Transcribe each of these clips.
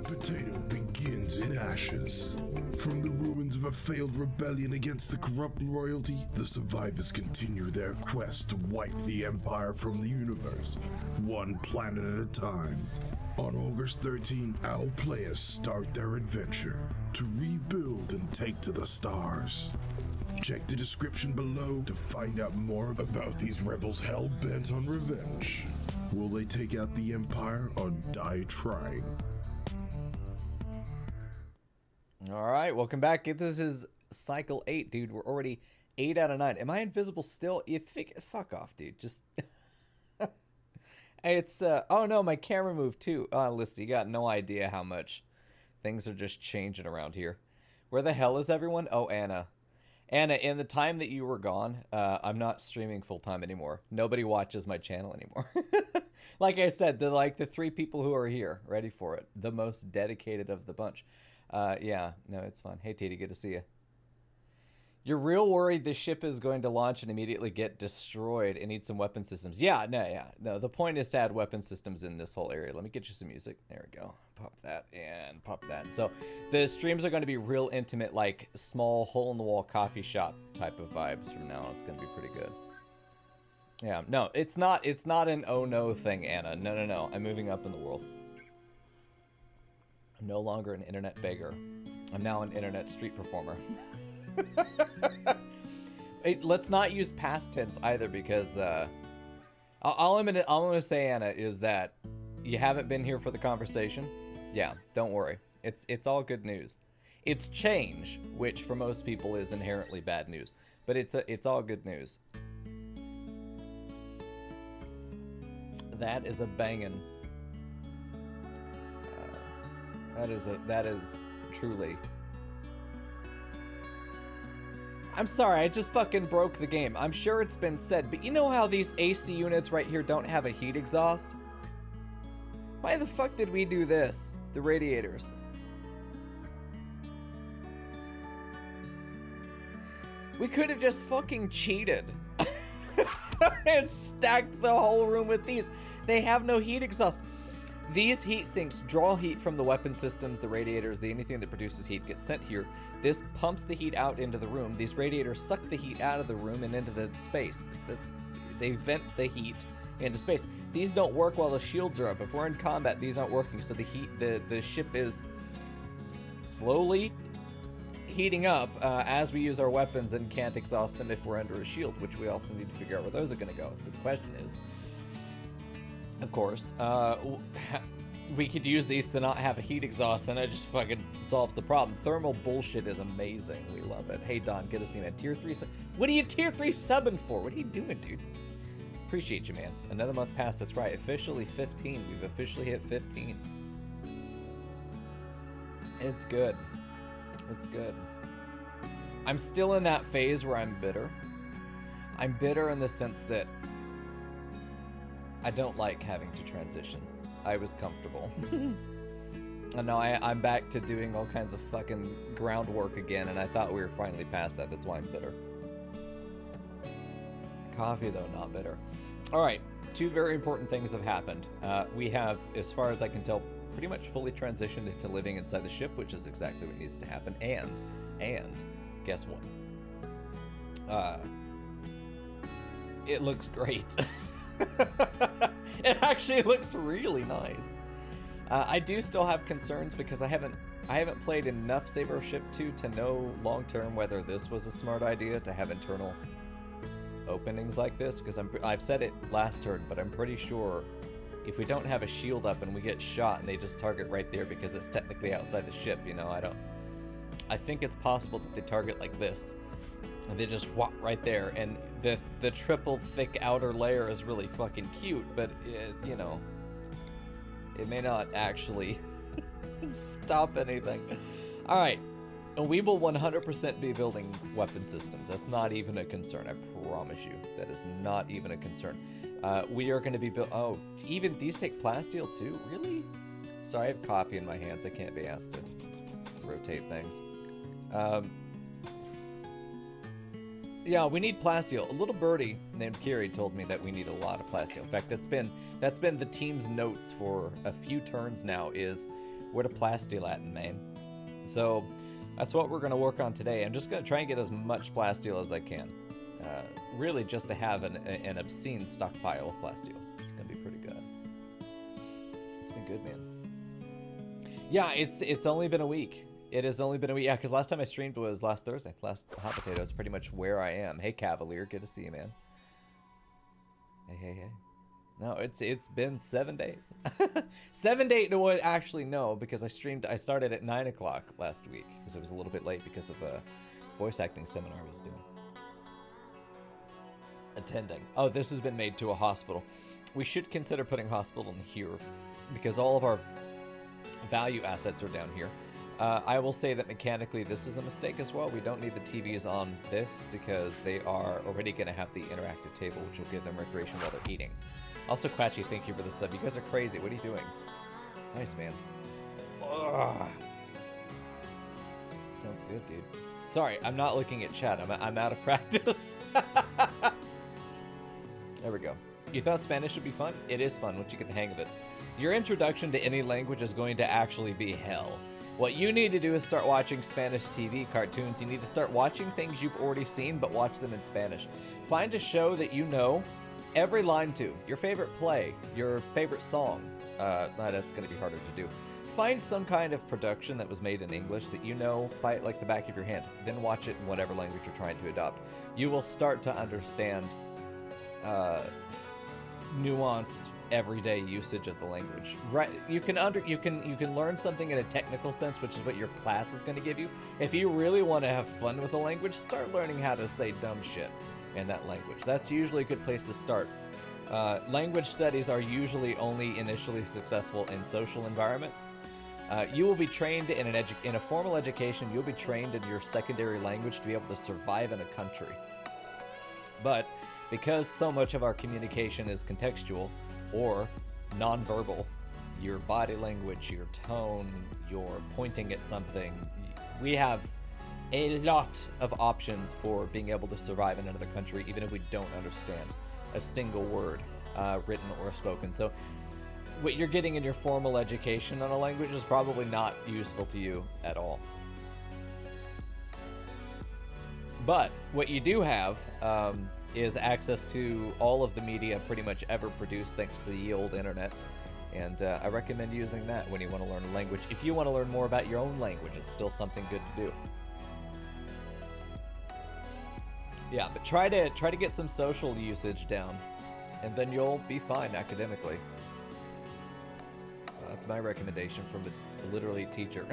Potato begins in ashes. From the ruins of a failed rebellion against the corrupt royalty, the survivors continue their quest to wipe the Empire from the universe, one planet at a time. On August 13, our players start their adventure to rebuild and take to the stars. Check the description below to find out more about these rebels hell-bent on revenge. Will they take out the Empire or die trying? Alright, welcome back. This is Cycle 8, dude. We're already 8 out of 9. Am I invisible still? Fuck off, dude. Just... It's, oh no, my camera moved too. Listen, you got no idea how much things are just changing around here. Where the hell is everyone? Oh, Anna. Anna, in the time that you were gone, I'm not streaming full-time anymore. Nobody watches my channel anymore. Like I said, the 3 people who are here, ready for it. The most dedicated of the bunch. Yeah, no, it's fun. Hey, Titi, good to see you. You're real worried the ship is going to launch and immediately get destroyed and need some weapon systems. Yeah, no. The point is to add weapon systems in this whole area. Let me get you some music. There we go. Pop that and pop that. So the streams are going to be real intimate, like small hole-in-the-wall coffee shop type of vibes from now on. It's going to be pretty good. Yeah, no, it's not an oh no thing, Anna. No. I'm moving up in the world. I'm no longer an internet beggar. I'm now an internet street performer. Let's not use past tense either, because all I'm gonna say, Anna, is that you haven't been here for the conversation. Yeah, don't worry. It's all good news. It's change, which for most people is inherently bad news, but it's all good news. That is a bangin'. That is truly. I'm sorry, I just fucking broke the game. I'm sure it's been said, but you know how these AC units right here don't have a heat exhaust? Why the fuck did we do this? The radiators. We could have just fucking cheated. And stacked the whole room with these. They have no heat exhaust. These heat sinks draw heat from the weapon systems, the radiators, anything that produces heat gets sent here. This pumps the heat out into the room. These radiators suck the heat out of the room and into the space. They vent the heat into space. These don't work while the shields are up. If we're in combat, these aren't working, so the ship is slowly heating up as we use our weapons and can't exhaust them if we're under a shield, which we also need to figure out where those are going to go. So the question is, of course, we could use these to not have a heat exhaust, and it just fucking solves the problem. Thermal bullshit is amazing. We love it. Hey, Don, good to see you, man. Tier 3 sub. What are you Tier 3 subbing for? What are you doing, dude? Appreciate you, man. Another month passed. That's right. Officially 15. We've officially hit 15. It's good. It's good. I'm still in that phase where I'm bitter. I'm bitter in the sense that I don't like having to transition. I was comfortable. And now I'm back to doing all kinds of fucking groundwork again, and I thought we were finally past that. That's why I'm bitter. Coffee, though, not bitter. All right, 2 very important things have happened. We have, as far as I can tell, pretty much fully transitioned into living inside the ship, which is exactly what needs to happen. And guess what? It looks great. It actually looks really nice. I do still have concerns because I haven't played enough Saber Ship 2 to know long term whether this was a smart idea to have internal openings like this, because I've said it last turn, but I'm pretty sure if we don't have a shield up and we get shot and they just target right there because it's technically outside the ship, you know, I think it's possible that they target like this. And they just whop right there, and the triple thick outer layer is really fucking cute, but you know, it may not actually stop anything. All right, and we will 100% be building weapon systems. That's not even a concern. I promise you, that is not even a concern. We are going to be oh, even these take plasteel too? Really? Sorry, I have coffee in my hands. I can't be asked to rotate things. Yeah, we need plasteel. A little birdie named Kiri told me that we need a lot of plasteel. In fact, that's been the team's notes for a few turns now, is Where to plasteel at in Maine. So that's what we're going to work on today. I'm just going to try and get as much plasteel as I can. Really just to have an obscene stockpile of plasteel. It's going to be pretty good. It's been good, man. Yeah, it's only been a week. It has only been a week. Yeah, because last time I streamed was last Thursday. Last Hot Potato is pretty much where I am. Hey, Cavalier. Good to see you, man. Hey. No, it's been 7 days. 7 days. No, actually, no, because I started at 9 o'clock last week because it was a little bit late because of a voice acting seminar I was attending. Oh, this has been made to a hospital. We should consider putting hospital in here because all of our value assets are down here. I will say that mechanically this is a mistake as well. We don't need the TVs on this because they are already going to have the interactive table, which will give them recreation while they're eating. Also, Quatchy, thank you for the sub. You guys are crazy. What are you doing? Nice, man. Ugh. Sounds good, dude. Sorry, I'm not looking at chat. I'm out of practice. There we go. You thought Spanish would be fun? It is fun once you get the hang of it. Your introduction to any language is going to actually be hell. What you need to do is start watching Spanish TV cartoons. You need to start watching things you've already seen, but watch them in Spanish. Find a show that you know every line to. Your favorite play, your favorite song. That's going to be harder to do. Find some kind of production that was made in English that you know by like the back of your hand. Then watch it in whatever language you're trying to adopt. You will start to understand nuanced everyday usage of the language. Right? You can learn something in a technical sense, which is what your class is going to give you. If you really want to have fun with a language, start learning how to say dumb shit in that language. That's usually a good place to start. Language studies are usually only initially successful in social environments. You will be trained in a formal education. You'll be trained in your secondary language to be able to survive in a country. But because so much of our communication is contextual or nonverbal, your body language, your tone, your pointing at something, we have a lot of options for being able to survive in another country, even if we don't understand a single word written or spoken. So what you're getting in your formal education on a language is probably not useful to you at all. But what you do have is access to all of the media pretty much ever produced thanks to the old internet. And I recommend using that when you want to learn a language. If you want to learn more about your own language, it's still something good to do. Yeah, but try to get some social usage down, and then you'll be fine academically. That's my recommendation from a literally teacher.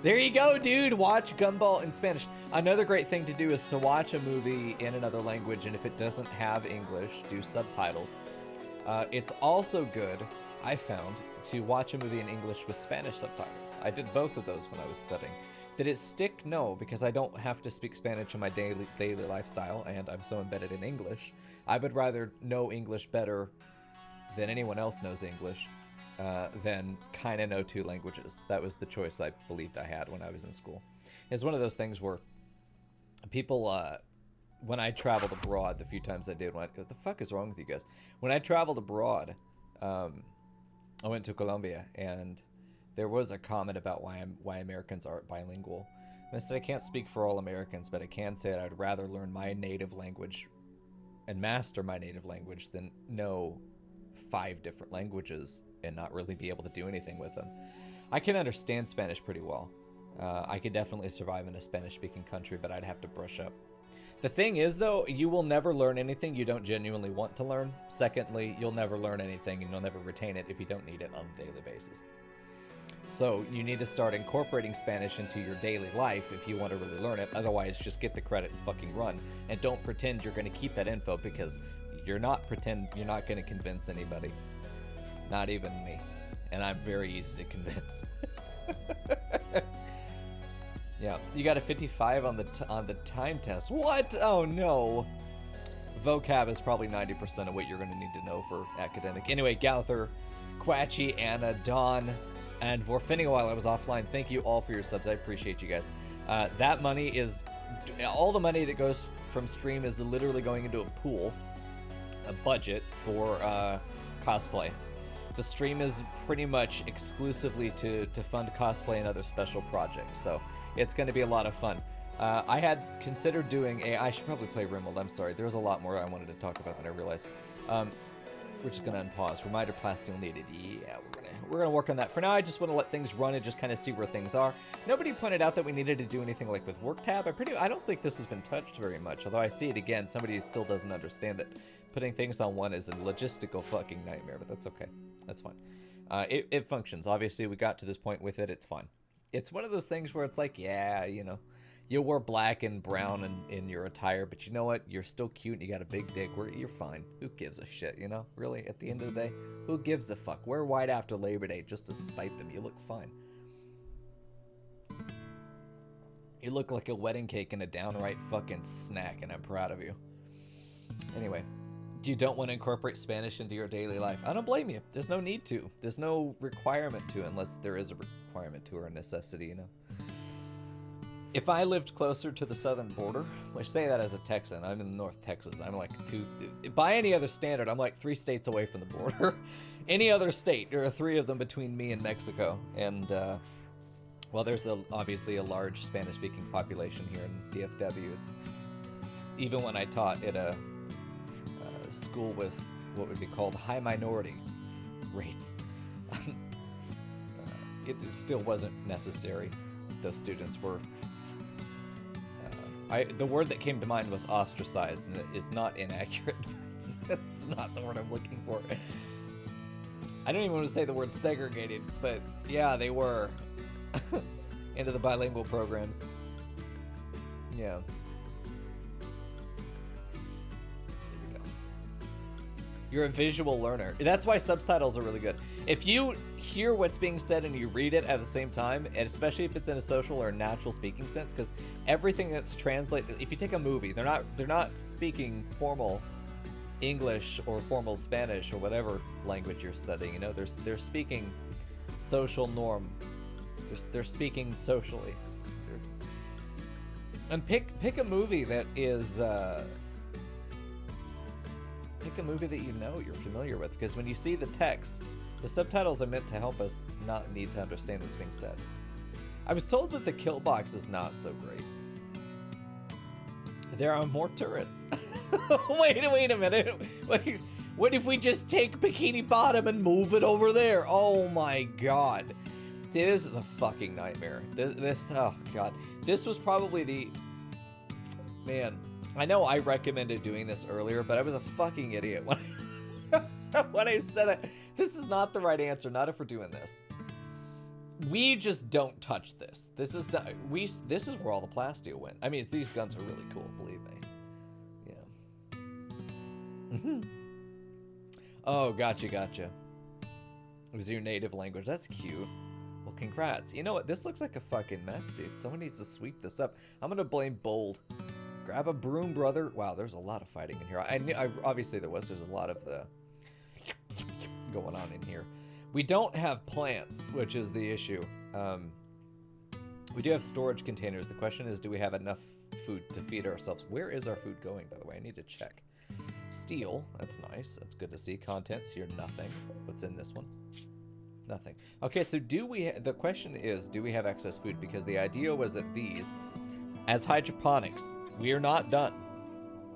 There you go, dude. Watch Gumball in Spanish. Another great thing to do is to watch a movie in another language, and if it doesn't have English, do subtitles. It's also good, I found, to watch a movie in English with Spanish subtitles. I did both of those when I was studying. Did it stick? No, because I don't have to speak Spanish in my daily lifestyle, and I'm so embedded in English. I would rather know English better than anyone else knows English than kind of know two languages. That was the choice I believed I had when I was in school. It's one of those things where people, when I traveled abroad, the few times I did, what the fuck is wrong with you guys? When I traveled abroad, I went to Colombia, and there was a comment about why Americans aren't bilingual. And I said I can't speak for all Americans, but I can say that I'd rather learn my native language and master my native language than know 5 different languages and not really be able to do anything with them. I can understand Spanish pretty well. I could definitely survive in a Spanish-speaking country, but I'd have to brush up. The thing is, though, you will never learn anything you don't genuinely want to learn. Secondly, you'll never learn anything and you'll never retain it if you don't need it on a daily basis. So you need to start incorporating Spanish into your daily life if you want to really learn it. Otherwise, just get the credit and fucking run. And don't pretend you're going to keep that info, because you're not going to convince anybody. Not even me. And I'm very easy to convince. Yeah, you got a 55 on the time test. What? Oh no. Vocab is probably 90% of what you're going to need to know for academic. Anyway, Gauther, Quatchy, Anna, Dawn, and Vorfinning while I was offline. Thank you all for your subs. I appreciate you guys. That money is, all the money that goes from stream is literally going into a pool, a budget for cosplay. The stream is pretty much exclusively to fund cosplay and other special projects, so it's going to be a lot of fun. I had considered doing I should probably play RimWorld, I'm sorry. There's a lot more I wanted to talk about than I realized. We're just going to unpause. Reminder, plasteel needed. Yeah, we're gonna work on that. For now, I just want to let things run and just kind of see where things are. Nobody pointed out that we needed to do anything like with work tab. I don't think this has been touched very much, although I see it again. Somebody still doesn't understand it. Putting things on one is a logistical fucking nightmare, but that's okay. That's fine. It functions. Obviously, we got to this point with it. It's fine. It's one of those things where it's like, yeah, you know, you wore black and brown in your attire, but you know what? You're still cute and you got a big dick. You're fine. Who gives a shit, you know? Really, at the end of the day, who gives a fuck? Wear white after Labor Day just to spite them. You look fine. You look like a wedding cake and a downright fucking snack, and I'm proud of you. Anyway, you don't want to incorporate Spanish into your daily life. I don't blame you. There's no need to. There's no requirement to, unless there is a requirement to or a necessity, you know? If I lived closer to the southern border, which say that as a Texan, I'm in North Texas. I'm like by any other standard, I'm like 3 states away from the border. Any other state, there are 3 of them between me and Mexico. And, well, there's obviously a large Spanish-speaking population here in DFW. It's, even when I taught at a school with what would be called high minority rates, it still wasn't necessary. Those students were... the word that came to mind was ostracized, and it is not inaccurate. It's not the word I'm looking for. I don't even want to say the word segregated, but yeah, they were into the bilingual programs. Yeah. Here we go. You're a visual learner. That's why subtitles are really good. If you hear what's being said and you read it at the same time, and especially if it's in a social or natural speaking sense, because everything that's translated, if you take a movie, they're not speaking formal English or formal Spanish or whatever language you're studying, you know, they're speaking social norm. They're speaking socially. And pick a movie that is pick a movie that you know you're familiar with, because when you see the text, the subtitles are meant to help us not need to understand what's being said. I was told that the kill box is not so great. There are more turrets. Wait a minute. Wait, what if we just take Bikini Bottom and move it over there? Oh my god. See, this is a fucking nightmare. This oh god. This was probably the... Man, I know I recommended doing this earlier, but I was a fucking idiot when when I said it. This is not the right answer, not if we're doing this. We just don't touch this. This is where all the plasteel went. I mean, these guns are really cool, believe me. Yeah. Oh, gotcha. It was your native language. That's cute. Well, congrats. You know what? This looks like a fucking mess, dude. Someone needs to sweep this up. I'm gonna blame Bold. Grab a broom, brother. Wow, there's a lot of fighting in here. Obviously there's a lot of the going on in here. We don't have plants, which is the issue. We do have storage containers. The question is, do we have enough food to feed ourselves? Where is our food going, by the way? I need to check. Steel, that's nice. That's good to see. Contents here, nothing. What's in this one? Nothing. Okay, so the question is, do we have excess food? Because the idea was that these, as hydroponics, we are not done.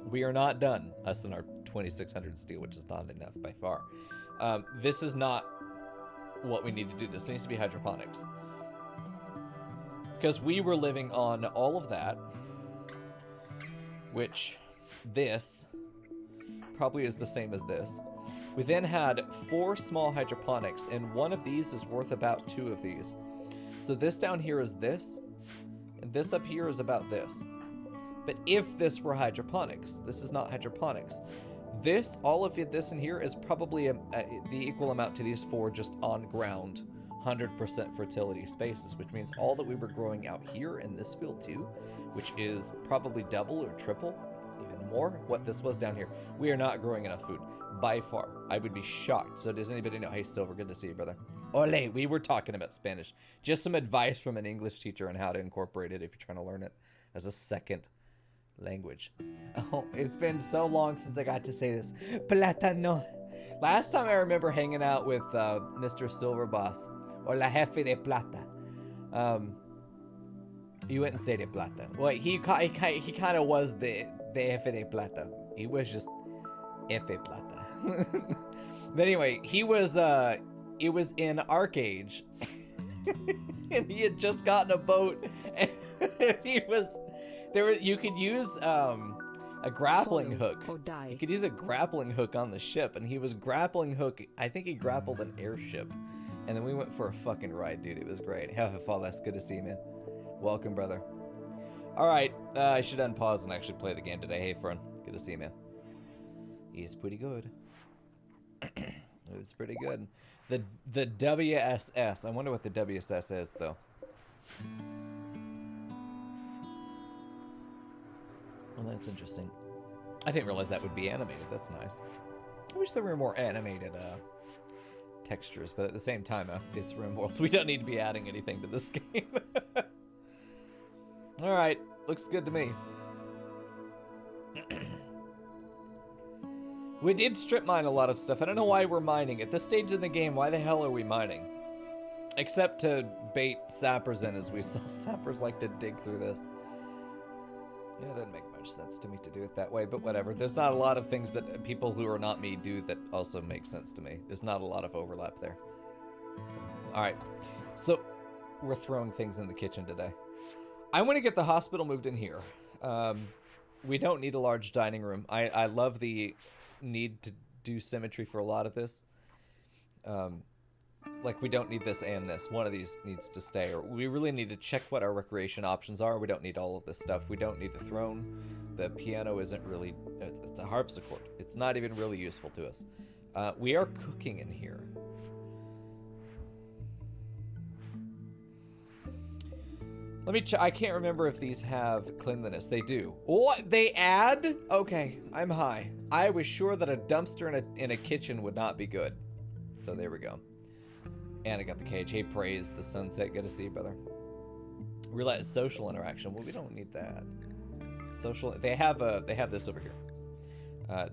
We are not done, us and our 2600 steel, which is not enough by far. This is not what we need to do. This needs to be hydroponics. Because we were living on all of that, which this probably is the same as this. We then had 4 small hydroponics, and one of these is worth about 2 of these. So this down here is this, and this up here is about this. But if this were hydroponics, this is not hydroponics. All of this in here is probably the equal amount to these 4 just on-ground 100% fertility spaces, which means all that we were growing out here in this field too, which is probably double or triple, even more, what this was down here. We are not growing enough food, by far. I would be shocked. So does anybody know? Hey, Silver, good to see you, brother. Ole, we were talking about Spanish. Just some advice from an English teacher on how to incorporate it if you're trying to learn it as a second language. Oh, it's been so long since I got to say this. Plátano. Last time I remember hanging out with Mr. Silverboss, or La Jefe de Plata. You wouldn't say de Plata. Well, he kind of was the Jefe de Plata. He was just F Plata. But anyway, he was it was in Arcage, and he had just gotten a boat, and he was there. You could use a grappling hook. You could use a grappling hook on the ship, and he was grappling hook. I think he grappled an airship, and then we went for a fucking ride, dude. It was great. Have a fall. That's good to see you, man. Welcome, brother. All right, I should unpause and actually play the game today. Hey, friend. Good to see you, man. He's pretty good. It's pretty good. The WSS. I wonder what the WSS is, though. Well, that's interesting. I didn't realize that would be animated. That's nice. I wish there were more animated textures, but at the same time, it's RimWorld. We don't need to be adding anything to this game. All right, looks good to me. We did strip mine a lot of stuff. I don't know why we're mining. At this stage in the game, why the hell are we mining? Except to bait sappers in, as we saw sappers like to dig through this. Yeah, it doesn't make much sense to me to do it that way, but whatever. There's not a lot of things that people who are not me do that also make sense to me. There's not a lot of overlap there. So, all right. So we're throwing things in the kitchen today. I want to get the hospital moved in here. We don't need a large dining room. I love the need to do symmetry for a lot of this. Like, we don't need this and this. One of these needs to stay. Or we really need to check what our recreation options are. We don't need all of this stuff. We don't need the throne. The piano isn't really... It's a harpsichord. It's not even really useful to us. We are cooking in here. Let me check. I can't remember if these have cleanliness. They do. What? They add? Okay, I'm high. I was sure that a dumpster in a kitchen would not be good. So there we go. And I got the cage. Hey, praise the sunset. Good to see you, brother. Roulette is social interaction. Well, we don't need that. Social. They have this over here.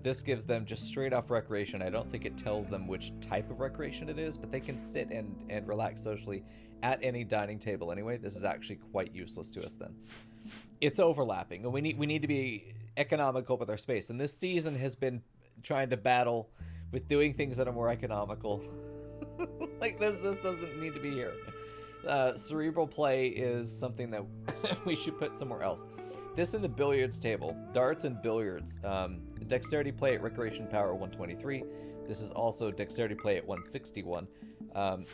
This gives them just straight off recreation. I don't think it tells them which type of recreation it is, but they can sit and relax socially at any dining table anyway. This is actually quite useless to us then. It's overlapping, and we need to be economical with our space. And this season has been trying to battle with doing things that are more economical. Like this doesn't need to be here. Cerebral play is something that we should put somewhere else. This in the billiards table, darts and billiards. Dexterity play at recreation power 123. This is also dexterity play at 161.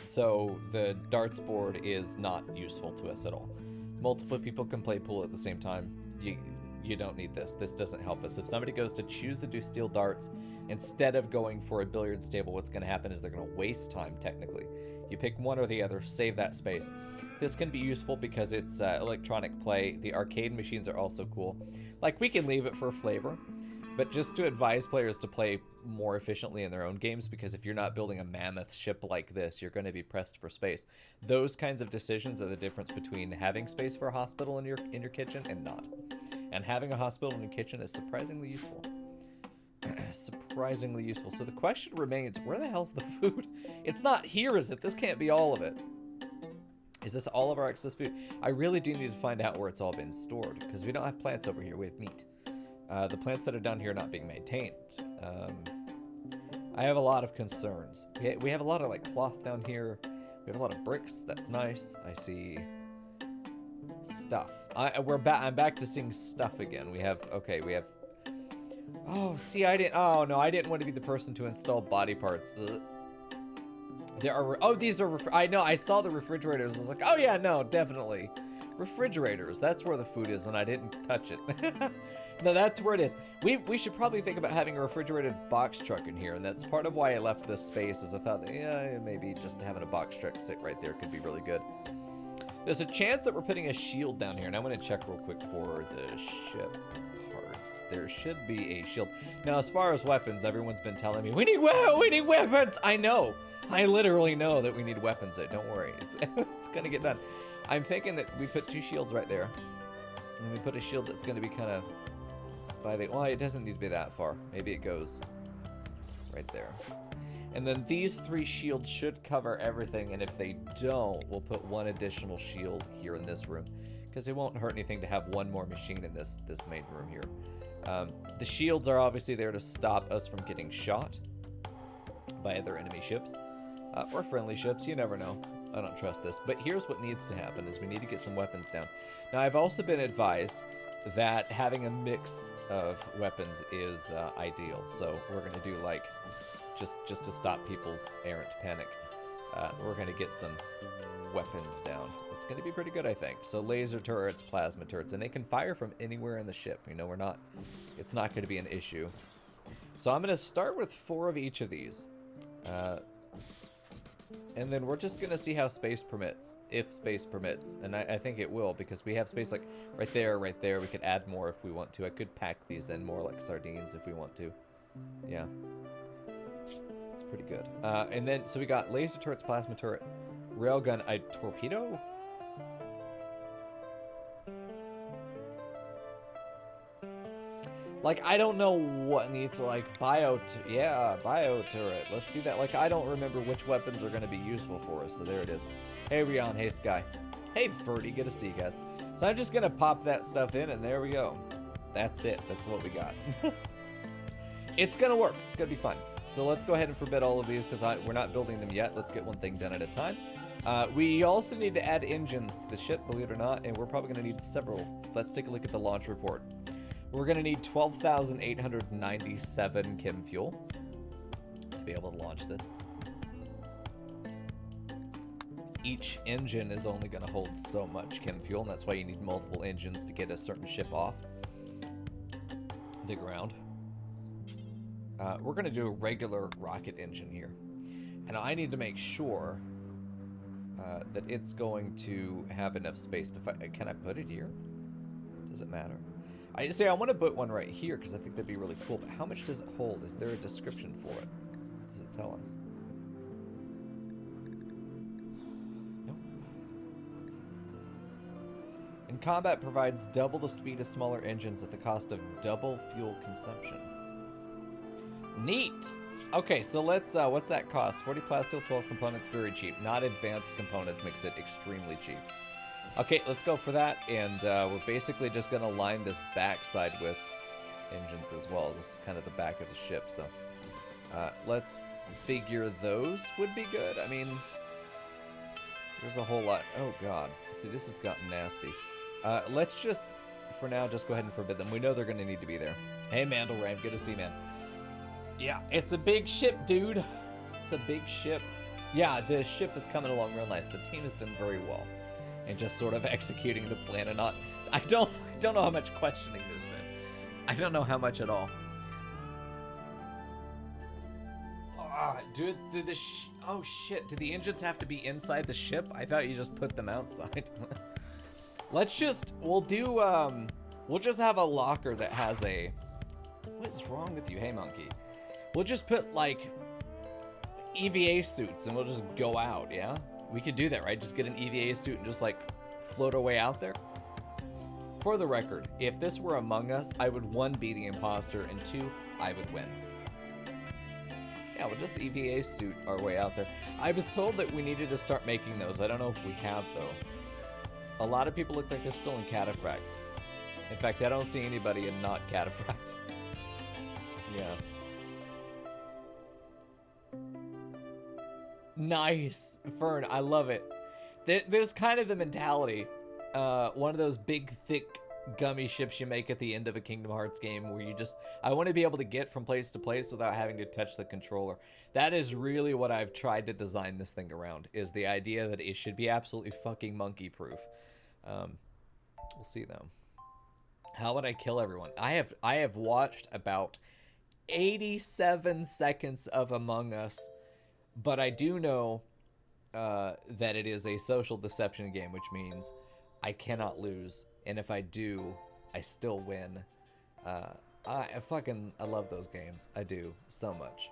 So the darts board is not useful to us at all. Multiple people can play pool at the same time. You don't need this. This doesn't help us. If somebody goes to choose to do steel darts instead of going for a billiards table, what's going to happen is they're going to waste time technically. You pick one or the other, save that space. This can be useful because it's electronic play. The arcade machines are also cool. Like, we can leave it for flavor, but just to advise players to play more efficiently in their own games, because if you're not building a mammoth ship like this, you're going to be pressed for space. Those kinds of decisions are the difference between having space for a hospital in your kitchen and not. And having a hospital in your kitchen is surprisingly useful. Surprisingly useful. So the question remains, where the hell's the food? It's not here, is it? This can't be all of it. Is this all of our excess food? I really do need to find out where it's all been stored, because we don't have plants over here. We have meat. The plants that are down here are not being maintained. I have a lot of concerns. We have a lot of like cloth down here. We have a lot of bricks. That's nice. I see stuff. I'm back to seeing stuff again. We have. Oh, see, I didn't want to be the person to install body parts. Ugh. These are, I know, I saw the refrigerators. I was like, oh yeah, no, definitely. Refrigerators, that's where the food is, and I didn't touch it. No, that's where it is. We should probably think about having a refrigerated box truck in here, and that's part of why I left this space, is I thought, yeah, maybe just having a box truck sit right there could be really good. There's a chance that we're putting a shield down here, and I'm going to check real quick for the ship. There should be a shield. Now, as far as weapons, everyone's been telling me, we need weapons! I know. I literally know that we need weapons. Don't worry. It's going to get done. I'm thinking that we put 2 shields right there. And we put a shield that's going to be kind of by the... Well, it doesn't need to be that far. Maybe it goes right there. And then these 3 shields should cover everything, and if they don't, we'll put 1 additional shield here in this room, because it won't hurt anything to have 1 more machine in this main room here. The shields are obviously there to stop us from getting shot by other enemy ships, or friendly ships, you never know. I don't trust this. But here's what needs to happen, is we need to get some weapons down. Now, I've also been advised that having a mix of weapons is ideal, so we're going to do, like, just to stop people's errant panic, we're going to get some weapons down. It's going to be pretty good, I think. So laser turrets, plasma turrets, and they can fire from anywhere in the ship. You know, it's not going to be an issue. So I'm going to start with 4 of each of these. And then we're just going to see how space permits, if space permits. And I think it will, because we have space like right there. We could add more if we want to. I could pack these in more like sardines if we want to. Yeah. It's pretty good. And then, so we got laser turrets, plasma turret, railgun, a torpedo? Like, I don't know what needs, like, bio turret. Let's do that. Like, I don't remember which weapons are going to be useful for us, so there it is. Hey, Rion. Hey, Sky. Hey, Ferdy. Good to see you guys. So I'm just going to pop that stuff in, and there we go. That's it. That's what we got. It's going to work. It's going to be fun. So let's go ahead and forbid all of these, because we're not building them yet. Let's get one thing done at a time. We also need to add engines to the ship, believe it or not, and we're probably going to need several. Let's take a look at the launch report. We're going to need 12,897 chem fuel to be able to launch this. Each engine is only going to hold so much chem fuel, and that's why you need multiple engines to get a certain ship off the ground. We're going to do a regular rocket engine here, and I need to make sure that it's going to have enough space to fight. Can I put it here? Does it matter? I want to put one right here because I think that'd be really cool, but how much does it hold? Is there a description for it? Does it tell us? Nope. In combat provides double the speed of smaller engines at the cost of double fuel consumption. Neat! Okay, so let's, what's that cost? 40 plasteel, 12 components, very cheap. Not advanced components makes it extremely cheap. Okay, let's go for that, and we're basically just going to line this backside with engines as well. This is kind of the back of the ship, so let's figure those would be good. I mean, there's a whole lot. Oh, God. See, this has gotten nasty. Let's just, for now, just go ahead and forbid them. We know they're going to need to be there. Hey, Mandel Ram, good to see you, man. Yeah, it's a big ship, dude. It's a big ship. Yeah, the ship is coming along real nice. The team is doing very well. And just sort of executing the plan and not... I don't know how much questioning there's been. I don't know how much at all. Dude, oh shit, do the engines have to be inside the ship? I thought you just put them outside. We'll just have a locker that has a... What is wrong with you? Hey, monkey. We'll just put, like, EVA suits and we'll just go out, yeah? We could do that, right? Just get an EVA suit and just, like, float our way out there. For the record, if this were Among Us, I would, 1, be the imposter, and 2, I would win. Yeah, we'll just EVA suit our way out there. I was told that we needed to start making those. I don't know if we have, though. A lot of people look like they're still in Cataphract. In fact, I don't see anybody in not Cataphract. Yeah. Nice, Fern. I love it. There's kind of the mentality. One of those big, thick, gummy ships you make at the end of a Kingdom Hearts game where you just... I want to be able to get from place to place without having to touch the controller. That is really what I've tried to design this thing around, is the idea that it should be absolutely fucking monkey-proof. We'll see, though. How would I kill everyone? I have watched about 87 seconds of Among Us, but I do know that it is a social deception game, which means I cannot lose, and if I do, I still win. I love those games. I do so much.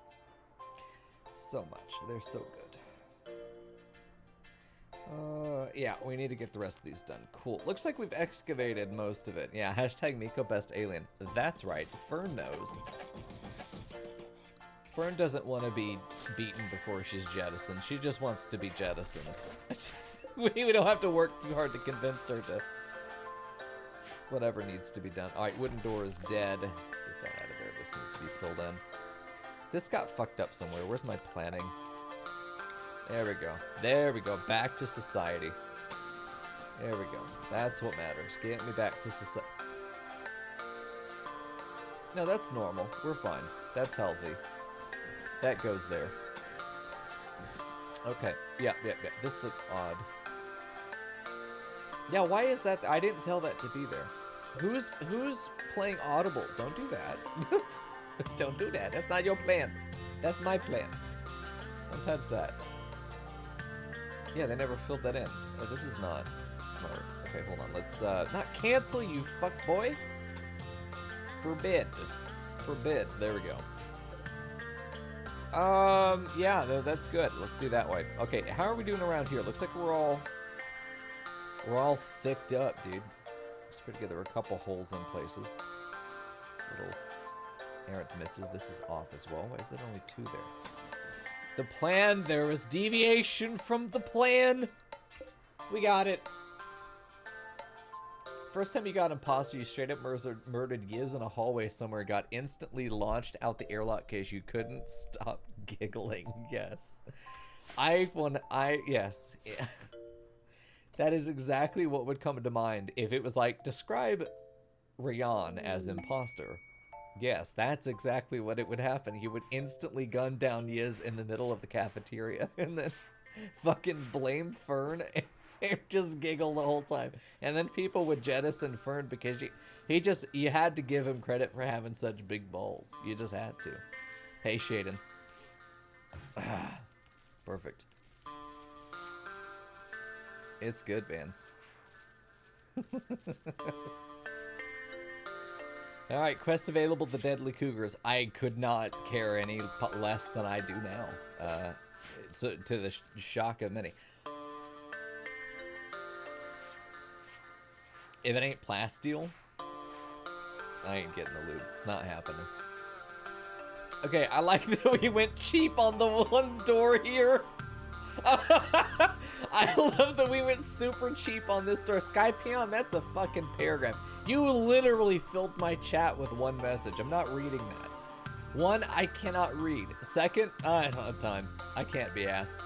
So much. They're so good. Yeah, we need to get the rest of these done. Cool. Looks like we've excavated most of it. Yeah, hashtag Miko best alien. That's right. Fern knows. Fern doesn't want to be beaten before she's jettisoned. She just wants to be jettisoned. We don't have to work too hard to convince her to... Whatever needs to be done. Alright, wooden door is dead. Get that out of there. This needs to be filled in. This got fucked up somewhere. Where's my planning? There we go. There we go. Back to society. There we go. That's what matters. Get me back to society. No, that's normal. We're fine. That's healthy. That goes there. Okay. Yeah. This looks odd. Yeah, why is that? I didn't tell that to be there. Who's playing Audible? Don't do that. Don't do that. That's not your plan. That's my plan. Don't touch that. Yeah, they never filled that in. Oh, this is not smart. Okay, hold on. Let's not cancel, you fuck boy. Forbid. Forbid. There we go. Yeah, no, that's good. Let's do that way. Okay, how are we doing around here? Looks like we're all thicked up, dude. Let's put together a couple holes in places. Little errant misses. This is off as well. Why is there only 2 there? The plan, there was deviation from the plan. We got it. First time you got imposter, you straight up murdered Yiz in a hallway somewhere, got instantly launched out the airlock case. You couldn't stop giggling. Yes. Yes. Yeah. That is exactly what would come to mind if it was like, describe Ryan as imposter. Yes, that's exactly what it would happen. He would instantly gun down Yiz in the middle of the cafeteria and then fucking blame Fern and just giggle the whole time. And then people would jettison Fern because you had to give him credit for having such big balls. You just had to. Hey, Shaden. Perfect. It's good, man. Alright, quest available, the Deadly Cougars. I could not care any less than I do now. So to the shock of many. If it ain't plasteel, I ain't getting the loot. It's not happening. Okay, I like that we went cheap on the one door here. I love that we went super cheap on this door. Skypeon, that's a fucking paragraph. You literally filled my chat with one message. I'm not reading that. One, I cannot read. Second, I don't have time. I can't be asked.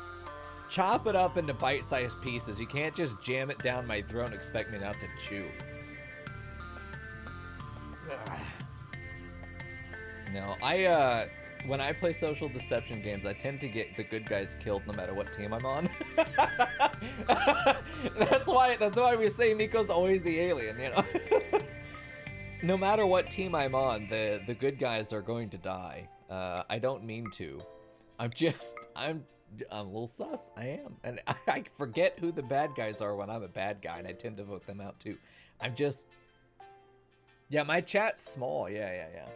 Chop it up into bite-sized pieces. You can't just jam it down my throat and expect me not to chew. No, when I play social deception games, I tend to get the good guys killed no matter what team I'm on. That's why we say Miko's always the alien, you know? No matter what team I'm on, the good guys are going to die. I don't mean to. I'm a little sus. I am. And I forget who the bad guys are when I'm a bad guy, and I tend to vote them out too. Yeah, my chat's small. Yeah.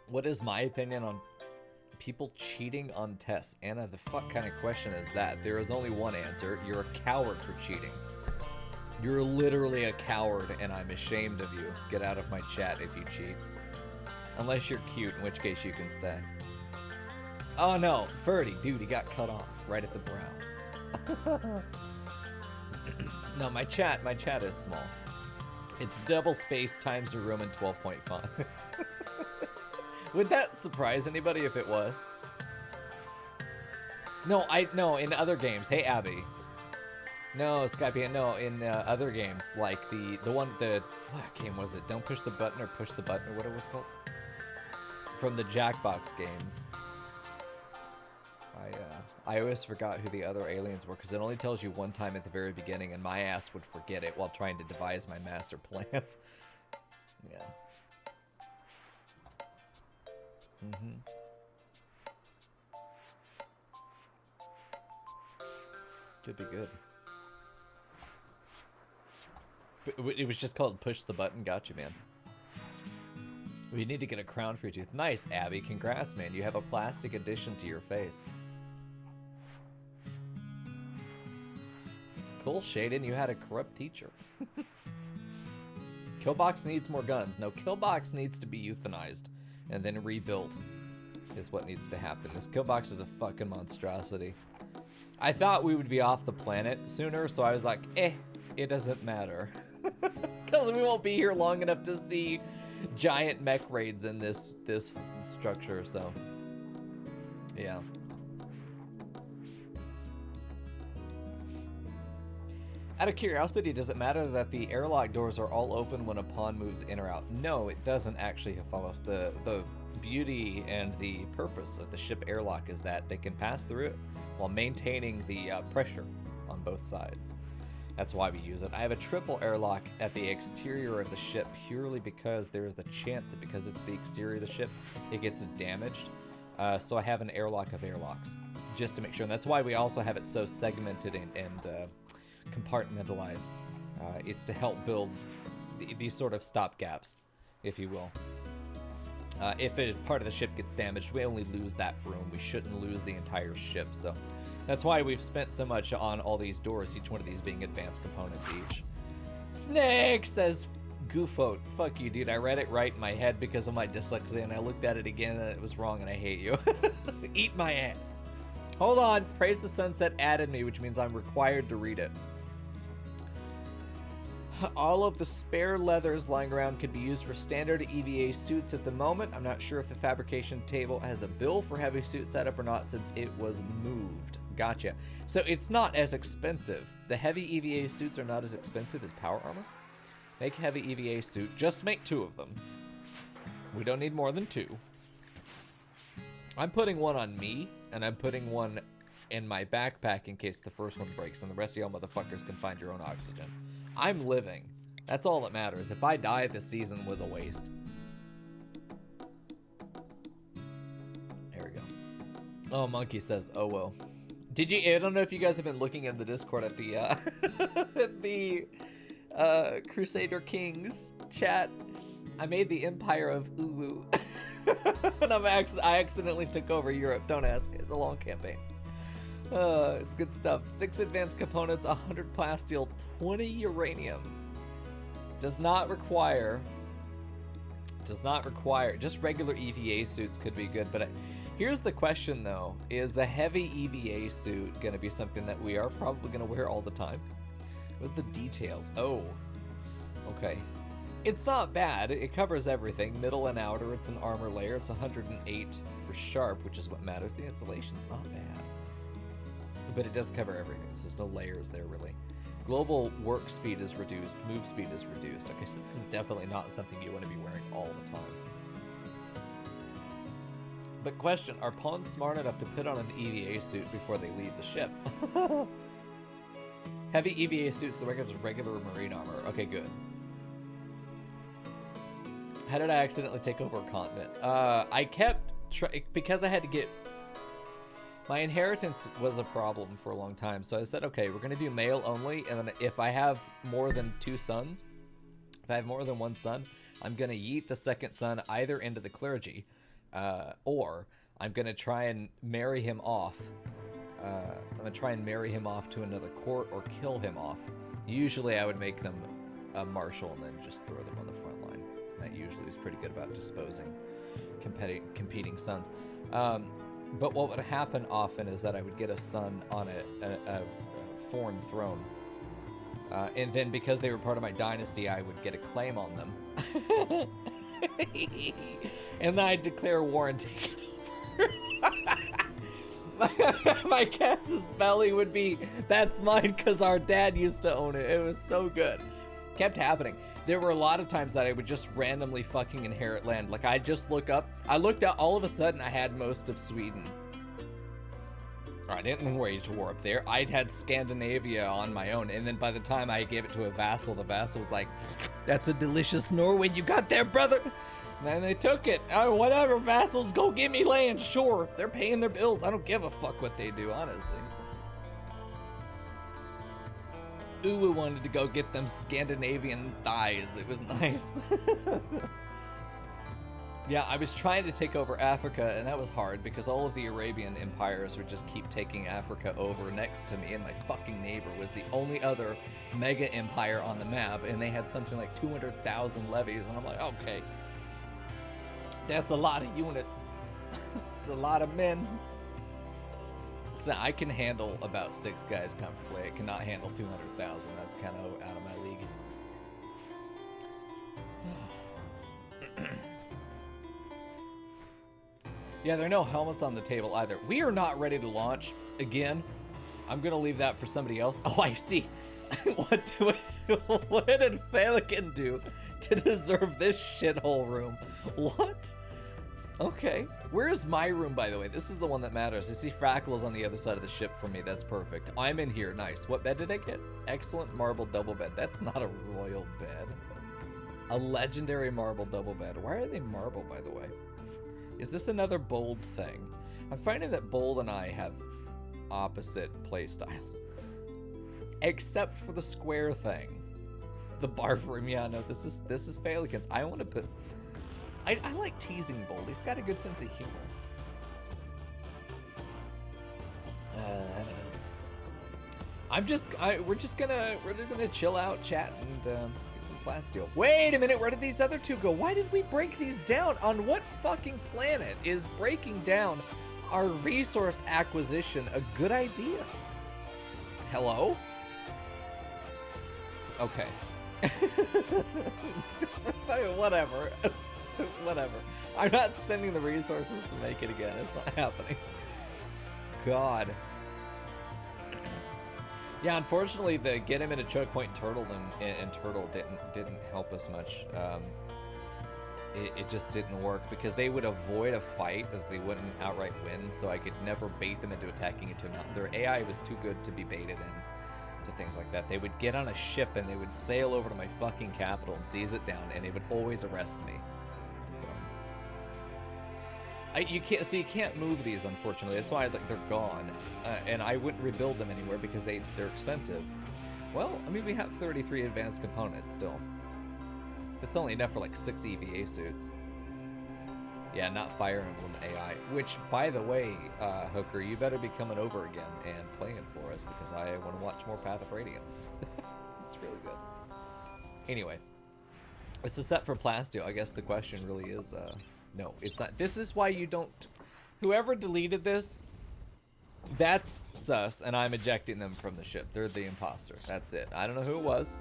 What is my opinion on people cheating on tests? Anna, the fuck kind of question is that? There is only one answer. You're a coward for cheating. You're literally a coward, and I'm ashamed of you. Get out of my chat if you cheat. Unless you're cute, in which case you can stay. Oh no, Ferdy, dude, he got cut off right at the brow. No, my chat is small. It's double space times the room in 12.5. Would that surprise anybody if it was? No, in other games. Hey, Abby. No, Skype, no, in other games, like what game was it? Don't push the button or push the button, or what it was called? From the Jackbox games. I always forgot who the other aliens were, because it only tells you one time at the very beginning, and my ass would forget it while trying to devise my master plan. Yeah. Could be good. But it was just called Push the Button. Gotcha, man. We need to get a crown for your tooth. Nice, Abby. Congrats, man. You have a plastic addition to your face. Cool, Shaden. You had a corrupt teacher. Killbox needs more guns. No, Killbox needs to be euthanized. and then rebuild is what needs to happen. This kill box is a fucking monstrosity. I thought we would be off the planet sooner, so I was like, it doesn't matter. Because we won't be here long enough to see giant mech raids in this structure, so yeah. Out of curiosity, does it matter that the airlock doors are all open when a pawn moves in or out? No, it doesn't actually, Hephalos. The beauty and the purpose of the ship airlock is that they can pass through it while maintaining the pressure on both sides. That's why we use it. I have a triple airlock at the exterior of the ship purely because there's the chance that because it's the exterior of the ship, it gets damaged. So I have an airlock of airlocks just to make sure. And that's why we also have it so segmented and compartmentalized. It's to help build these sort of stopgaps, if you will. If part of the ship gets damaged, we only lose that room. We shouldn't lose the entire ship. So that's why we've spent so much on all these doors, each one of these being advanced components each. Snake says, Goofote. Fuck you, dude. I read it right in my head because of my dyslexia, and I looked at it again, and it was wrong, and I hate you. Eat my ass. Hold on. Praise the Sunset added me, which means I'm required to read it. All of the spare leathers lying around could be used for standard EVA suits at the moment. I'm not sure if the fabrication table has a bill for heavy suit setup or not since it was moved. Gotcha. So it's not as expensive. The heavy EVA suits are not as expensive as power armor. Make heavy EVA suit. Just make 2 of them. We don't need more than 2. I'm putting one on me, and I'm putting one in my backpack in case the first one breaks, and the rest of y'all motherfuckers can find your own oxygen. I'm living. That's all that matters. If I die, this season was a waste. There we go. Oh, Monkey says, oh well. Did you? I don't know if you guys have been looking in the Discord at the at the Crusader Kings chat. I made the Empire of Uwu. And I accidentally took over Europe. Don't ask. It's a long campaign. It's good stuff. 6 advanced components, 100 plasteel, 20 uranium. Does not require. Just regular EVA suits could be good, but here's the question though: is a heavy EVA suit going to be something that we are probably going to wear all the time? What are the details? Oh, okay. It's not bad. It covers everything, middle and outer. It's an armor layer. It's 108 for sharp, which is what matters. The installation's not bad. But it does cover everything, so there's no layers there, really. Global work speed is reduced, move speed is reduced. Okay, so this is definitely not something you want to be wearing all the time. But question, are pawns smart enough to put on an EVA suit before they leave the ship? Heavy EVA suits, the regular is regular marine armor. Okay, good. How did I accidentally take over a continent? I kept, because I had to get, my inheritance was a problem for a long time. So I said, okay, we're going to do male only. And then if I have more than 2 sons, if I have more than 1 son, I'm going to yeet the second son either into the clergy, or I'm going to try and marry him off. I'm going to try and marry him off to another court or kill him off. Usually I would make them a marshal and then just throw them on the front line. That usually is pretty good about disposing competing sons. But what would happen often is that I would get a son on a foreign throne. And then because they were part of my dynasty, I would get a claim on them. And then I'd declare war and take it over. My casus belli would be, that's mine because our dad used to own it. It was so good. Kept happening. There were a lot of times that I would just randomly fucking inherit land. Like I'd just look up, I looked out, all of a sudden I had most of Sweden. I didn't wage war up there. I'd had Scandinavia on my own. And then by the time I gave it to a vassal, the vassal was like, that's a delicious Norway you got there, brother. And then they took it. Oh, whatever, vassals, go give me land. Sure, they're paying their bills. I don't give a fuck what they do, honestly. Uwu wanted to go get them Scandinavian thighs. It was nice. Yeah, I was trying to take over Africa, and that was hard because all of the Arabian empires would just keep taking Africa over next to me, and my fucking neighbor was the only other mega empire on the map, and they had something like 200,000 levies, and I'm like, okay. That's a lot of units. It's a lot of men. So I can handle about 6 guys comfortably. I cannot handle 200,000. That's kind of out of my league. Yeah, there are no helmets on the table either. We are not ready to launch. Again, I'm going to leave that for somebody else. Oh, I see. What did Pelican do to deserve this shithole room? What? Okay. Where's my room, by the way? This is the one that matters. I see Frackles on the other side of the ship for me. That's perfect. I'm in here. Nice. What bed did I get? Excellent marble double bed. That's not a royal bed. A legendary marble double bed. Why are they marble, by the way? Is this another Bold thing? I'm finding that Bold and I have opposite play styles. Except for the square thing. The barf room. Yeah, no, this is Pelican's. I want to put... I like teasing Bold. He's got a good sense of humor. I don't know. We're just gonna chill out, chat, and get some plasteel. Wait a minute, where did these other 2 go? Why did we break these down? On what fucking planet is breaking down our resource acquisition a good idea? Hello? Okay. Whatever. Whatever. I'm not spending the resources to make it again. It's not happening. God. Yeah, unfortunately, the get him in a choke point turtle and turtle didn't help us much. It just didn't work because they would avoid a fight that they wouldn't outright win, so I could never bait them into attacking into a mountain. Their AI was too good to be baited in to things like that. They would get on a ship and they would sail over to my fucking capital and seize it down, and they would always arrest me. So you can't move these, unfortunately. That's why they're gone, and I wouldn't rebuild them anywhere because they're expensive. Well, I mean, we have 33 advanced components still. It's only enough for like 6 EVA suits. Yeah, not Fire Emblem AI. Which, by the way, Hooker, you better be coming over again and playing for us because I want to watch more Path of Radiance. It's really good. Anyway, it's a set for Plasteel. I guess the question really is, no, it's not. This is why you don't... Whoever deleted this, that's sus, and I'm ejecting them from the ship. They're the imposter. That's it. I don't know who it was.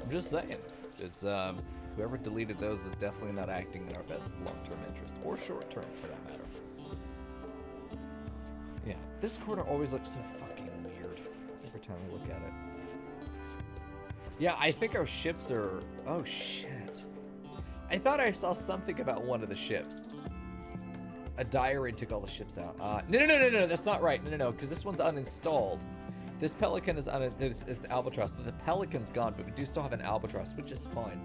I'm just saying. It's, whoever deleted those is definitely not acting in our best long-term interest, or short-term for that matter. Yeah, this corner always looks so fucking weird every time I look at it. Yeah, I think our ships are... Oh, shit. I thought I saw something about one of the ships. A diary took all the ships out. No, that's not right. No, because this one's uninstalled. This Pelican is it's Albatross. The Pelican's gone, but we do still have an Albatross, which is fine.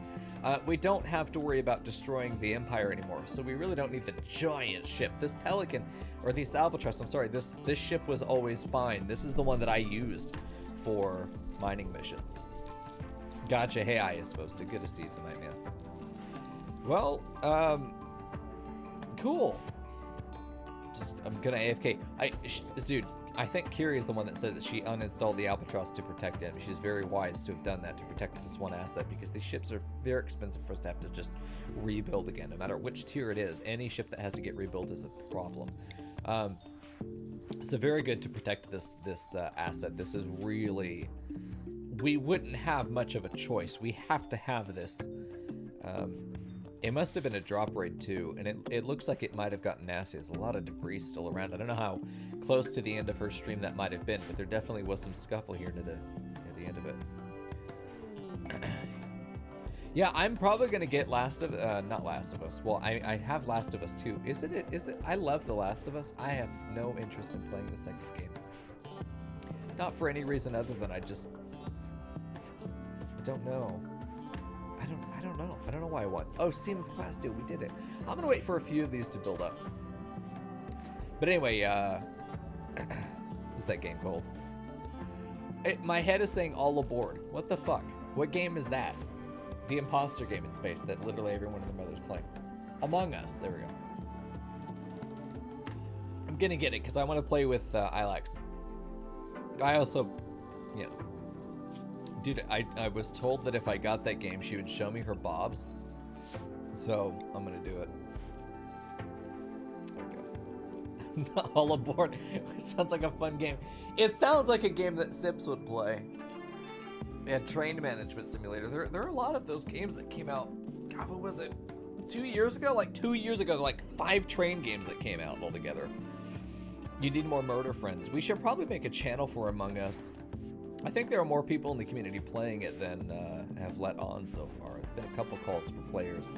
We don't have to worry about destroying the Empire anymore, so we really don't need the giant ship. This Pelican, or this Albatross, I'm sorry, this ship was always fine. This is the one that I used for mining missions. Gotcha. Hey, I is supposed to. Good to see you tonight, man. Well, cool. I'm gonna AFK. Dude, I think Kiri is the one that said that she uninstalled the Albatross to protect it. She's very wise to have done that to protect this one asset because these ships are very expensive for us to have to just rebuild again. No matter which tier it is, any ship that has to get rebuilt is a problem. So very good to protect this asset. This is really... We wouldn't have much of a choice. We have to have this. It must have been a drop raid too, and it looks like it might have gotten nasty. There's a lot of debris still around. I don't know how close to the end of her stream that might have been, but there definitely was some scuffle here near the end of it. Yeah, I'm probably gonna get not Last of Us. Well, I have Last of Us 2. Is it? I love The Last of Us. I have no interest in playing the second game. Not for any reason other than I don't know. I don't know. I don't know why I want. Oh, Steam of Plasteel, we did it. I'm gonna wait for a few of these to build up. But anyway, what's that game called? My head is saying all aboard. What the fuck? What game is that? The imposter game in space that literally everyone and their mother's playing. Among Us. There we go. I'm gonna get it because I want to play with Ilax. I also, yeah. Dude, I was told that if I got that game, she would show me her bobs. So, I'm gonna do it. All aboard. Sounds like a fun game. It sounds like a game that Sips would play. Yeah, Train Management Simulator. There are a lot of those games that came out. God, what was it? 2 years ago? Like 2 years ago, like 5 train games that came out altogether. You need more murder friends. We should probably make a channel for Among Us. I think there are more people in the community playing it than have let on so far. There's been a couple calls for players.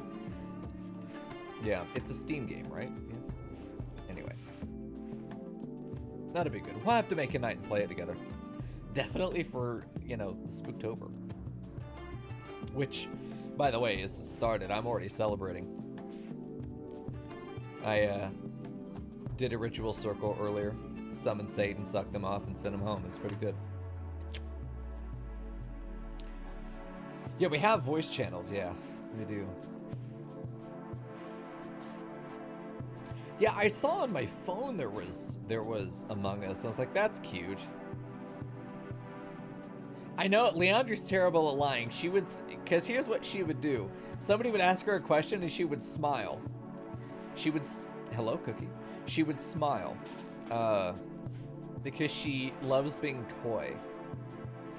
Yeah, it's a Steam game, right? Yeah. Anyway. That'd be good. We'll have to make a night and play it together. Definitely for, you know, the Spooktober. Which, by the way, is started. I'm already celebrating. I did a ritual circle earlier. Summoned Satan, sucked them off, and sent him home. It's pretty good. Yeah, we have voice channels, yeah. We do. Yeah, I saw on my phone there was Among Us. I was like, that's cute. I know Leandra's terrible at lying. She would, because here's what she would do. Somebody would ask her a question and she would smile. She would, hello, Cookie. She would smile, because she loves being coy.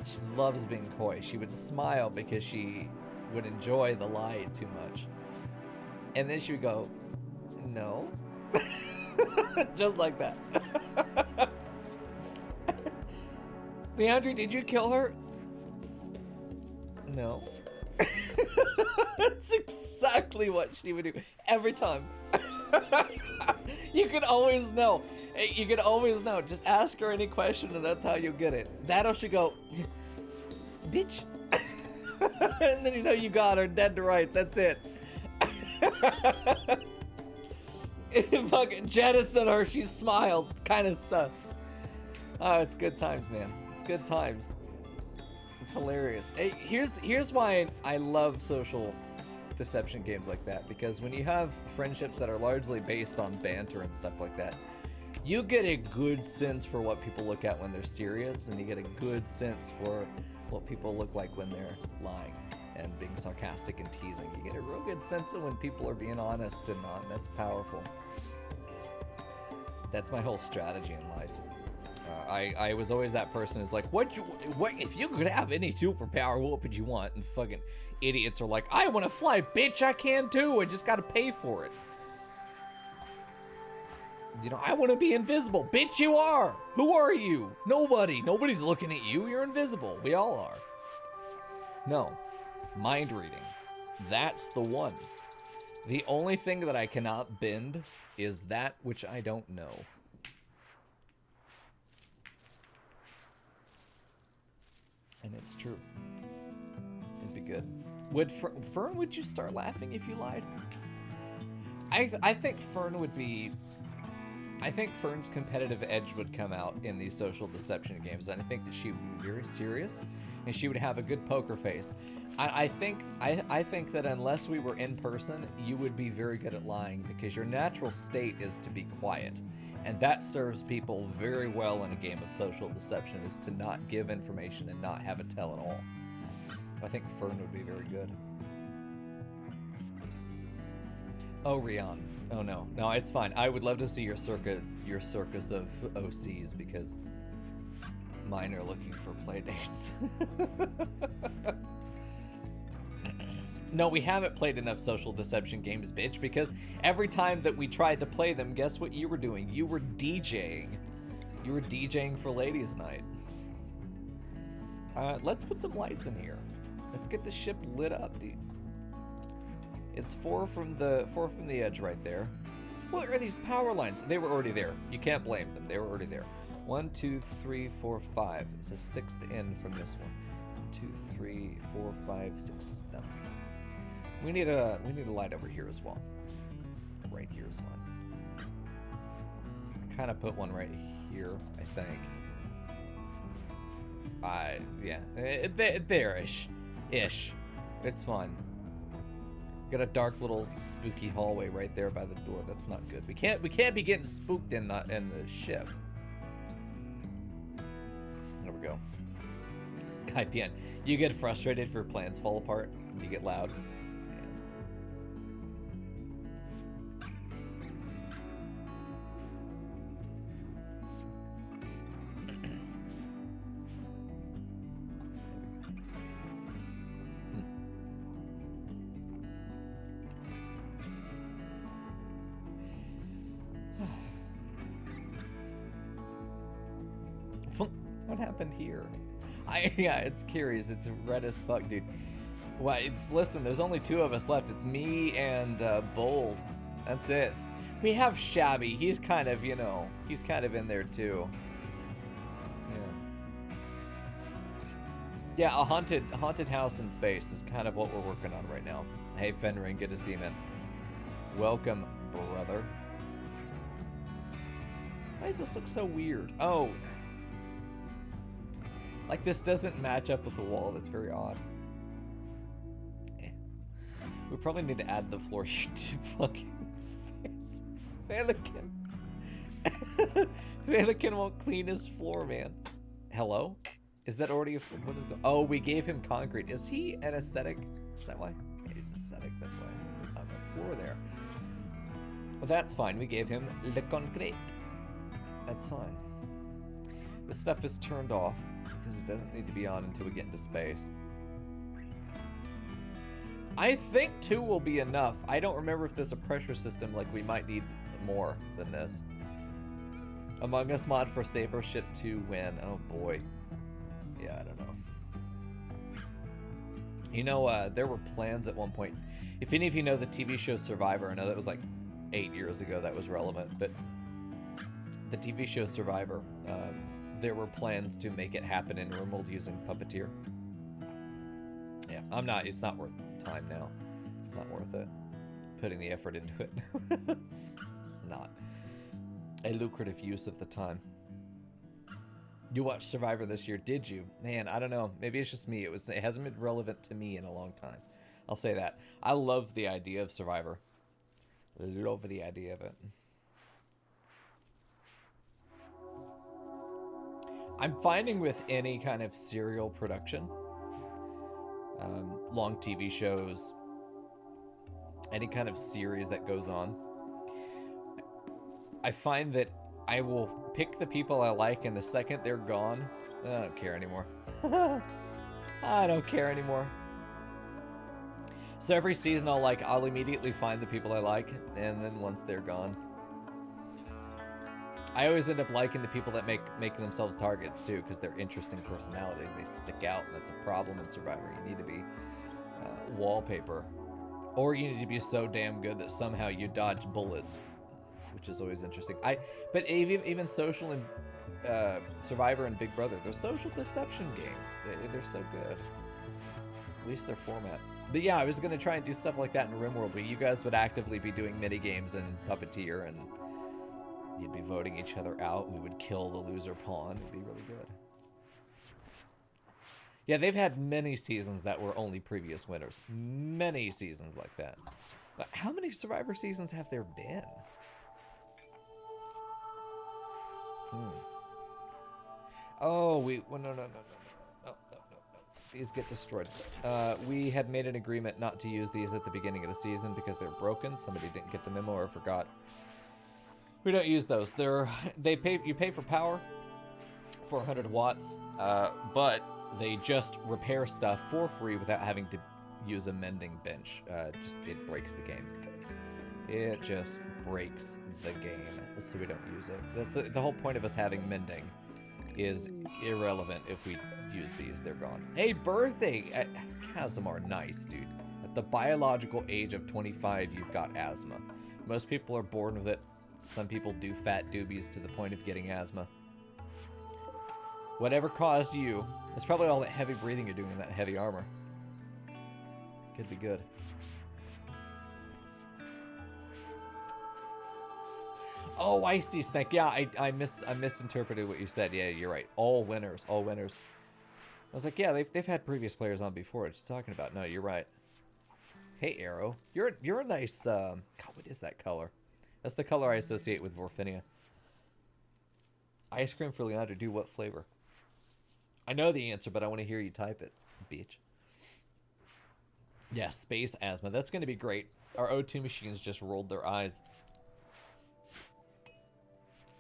She loves being coy. She would smile because she would enjoy the lie too much. And then she would go, no. Just like that. Leandra, did you kill her? No. That's exactly what she would do every time. You can always know. You can always know. Just ask her any question and that's how you get it. That or she go, bitch. And then you know you got her dead to rights. That's it. Fucking jettison her. She smiled. Kind of sus. Oh, it's good times, man. It's good times. It's hilarious. Hey, here's why I love social deception games like that, because when you have friendships that are largely based on banter and stuff like that, you get a good sense for what people look at when they're serious, and you get a good sense for what people look like when they're lying and being sarcastic and teasing. You get a real good sense of when people are being honest and not, and that's powerful. That's my whole strategy in life. I was always that person who's like, what if you could have any superpower, what would you want? And fucking idiots are like, I want to fly, bitch, I can too, I just gotta pay for it. You know, I want to be invisible. Bitch, you are. Who are you? Nobody. Nobody's looking at you. You're invisible. We all are. No. Mind reading. That's the one. The only thing that I cannot bend is that which I don't know. And it's true. It'd be good. Would Fern, would you start laughing if you lied? I think Fern would be... I think Fern's competitive edge would come out in these social deception games, and I think that she would be very serious, and she would have a good poker face. I think that unless we were in person, you would be very good at lying, because your natural state is to be quiet, and that serves people very well in a game of social deception, is to not give information and not have it tell at all. I think Fern would be very good. Oh, Rian. Oh no, no, it's fine. I would love to see your circus of OCs, because mine are looking for play dates. No, we haven't played enough social deception games, bitch, because every time that we tried to play them, guess what you were doing? You were DJing. You were DJing for ladies' night. Let's put some lights in here. Let's get the ship lit up, dude. It's four from the edge right there. What are these power lines? They were already there. You can't blame them. They were already there. 1, 2, 3, 4, 5. It's a sixth end from this one. 2, 3, 4, 5, 6. No. We need a light over here as well. Right here is fine. Kind of put one right here, I think. Yeah, there-ish. It's fine. Got a dark little spooky hallway right there by the door. That's not good. We can't be getting spooked in the ship. There we go. Skype in. You get frustrated if your plans fall apart. You get loud. happened here? Yeah, it's curious. It's red as fuck, dude. Well, listen, there's only 2 of us left. It's me and Bold. That's it. We have Shabby. He's kind of, he's kind of in there too. Yeah, a haunted house in space is kind of what we're working on right now. Hey, Fenring, good to see you, man. Welcome, brother. Why does this look so weird? Oh. Like, this doesn't match up with the wall. That's very odd. We probably need to add the floor to fucking face. Fanakin. Fanakin won't clean his floor, man. Hello? Is that already a... What is going... Oh, we gave him concrete. Is he an aesthetic? Is that why? Yeah, he's aesthetic. That's why it's on the floor there. Well, that's fine. We gave him le concrete. That's fine. This stuff is turned off because it doesn't need to be on until we get into space. I think 2 will be enough. I don't remember if there's a pressure system, like we might need more than this. Among Us mod for Saver shit to win. Oh boy. Yeah, I don't know. There were plans at one point. If any of you know the TV show Survivor, I know that was like 8 years ago that was relevant, but the TV show Survivor, there were plans to make it happen in RimWorld using Puppeteer. Yeah, it's not worth time now. It's not worth it. Putting the effort into it. It's not a lucrative use of the time. You watched Survivor this year, did you? Man, I don't know. Maybe it's just me. It hasn't been relevant to me in a long time. I'll say that. I love the idea of Survivor. Love the idea of it. I'm finding with any kind of serial production, long TV shows, any kind of series that goes on, I find that I will pick the people I like, and the second they're gone, I don't care anymore. I don't care anymore. So every season I'll immediately find the people I like, and then once they're gone, I always end up liking the people that make themselves targets too, because they're interesting personalities. They stick out, and that's a problem in Survivor. You need to be wallpaper, or you need to be so damn good that somehow you dodge bullets, which is always interesting. But even Social and Survivor and Big Brother, they're social deception games. They're so good. At least their format. But yeah, I was gonna try and do stuff like that in RimWorld, but you guys would actively be doing mini games and Puppeteer, and you'd be voting each other out. We would kill the loser pawn. It'd be really good. Yeah, they've had many seasons that were only previous winners. Many seasons like that. But how many Survivor seasons have there been? Oh, no. These get destroyed. We had made an agreement not to use these at the beginning of the season because they're broken. Somebody didn't get the memo or forgot. We don't use those. You pay for power, 400 watts, but they just repair stuff for free without having to use a mending bench. It breaks the game. It just breaks the game, so we don't use it. That's the whole point of us having mending is irrelevant if we use these. They're gone. Hey, birthday! Casimir, nice, dude. At the biological age of 25, you've got asthma. Most people are born with it. Some people do fat doobies to the point of getting asthma. Whatever caused you, it's probably all that heavy breathing you're doing in that heavy armor. Could be good. Oh, I see, Snake. Yeah, I misinterpreted what you said. Yeah, you're right. All winners, all winners. I was like, yeah, they've had previous players on before. What you talking about? No, you're right. Hey, Arrow, you're a nice. God, what is that color? That's the color I associate with Vorfinia. Ice cream for Leandro. Do what flavor? I know the answer, but I want to hear you type it. Beach. Yeah, space asthma. That's going to be great. Our O2 machines just rolled their eyes.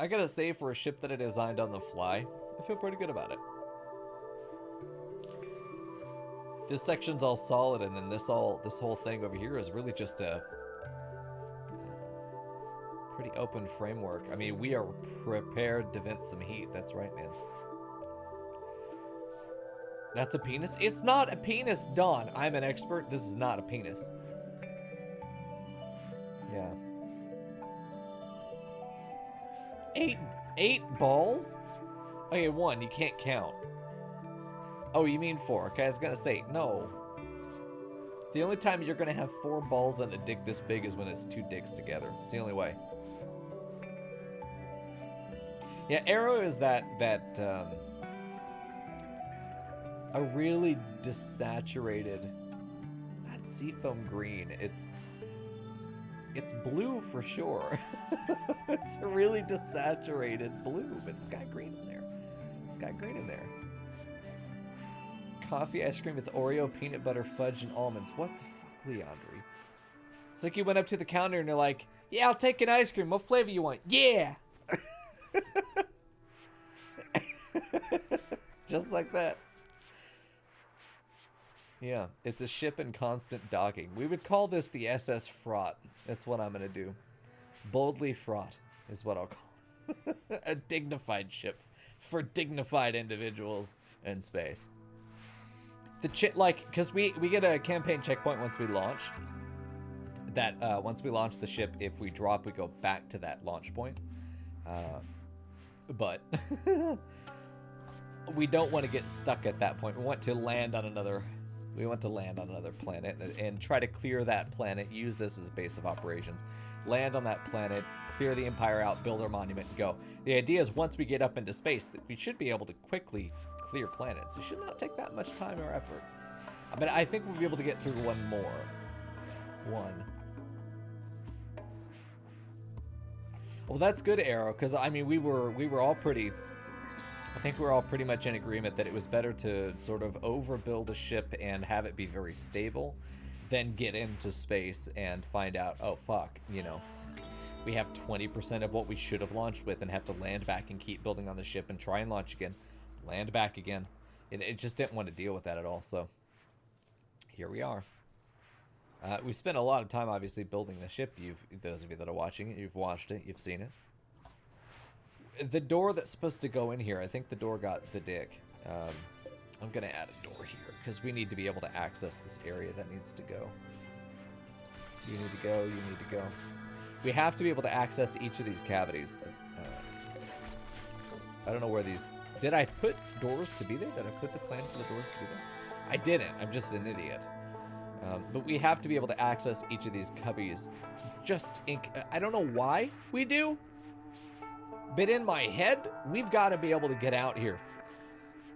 I gotta say, for a ship that I designed on the fly, I feel pretty good about it. This section's all solid, and then this whole thing over here is really just a pretty open framework. I mean, we are prepared to vent some heat. That's right, man. That's a penis? It's not a penis, Dawn. I'm an expert. This is not a penis. Yeah. Eight balls? Okay, 1, you can't count. Oh, you mean 4. Okay, I was gonna say, no. The only time you're gonna have 4 balls and a dick this big is when it's 2 dicks together. It's the only way. Yeah, Arrow is that a really desaturated, not seafoam green. It's blue for sure. It's a really desaturated blue, but it's got green in there. It's got green in there. Coffee ice cream with Oreo, peanut butter, fudge, and almonds. What the fuck, Leandri? It's like you went up to the counter and you're like, yeah, I'll take an ice cream. What flavor you want? Yeah! Just like that. Yeah, it's a ship in constant docking. We would call this the SS Fraught. That's what I'm going to do. Boldly fraught is what I'll call it. A dignified ship for dignified individuals in space. Because we get a campaign checkpoint once we launch. That once we launch the ship, if we drop, we go back to that launch point. But we don't want to get stuck at that point. We want to land on another planet and try to clear that planet, use this as a base of operations, land on that planet, clear the Empire out, build our monument, and go. The idea is once we get up into space, that we should be able to quickly clear planets. It should not take that much time or effort. But I think we'll be able to get through one more. One. Well, that's good, Arrow, because, I mean, we were all pretty... I think we're all pretty much in agreement that it was better to sort of overbuild a ship and have it be very stable than get into space and find out, oh, fuck, you know, we have 20% of what we should have launched with and have to land back and keep building on the ship and try and launch again, land back again. It just didn't want to deal with that at all, so here we are. We spent a lot of time, obviously, building the ship. Those of you that are watching it, you've watched it, you've seen it. The door that's supposed to go in here, I think the door got the dick. I'm going to add a door here because we need to be able to access this area that needs to go. You need to go, you need to go. We have to be able to access each of these cavities. I don't know where these... Did I put doors to be there? Did I put the plan for the doors to be there? I didn't. I'm just an idiot. But we have to be able to access each of these cubbies. I don't know why we do. But in my head, we've got to be able to get out here.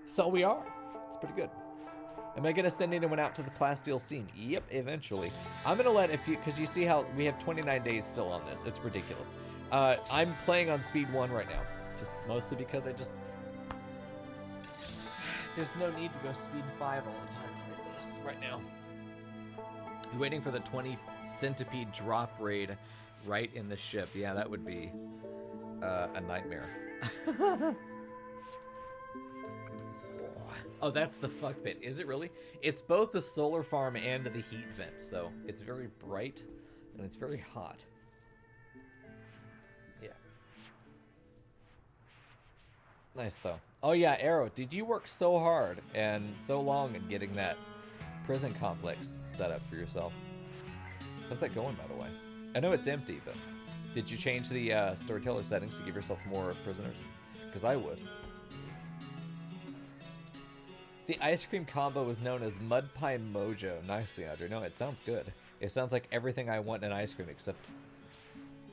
So we are. It's pretty good. Am I going to send anyone out to the Plasteel scene? Yep, eventually. I'm going to let because you see how we have 29 days still on this. It's ridiculous. I'm playing on speed 1 right now. Just mostly because there's no need to go speed 5 all the time like this right now. You're waiting for the 20 centipede drop raid right in the ship. Yeah, that would be... a nightmare. Oh, that's the fuck pit. Is it really? It's both the solar farm and the heat vent, so it's very bright and it's very hot. Yeah. Nice, though. Oh, yeah, Arrow, did you work so hard and so long in getting that prison complex set up for yourself? How's that going, by the way? I know it's empty, but... Did you change the storyteller settings to give yourself more prisoners? Because I would. The ice cream combo was known as Mud Pie Mojo. Nicely, Audrey. No, it sounds good. It sounds like everything I want in ice cream except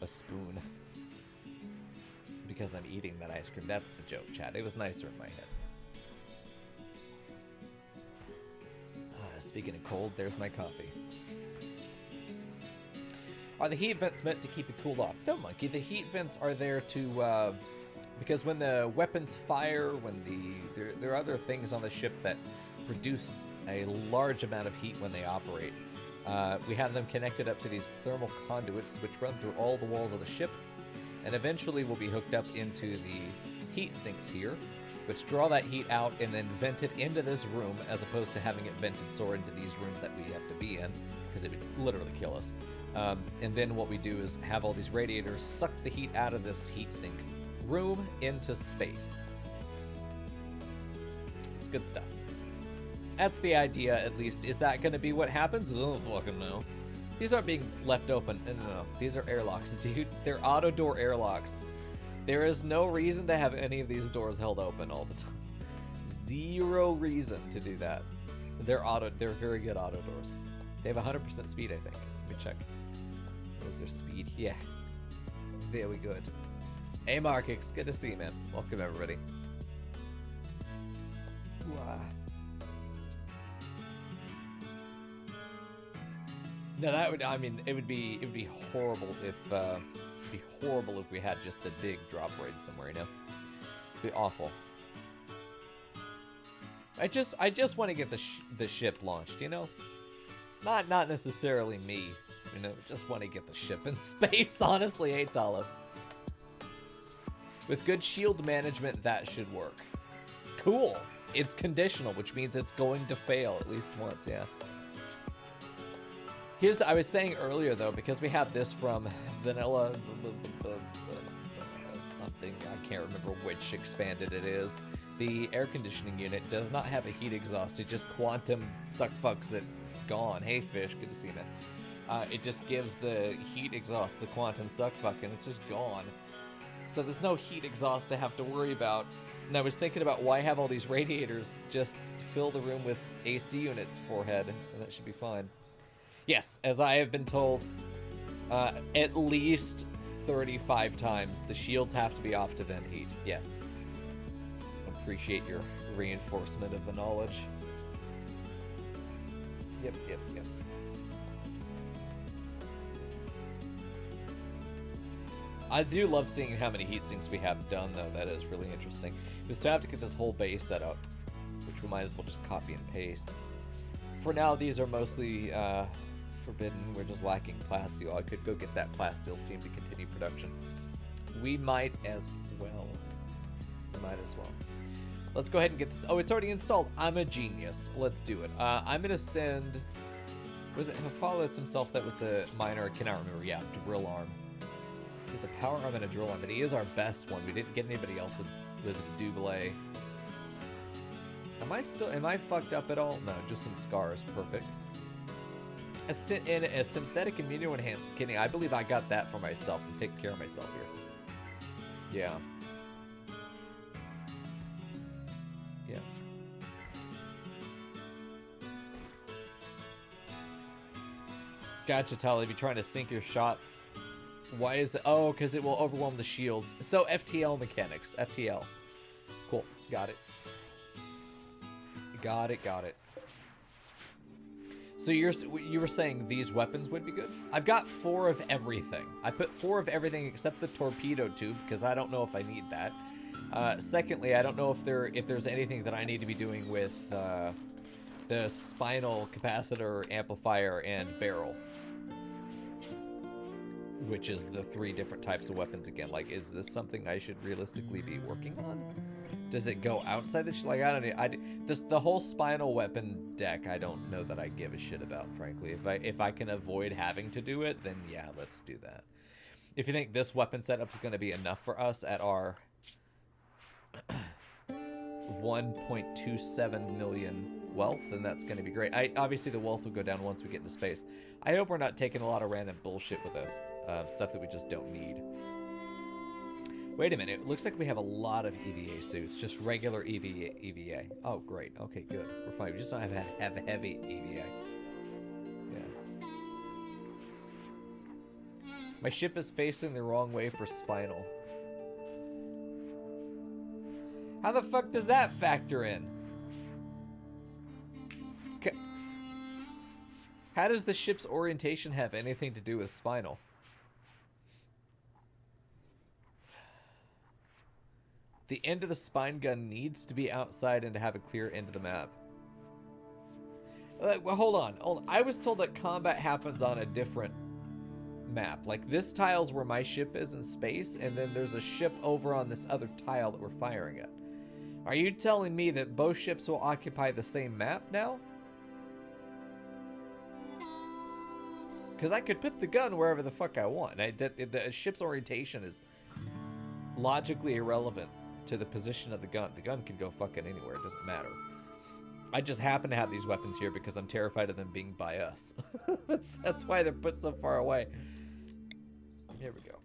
a spoon. Because I'm eating that ice cream. That's the joke, chat. It was nicer in my head. Speaking of cold, there's my coffee. Are the heat vents meant to keep it cooled off? No, Monkey. The heat vents are there to, because when the weapons fire, there are other things on the ship that produce a large amount of heat when they operate. We have them connected up to these thermal conduits, which run through all the walls of the ship, and eventually will be hooked up into the heat sinks here, which draw that heat out and then vent it into this room, as opposed to having it vented soar into these rooms that we have to be in, because it would literally kill us. And then what we do is have all these radiators suck the heat out of this heat sink room into space. It's good stuff. That's the idea, at least. Is that going to be what happens? I don't fucking know. These aren't being left open. No. These are airlocks, dude. They're auto door airlocks. There is no reason to have any of these doors held open all the time. Zero reason to do that. They're very good auto doors. They have 100% speed, I think. Let me check. What is their speed? Yeah. Very good. Hey, Markix. Good to see you, man. Welcome, everybody. Wow. No, that would, I mean, it would be horrible if, we had just a big drop raid somewhere, you know? It'd be awful. I just want to get the ship launched, you know? Not necessarily me, you know? Just want to get the ship in space, honestly, hey, Tala. With good shield management, that should work. Cool. It's conditional, which means it's going to fail at least once, yeah. I was saying earlier, though, because we have this from vanilla something, I can't remember which expanded it is. The air conditioning unit does not have a heat exhaust. It just quantum suck fucks it gone. Hey, Fish, good to see you, man. It just gives the heat exhaust the quantum suck fuck, and it's just gone. So there's no heat exhaust to have to worry about. And I was thinking about why have all these radiators. Just fill the room with AC units forehead, and that should be fine. Yes, as I have been told, at least 35 times, the shields have to be off to vent heat. Yes. Appreciate your reinforcement of the knowledge. Yep. I do love seeing how many heat sinks we have done, though. That is really interesting. We still have to get this whole base set up, which we might as well just copy and paste. For now, these are mostly forbidden. We're just lacking plasteel. I could go get that plasteel seam to continue production. We might as well. Let's go ahead and get this. Oh, it's already installed. I'm a genius. Let's do it. I'm going to send... Was it Hephalos himself that was the miner? I cannot remember. Yeah, drill arm. He's a power arm and a drill arm, but he is our best one. We didn't get anybody else with a Double. Am I fucked up at all? No, just some scars. Perfect. A synthetic immuno-enhanced kidney. I believe I got that for myself. I'm taking care of myself here. Yeah. Gotcha, Tali. If you're trying to sink your shots, why is it? Oh, because it will overwhelm the shields. So FTL mechanics. FTL. Cool. Got it. Got it. So you were saying these weapons would be good? I've got 4 of everything. I put 4 of everything except the torpedo tube because I don't know if I need that. Secondly, I don't know if there's anything that I need to be doing with the spinal capacitor, amplifier, and barrel, which is the 3 different types of weapons again. Like, is this something I should realistically be working on? Does it go outside the like? I don't know. The whole spinal weapon deck, I don't know that I give a shit about, frankly. If I can avoid having to do it, then yeah, let's do that. If you think this weapon setup is going to be enough for us at our 1.27 million wealth, then that's going to be great. Obviously the wealth will go down once we get into space. I hope we're not taking a lot of random bullshit with us, stuff that we just don't need. Wait a minute, it looks like we have a lot of EVA suits, just regular EVA. Oh, great. Okay, good. We're fine. We just don't have heavy EVA. Yeah. My ship is facing the wrong way for spinal. How the fuck does that factor in? How does the ship's orientation have anything to do with spinal? The end of the spine gun needs to be outside and to have a clear end of the map. Well, hold on. I was told that combat happens on a different map. Like, this tile's where my ship is in space, and then there's a ship over on this other tile that we're firing at. Are you telling me that both ships will occupy the same map now? Because I could put the gun wherever the fuck I want. The ship's orientation is logically irrelevant to the position of the gun. The gun can go fucking anywhere. It doesn't matter. I just happen to have these weapons here because I'm terrified of them being by us. That's why they're put so far away. Here we go.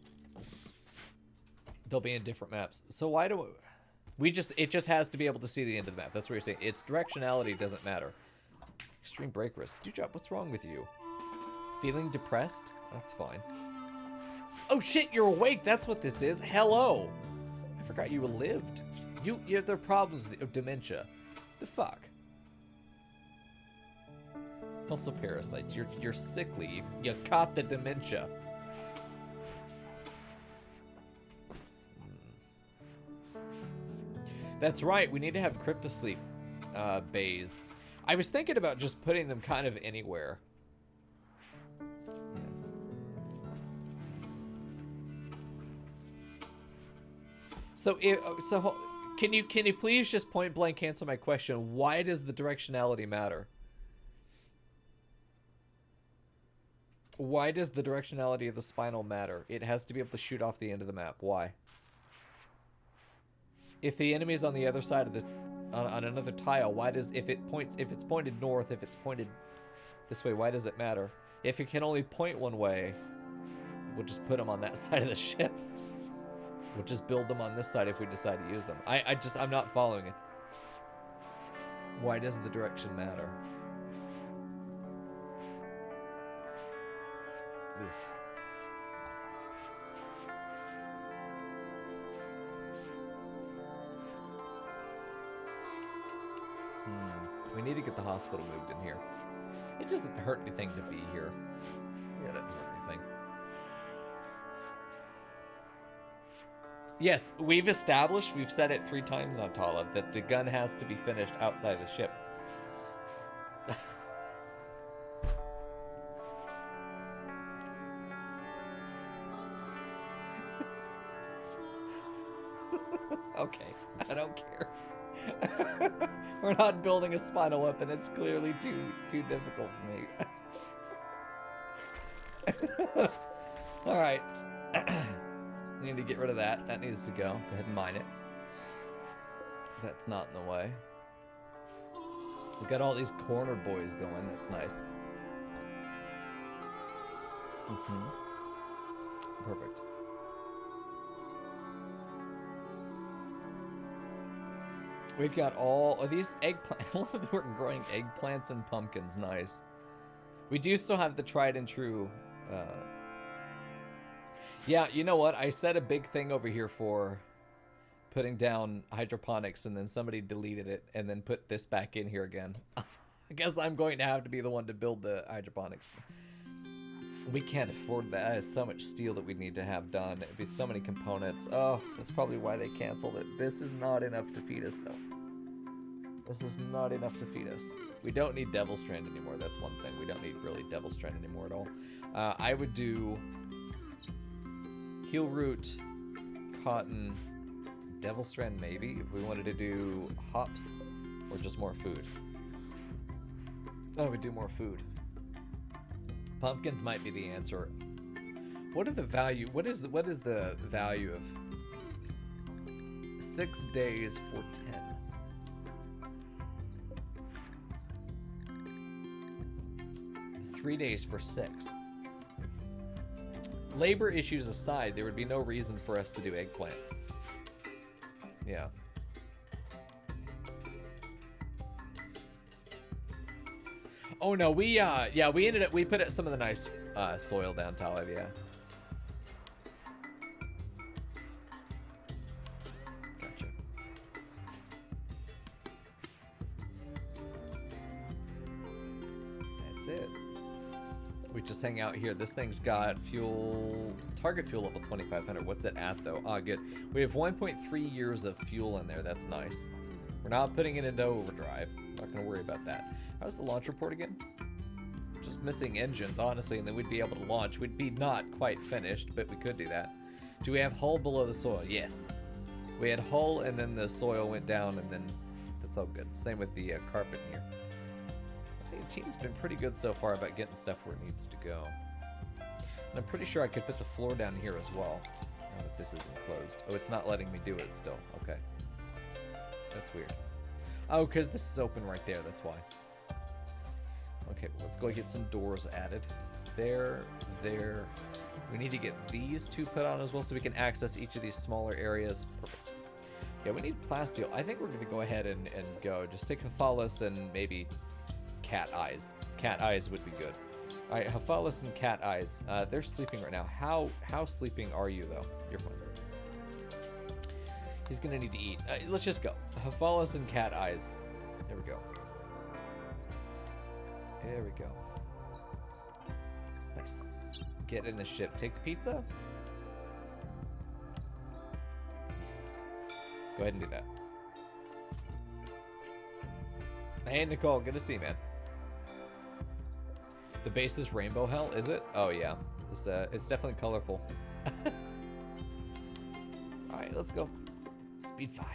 They'll be in different maps. So why do it just has to be able to see the end of the map. That's what you're saying. Its directionality doesn't matter. Extreme break risk. Dewdrop, what's wrong with you? Feeling depressed? That's fine. Oh shit, you're awake. That's what this is. Hello. I forgot you lived. You have the problems with dementia. The fuck? Also parasites. You're sickly. You caught the dementia. That's right. We need to have cryptosleep bays. I was thinking about just putting them kind of anywhere. So, can you please just point blank answer my question? Why does the directionality matter? Why does the directionality of the spinal matter? It has to be able to shoot off the end of the map. Why? If the enemy's on the other side of the on another tile, why does if it's pointed north, if it's pointed this way, why does it matter? If it can only point one way, we'll just put them on that side of the ship. We'll just build them on this side if we decide to use them. I'm not following it. Why does the direction matter? Oof. We need to get the hospital moved in here. It doesn't hurt anything to be here. Yeah, it doesn't hurt anything. Yes, we've said it 3 times on Tala, that the gun has to be finished outside the ship. Okay, I don't care. We're not building a spinal weapon. It's clearly too difficult for me. All right. We need to get rid of that. That needs to go. Go ahead and mine it. That's not in the way. We got all these corner boys going. That's nice. Perfect. We've got all of these eggplants. I love that we're growing eggplants and pumpkins. Nice. We do still have the tried and true. Yeah, you know what? I said a big thing over here for putting down hydroponics, and then somebody deleted it and then put this back in here again. I guess I'm going to have to be the one to build the hydroponics. We can't afford that. That is so much steel that we need to have done. It'd be so many components. Oh, that's probably why they canceled it. This is not enough to feed us, though. This is not enough to feed us. We don't need Devil Strand anymore. That's one thing. We don't need really Devil Strand anymore at all. I would do heel root, cotton, Devil Strand maybe, if we wanted to do hops or just more food. Oh, we do more food. Pumpkins might be the answer. What are the value? What is the value of 6 days for 10? 3 days for 6. Labor issues aside, there would be no reason for us to do eggplant. Yeah. Oh no, we put some of the nice soil down, Talib, yeah. Gotcha. That's it. We just hang out here. This thing's got fuel, target fuel level 2500. What's it at though? Ah, good. We have 1.3 years of fuel in there. That's nice. We're not putting it into overdrive. Not gonna worry about that. How's the launch report again? Just missing engines, honestly, and then we'd be able to launch. We'd be not quite finished, but we could do that. Do we have hull below the soil? Yes. We had hull, and then the soil went down, and then that's all good. Same with the carpet here. I think the team's been pretty good so far about getting stuff where it needs to go. And I'm pretty sure I could put the floor down here as well. Now that this isn't closed. Oh, it's not letting me do it still. Okay. That's weird. Oh, because this is open right there, that's why. Okay, let's go get some doors added. There. We need to get these two put on as well so we can access each of these smaller areas. Perfect. Yeah, we need plasteel. I think we're going to go ahead and go. Just take Hephalis and maybe cat eyes. Cat eyes would be good. All right, Hephalis and cat eyes. They're sleeping right now. How sleeping are you, though? You're fine. He's going to need to eat. Let's just go. Hephalis and cat eyes. There we go. There we go. Nice. Get in the ship. Take the pizza. Nice. Go ahead and do that. Hey, Nicole. Good to see you, man. The base is Rainbow Hell, is it? Oh, yeah. It's definitely colorful. All right, let's go. Speed 5.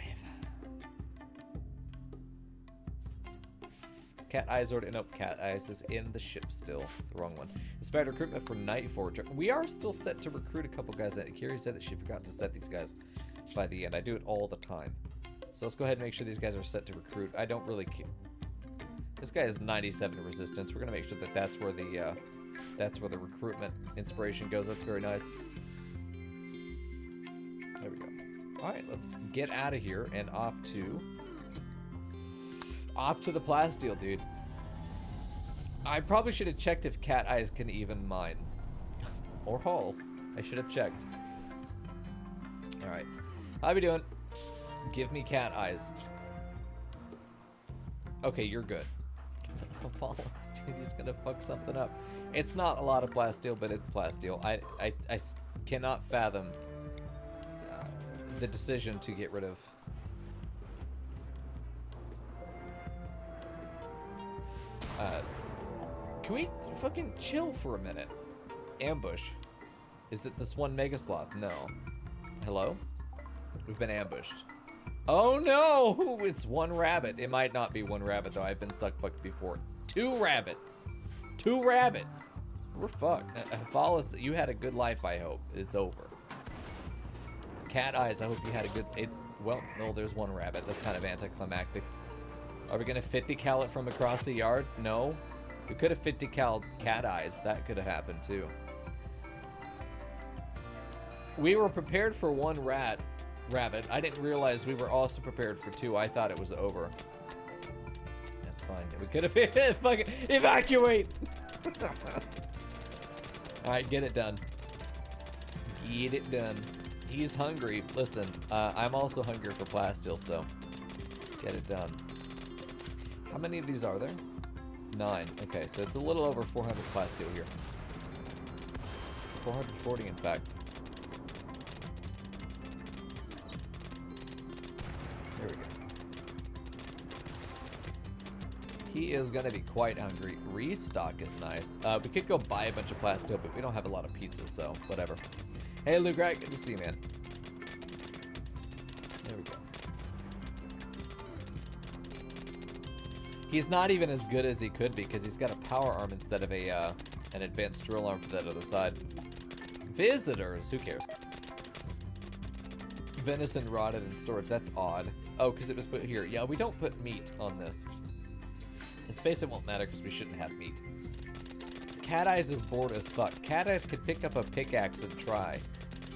Cat Eyes ordered. Nope, Cat Eyes is in the ship still. The wrong one. Inspired recruitment for Night Forger. We are still set to recruit a couple guys. Kiri said that she forgot to set these guys by the end. I do it all the time. So let's go ahead and make sure these guys are set to recruit. I don't really care. This guy has 97 resistance. We're gonna make sure that that's where the recruitment inspiration goes. That's very nice. There we go. All right, let's get out of here and off to the plasteel, dude. I probably should have checked if Cat Eyes can even mine. Or haul. I should have checked. Alright. How we doing? Give me Cat Eyes. Okay, you're good. Wallace, dude, he's gonna fuck something up. It's not a lot of plasteel, but it's plasteel. I cannot fathom the decision to get rid of. Can we fucking chill for a minute? Ambush. Is it this one mega sloth? No. Hello? We've been ambushed. Oh no! It's one rabbit. It might not be one rabbit though. I've been suck-fucked before. 2 rabbits. 2 rabbits. We're fucked. Follis, you had a good life, I hope. It's over. Cat Eyes, I hope you had a good... Well, no, there's 1 rabbit. That's kind of anticlimactic. Are we gonna 50 cal it from across the yard? No. We could have 50 cal Cat Eyes. That could have happened too. We were prepared for 1 rabbit. I didn't realize we were also prepared for 2. I thought it was over. That's fine. We could have fucking evacuate. All right, get it done. Get it done. He's hungry. Listen, I'm also hungry for plasteel, so get it done. How many of these are there? 9. Okay, so it's a little over 400 plasteel here. 440, in fact. There we go. He is going to be quite hungry. Restock is nice. We could go buy a bunch of plasteel, but we don't have a lot of pizza, so whatever. Hey, Luke, right? Good to see you, man. There we go. He's not even as good as he could be because he's got a power arm instead of an advanced drill arm for that other side. Visitors, who cares? Venison rotted in storage. That's odd. Oh, because it was put here. Yeah, we don't put meat on this. In space, it won't matter because we shouldn't have meat. Cat Eyes is bored as fuck. Cat Eyes could pick up a pickaxe and try.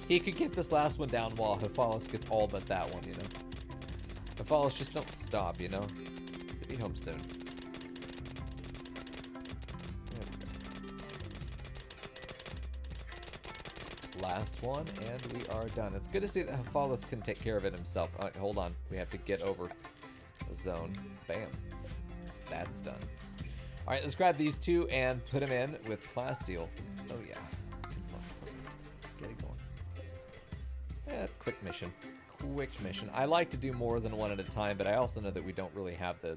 He could get this last one down while Hephalis gets all but that one, you know? Hephalis, just don't stop, you know? He'll be home soon. There we go. Last one, and we are done. It's good to see that Hephalis can take care of it himself. Hold on. We have to get over the zone. Bam. That's done. All right, let's grab these 2 and put them in with plasteel. Oh, yeah. Get it going. Yeah, quick mission. Quick mission. I like to do more than 1 at a time, but I also know that we don't really have the...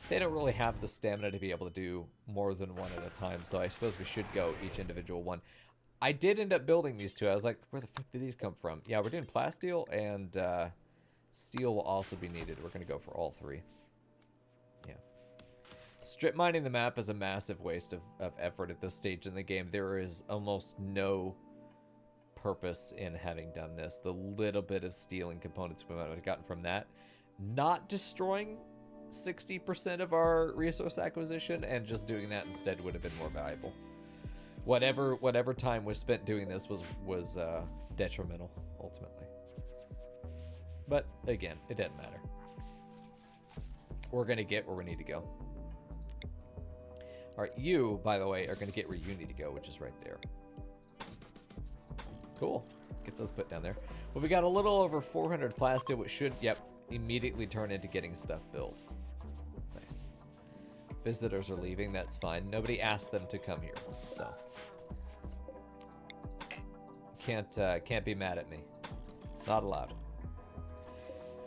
they don't really have the stamina to be able to do more than 1 at a time, so I suppose we should go each individual one. I did end up building these 2. I was like, where the fuck did these come from? Yeah, we're doing plasteel, and steel will also be needed. We're going to go for all 3. Yeah. Strip mining the map is a massive waste of effort at this stage in the game. There is almost no purpose in having done this. The little bit of steel and components we might have gotten from that not destroying 60% of our resource acquisition and just doing that instead would have been more valuable. Whatever time was spent doing this was detrimental ultimately. But again, it doesn't matter. We're gonna get where we need to go. All right, you, by the way, are gonna get where you need to go, which is right there. Cool. Get those put down there. Well, we got a little over 400 plastic, which should, yep, immediately turn into getting stuff built. Nice. Visitors are leaving. That's fine. Nobody asked them to come here, so can't be mad at me. Not allowed.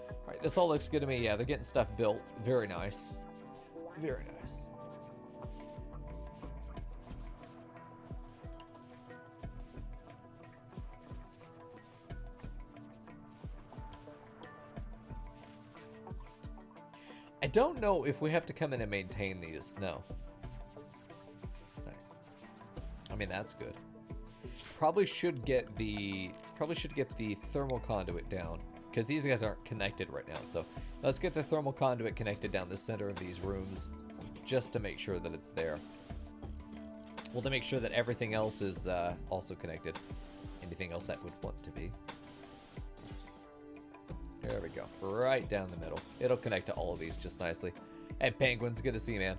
All right, this all looks good to me. Yeah, they're getting stuff built. Very nice. Very nice. I don't know if we have to come in and maintain these. No. Nice. I mean, that's good. Probably should get the thermal conduit down because these guys aren't connected right now. So let's get the thermal conduit connected down the center of these rooms just to make sure that it's there. Well, to make sure that everything else is also connected. Anything else that would want to be. There we go. Right down the middle. It'll connect to all of these just nicely. Hey, Penguins, good to see you, man.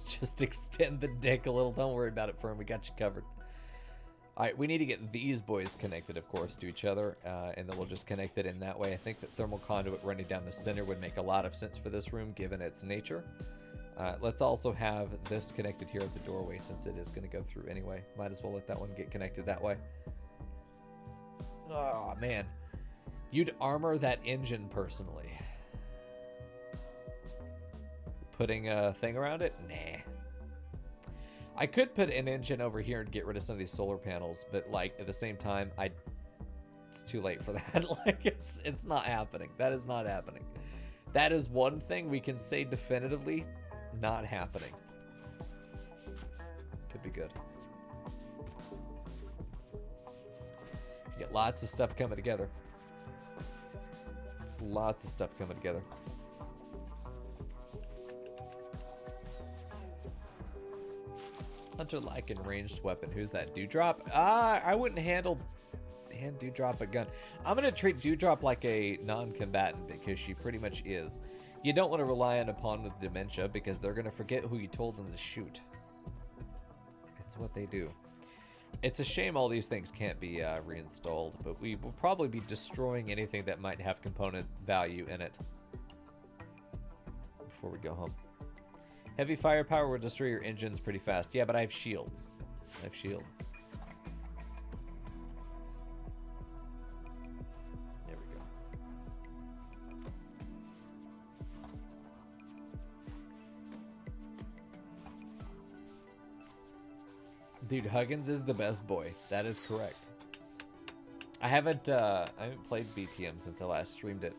Just extend the dick a little. Don't worry about it, Fern. We got you covered. All right, we need to get these boys connected, of course, to each other, and then we'll just connect it in that way. I think that thermal conduit running down the center would make a lot of sense for this room, given its nature. Let's also have this connected here at the doorway, since it is going to go through anyway. Might as well let that one get connected that way. Oh, man. You'd armor that engine personally. Putting a thing around it? Nah. I could put an engine over here and get rid of some of these solar panels, but like at the same time, it's too late for that. Like it's not happening. That is not happening. That is one thing we can say definitively not happening. Could be good. You get lots of stuff coming together. Lots of stuff coming together. Hunter like and ranged weapon. Who's that? Dewdrop? I wouldn't hand Dewdrop a gun. I'm gonna treat Dewdrop like a non-combatant because she pretty much is. You don't want to rely on a pawn with dementia because they're gonna forget who you told them to shoot. It's what they do. It's a shame all these things can't be reinstalled, but we will probably be destroying anything that might have component value in it before we go home. Heavy firepower will destroy your engines pretty fast. Yeah, but I have shields. I have shields. There we go. Dude, Huggins is the best boy. That is correct. I haven't played BTM since I last streamed it.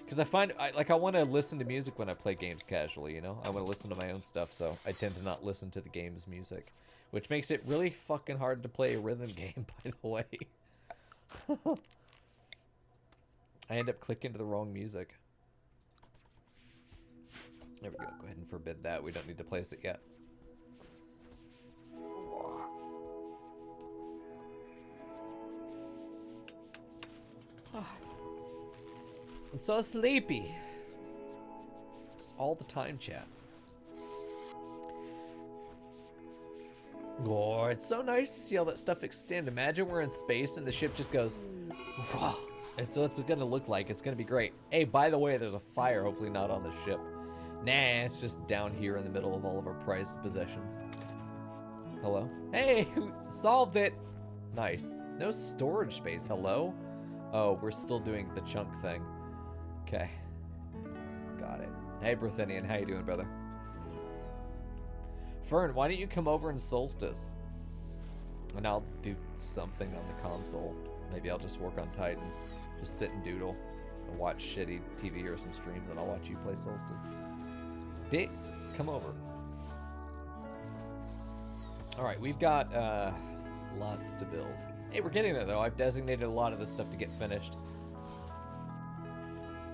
Because I find, I want to listen to music when I play games casually, you know? I want to listen to my own stuff, so I tend to not listen to the game's music. Which makes it really fucking hard to play a rhythm game, by the way. I end up clicking to the wrong music. There we go. Go ahead and forbid that. We don't need to place it yet. I'm so sleepy. Just all the time, chat. Oh, it's so nice to see all that stuff extend. Imagine we're in space and the ship just goes, wow. And so it's gonna look like. It's gonna be great. Hey, by the way, there's a fire, hopefully not on the ship. Nah, it's just down here in the middle of all of our prized possessions. Hello? Hey, solved it. Nice. No storage space, hello? Oh, we're still doing the chunk thing. Okay. Got it. Hey, Berthenian, how you doing, brother? Fern, why don't you come over in Solstice? And I'll do something on the console. Maybe I'll just work on Titans. Just sit and doodle. And watch shitty TV or some streams, and I'll watch you play Solstice. Dick, come over. Alright, we've got lots to build. Hey, we're getting there, though. I've designated a lot of this stuff to get finished.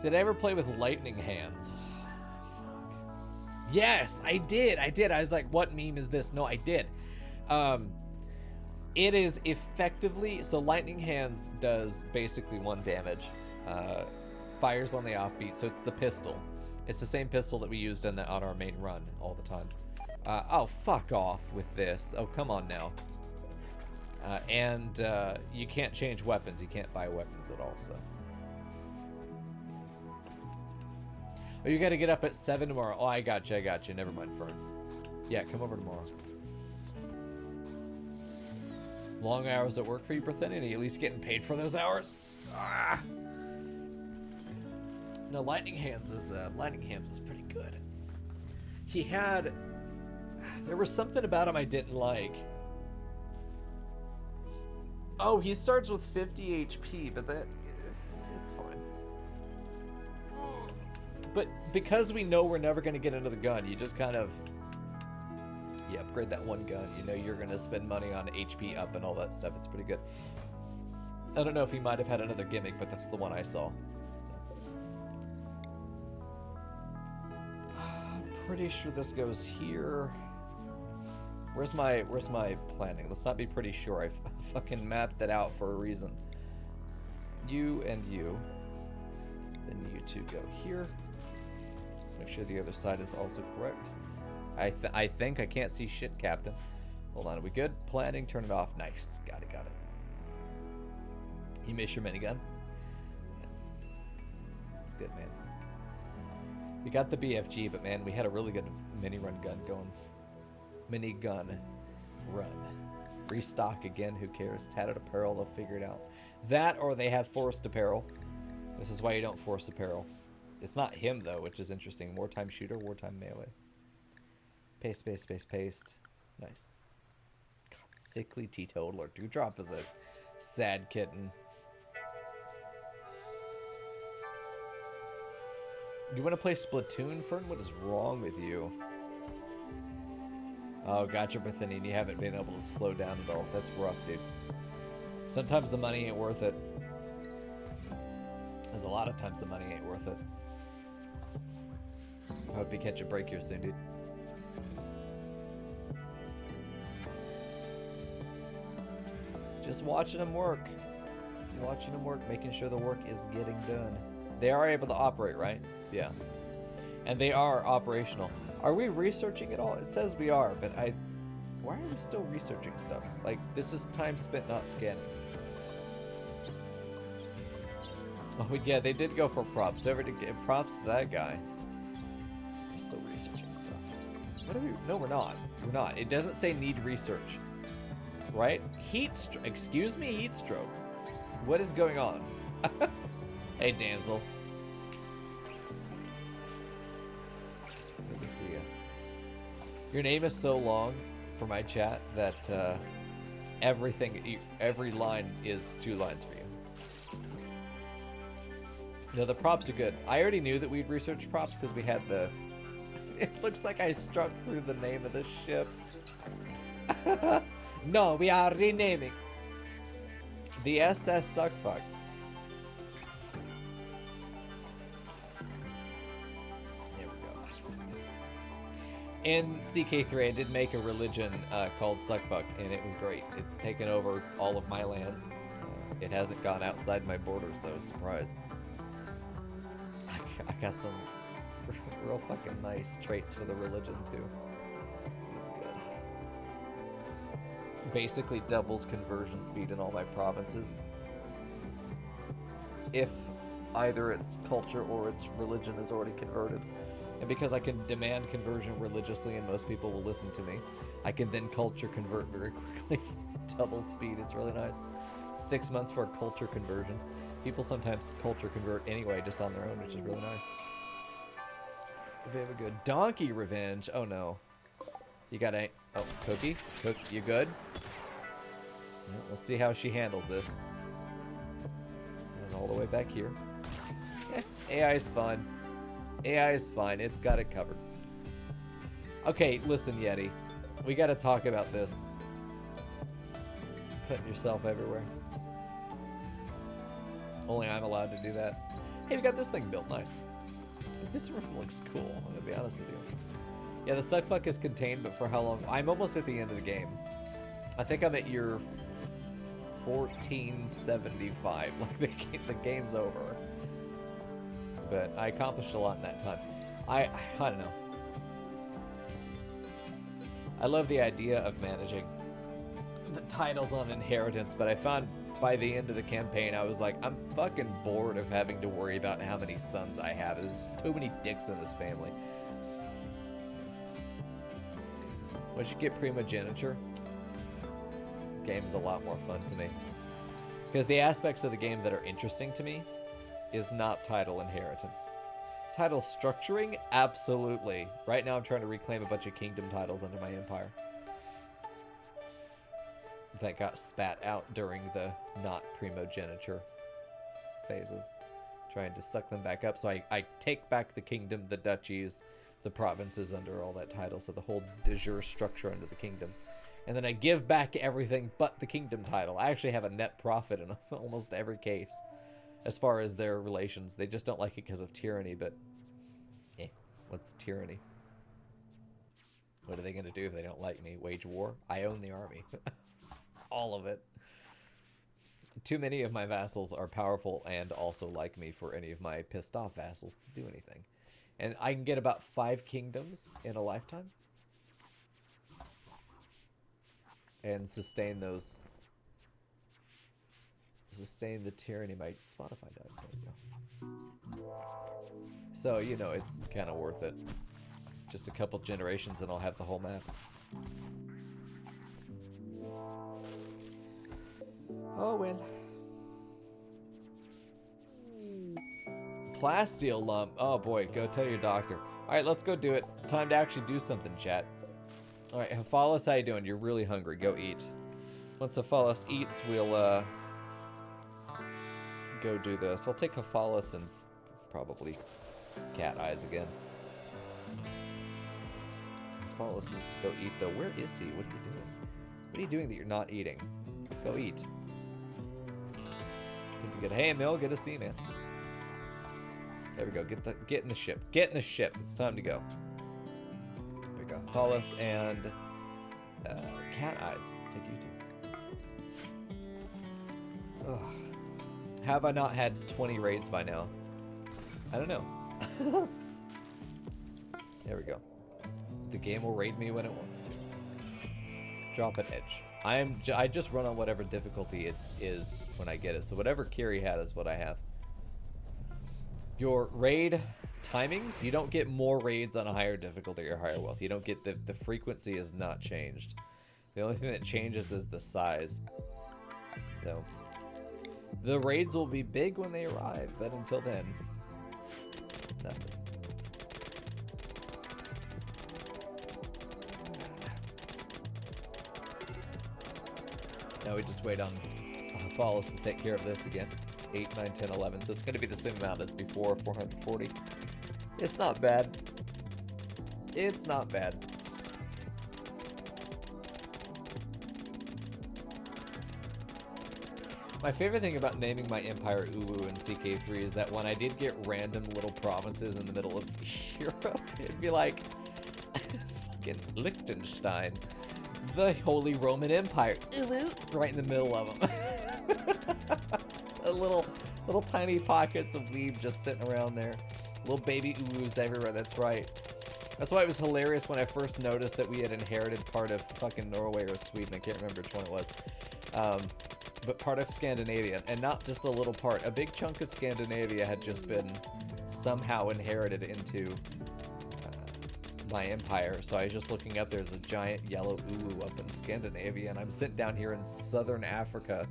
Did I ever play with lightning hands? Yes, I did. I was like, what meme is this? No, I did. It is effectively, so lightning hands does basically 1 damage. Fires on the offbeat, so it's the pistol. It's the same pistol that we used on our main run all the time. Oh, fuck off with this. Oh, come on now. And you can't change weapons. You can't buy weapons at all, so. Oh, you gotta get up at 7 tomorrow. Oh, I got you. Never mind, Fern. Yeah, come over tomorrow. Long hours at work for you, Berthenian? Are you at least getting paid for those hours? Ah. No, Lightning Hands is pretty good. There was something about him I didn't like. Oh, he starts with 50 HP, but it's fine. But because we know we're never going to get another gun, you just kind of, you upgrade that one gun. You know you're going to spend money on HP up and all that stuff. It's pretty good. I don't know if he might have had another gimmick, but that's the one I saw. I'm pretty sure this goes here. Where's my planning? Let's not be pretty sure. I fucking mapped that out for a reason. You and you. Then you two go here. Let's make sure the other side is also correct. I think I can't see shit, Captain. Hold on, are we good? Planning, turn it off. Nice. Got it. You miss your minigun? Yeah. That's good, man. We got the BFG, but man, we had a really good mini-run gun going. Minigun run. Restock again, who cares? Tattered apparel, they'll figure it out. That or they have forced apparel. This is why you don't force apparel. It's not him, though, which is interesting. Wartime shooter, wartime melee. Paste. Nice. God, sickly teetotaler. Dewdrop is a sad kitten. You want to play Splatoon, Fern? What is wrong with you? Oh, gotcha, Berthenian. You haven't been able to slow down at all. That's rough, dude. Sometimes the money ain't worth it. There's a lot of times the money ain't worth it. I hope you catch a break here soon, dude. Just watching them work. Making sure the work is getting done. They are able to operate, right? Yeah. And they are operational. Are we researching it all? It says we are, but why are we still researching stuff? Like, this is time spent not scanning. Oh, yeah, they did go for props. Whoever did get props to that guy. We're still researching stuff. What are we? No, we're not. We're not. It doesn't say need research. Right? Excuse me, heat stroke. What is going on? Hey, damsel. Good to see you. Your name is so long for my chat that every line is 2 lines for you. No, the props are good. I already knew that we'd research props because we had the... It looks like I struck through the name of the ship. No, we are renaming. The SS Suckfuck. There we go. In CK3, I did make a religion called Suckfuck, and it was great. It's taken over all of my lands. It hasn't gone outside my borders, though. Surprise. I got some real fucking nice traits for the religion, too. It's good. Basically doubles conversion speed in all my provinces. If either its culture or its religion is already converted. And because I can demand conversion religiously and most people will listen to me, I can then culture convert very quickly. Double speed, it's really nice. 6 months for a culture conversion. People sometimes culture convert anyway, just on their own, which is really nice. Very good. Donkey revenge. Oh no. You got a... Oh, Cookie? You good? Yeah, let's see how she handles this. And all the way back here. AI is fun. AI is fine. It's got it covered. Okay, listen, Yeti. We gotta talk about this. Putting yourself everywhere. Only I'm allowed to do that. Hey, we got this thing built. Nice. This room looks cool, I'm gonna be honest with you. Yeah, the suckfuck is contained, but for how long? I'm almost at the end of the game. I think I'm at year 1475. Like, the game's over. But I accomplished a lot in that time. I don't know. I love the idea of managing the titles on inheritance, but I found by the end of the campaign, I was like, I'm fucking bored of having to worry about how many sons I have. There's too many dicks in this family. Once you get primogeniture, the game's a lot more fun to me. Because the aspects of the game that are interesting to me is not title inheritance. Title structuring? Absolutely. Right now I'm trying to reclaim a bunch of kingdom titles under my empire that got spat out during the not primogeniture phases. Trying to suck them back up. So I take back the kingdom, the duchies, the provinces under all that title. So the whole de jure structure under the kingdom. And then I give back everything but the kingdom title. I actually have a net profit in almost every case. As far as their relations. They just don't like it because of tyranny, but... what's tyranny? What are they going to do if they don't like me? Wage war? I own the army. All of it. Too many of my vassals are powerful and also like me for any of my pissed off vassals to do anything. And I can get about 5 kingdoms in a lifetime. And sustain those... Sustain the tyranny. My Spotify died. There we go. So, you know, it's kind of worth it. Just a couple generations and I'll have the whole map. Oh, well. Plasteel lump. Oh, boy. Go tell your doctor. All right, let's go do it. Time to actually do something, chat. All right, Hephalis, how you doing? You're really hungry. Go eat. Once Hephalis eats, we'll go do this. I'll take Hephalis and probably cat eyes again. Hephalis needs to go eat, though. Where is he? What are you doing? What are you doing that you're not eating? Go eat. Could be good. Hey, Emil, good to see you, man. There we go. Get in the ship. Get in the ship. It's time to go. There we go. Hephalis and cat eyes. Take you two. Ugh. Have I not had 20 raids by now? I don't know. There we go. The game will raid me when it wants to. Drop an edge. I just run on whatever difficulty it is when I get it. So whatever Kiri had is what I have. Your raid timings, you don't get more raids on a higher difficulty or higher wealth. You don't get the frequency is not changed. The only thing that changes is the size. So the raids will be big when they arrive, but until then, nothing. Now we just wait on Hephalis to take care of this again. 8, 9, 10, 11. So it's going to be the same amount as before, 440. It's not bad. It's not bad. My favorite thing about naming my empire Uwu in CK3 is that when I did get random little provinces in the middle of Europe, it'd be like fucking Liechtenstein, the Holy Roman Empire, right in the middle of them. little tiny pockets of weeb just sitting around there. Little baby Uwus everywhere, that's right. That's why it was hilarious when I first noticed that we had inherited part of fucking Norway or Sweden, I can't remember which one it was. But part of Scandinavia, and not just a little part. A big chunk of Scandinavia had just been somehow inherited into my empire. So I was just looking up, there's a giant yellow Uwu up in Scandinavia, and I'm sitting down here in southern Africa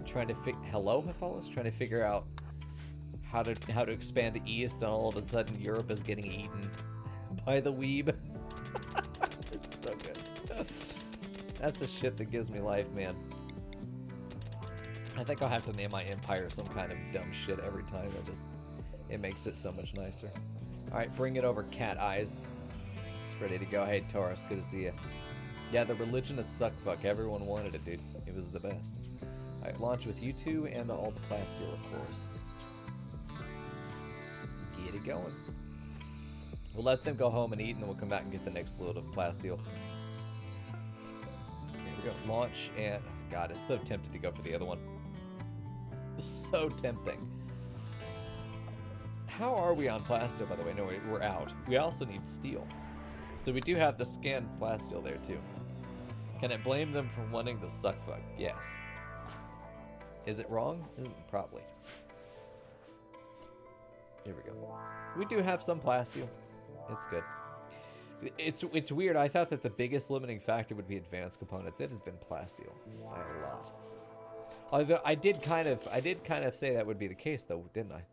trying to hello, Hephalis? Trying to figure out how to expand east, and all of a sudden Europe is getting eaten by the weeb. It's so good. That's the shit that gives me life, man. I think I'll have to name my empire some kind of dumb shit every time. It makes it so much nicer. All right, bring it over, cat eyes. It's ready to go. Hey, Taurus, good to see you. Yeah, the religion of suckfuck. Everyone wanted it, dude. It was the best. All right, launch with you two and all the plasteel, of course. Get it going. We'll let them go home and eat, and then we'll come back and get the next load of plasteel. Here we go. Launch, and oh God, it's so tempted to go for the other one. So tempting. How are we on plasteel, by the way? No, we're out. We also need steel. So we do have the scanned plasteel there, too. Can I blame them for wanting the suck fuck? Yes. Is it wrong? Probably. Here we go. We do have some plasteel. It's good. It's weird. I thought that the biggest limiting factor would be advanced components. It has been plasteel by a lot. Although I did kind of say that would be the case, though, didn't I?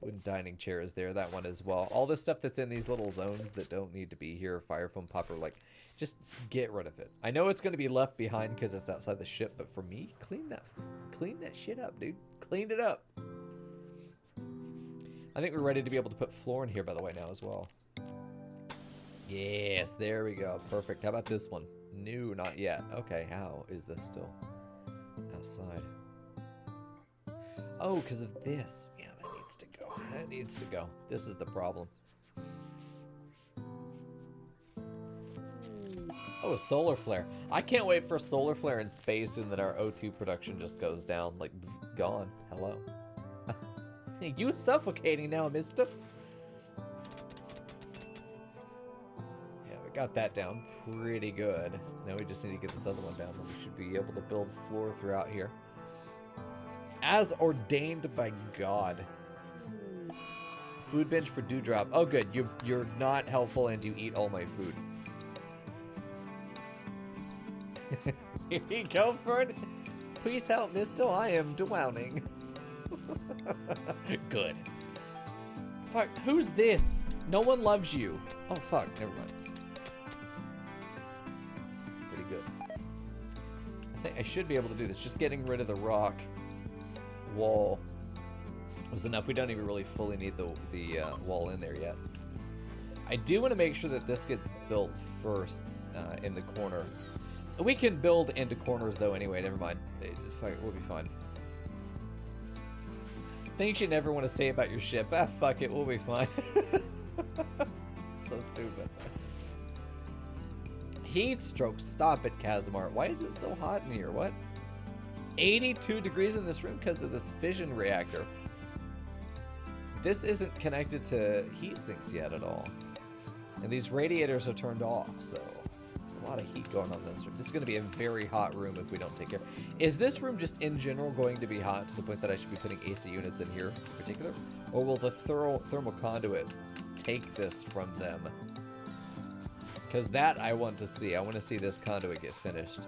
Wooden dining chair is there. That one as well. All this stuff that's in these little zones that don't need to be here. Fire foam popper, like, just get rid of it. I know it's going to be left behind because it's outside the ship, but for me, clean that shit up, dude. Clean it up. I think we're ready to be able to put floor in here, by the way, now as well. Yes, there we go. Perfect. How about this one? No, not yet. Okay, how is this still outside? Oh, because of this. Yeah, that needs to go. That needs to go. This is the problem. Oh, a solar flare. I can't wait for a solar flare in space and that our O2 production just goes down. Like, gone. Hello. You suffocating now, mister. Yeah, we got that down pretty good. Now we just need to get this other one down. We should be able to build floor throughout here. As ordained by God. Food bench for Dewdrop. Oh, good. You're not helpful and you eat all my food. Here you go, Fern. Please help, mister. I am drowning. Good. Fuck, who's this? No one loves you. Oh, fuck. Never mind. That's pretty good. I think I should be able to do this. Just getting rid of the rock wall was enough. We don't even really fully need the wall in there yet. I do want to make sure that this gets built first in the corner. We can build into corners, though, anyway. Never mind. We'll be fine. Things you never want to say about your ship. Ah, fuck it. We'll be fine. So stupid. Heat stroke. Stop it, Kazimar. Why is it so hot in here? What? 82 degrees in this room because of this fission reactor. This isn't connected to heat sinks yet at all. And these radiators are turned off, so there's a lot of heat going on in this room. This is going to be a very hot room if we don't take care. Is this room just in general going to be hot to the point that I should be putting AC units in here in particular? Or will the thermal conduit take this from them? Because that I want to see. I want to see this conduit get finished.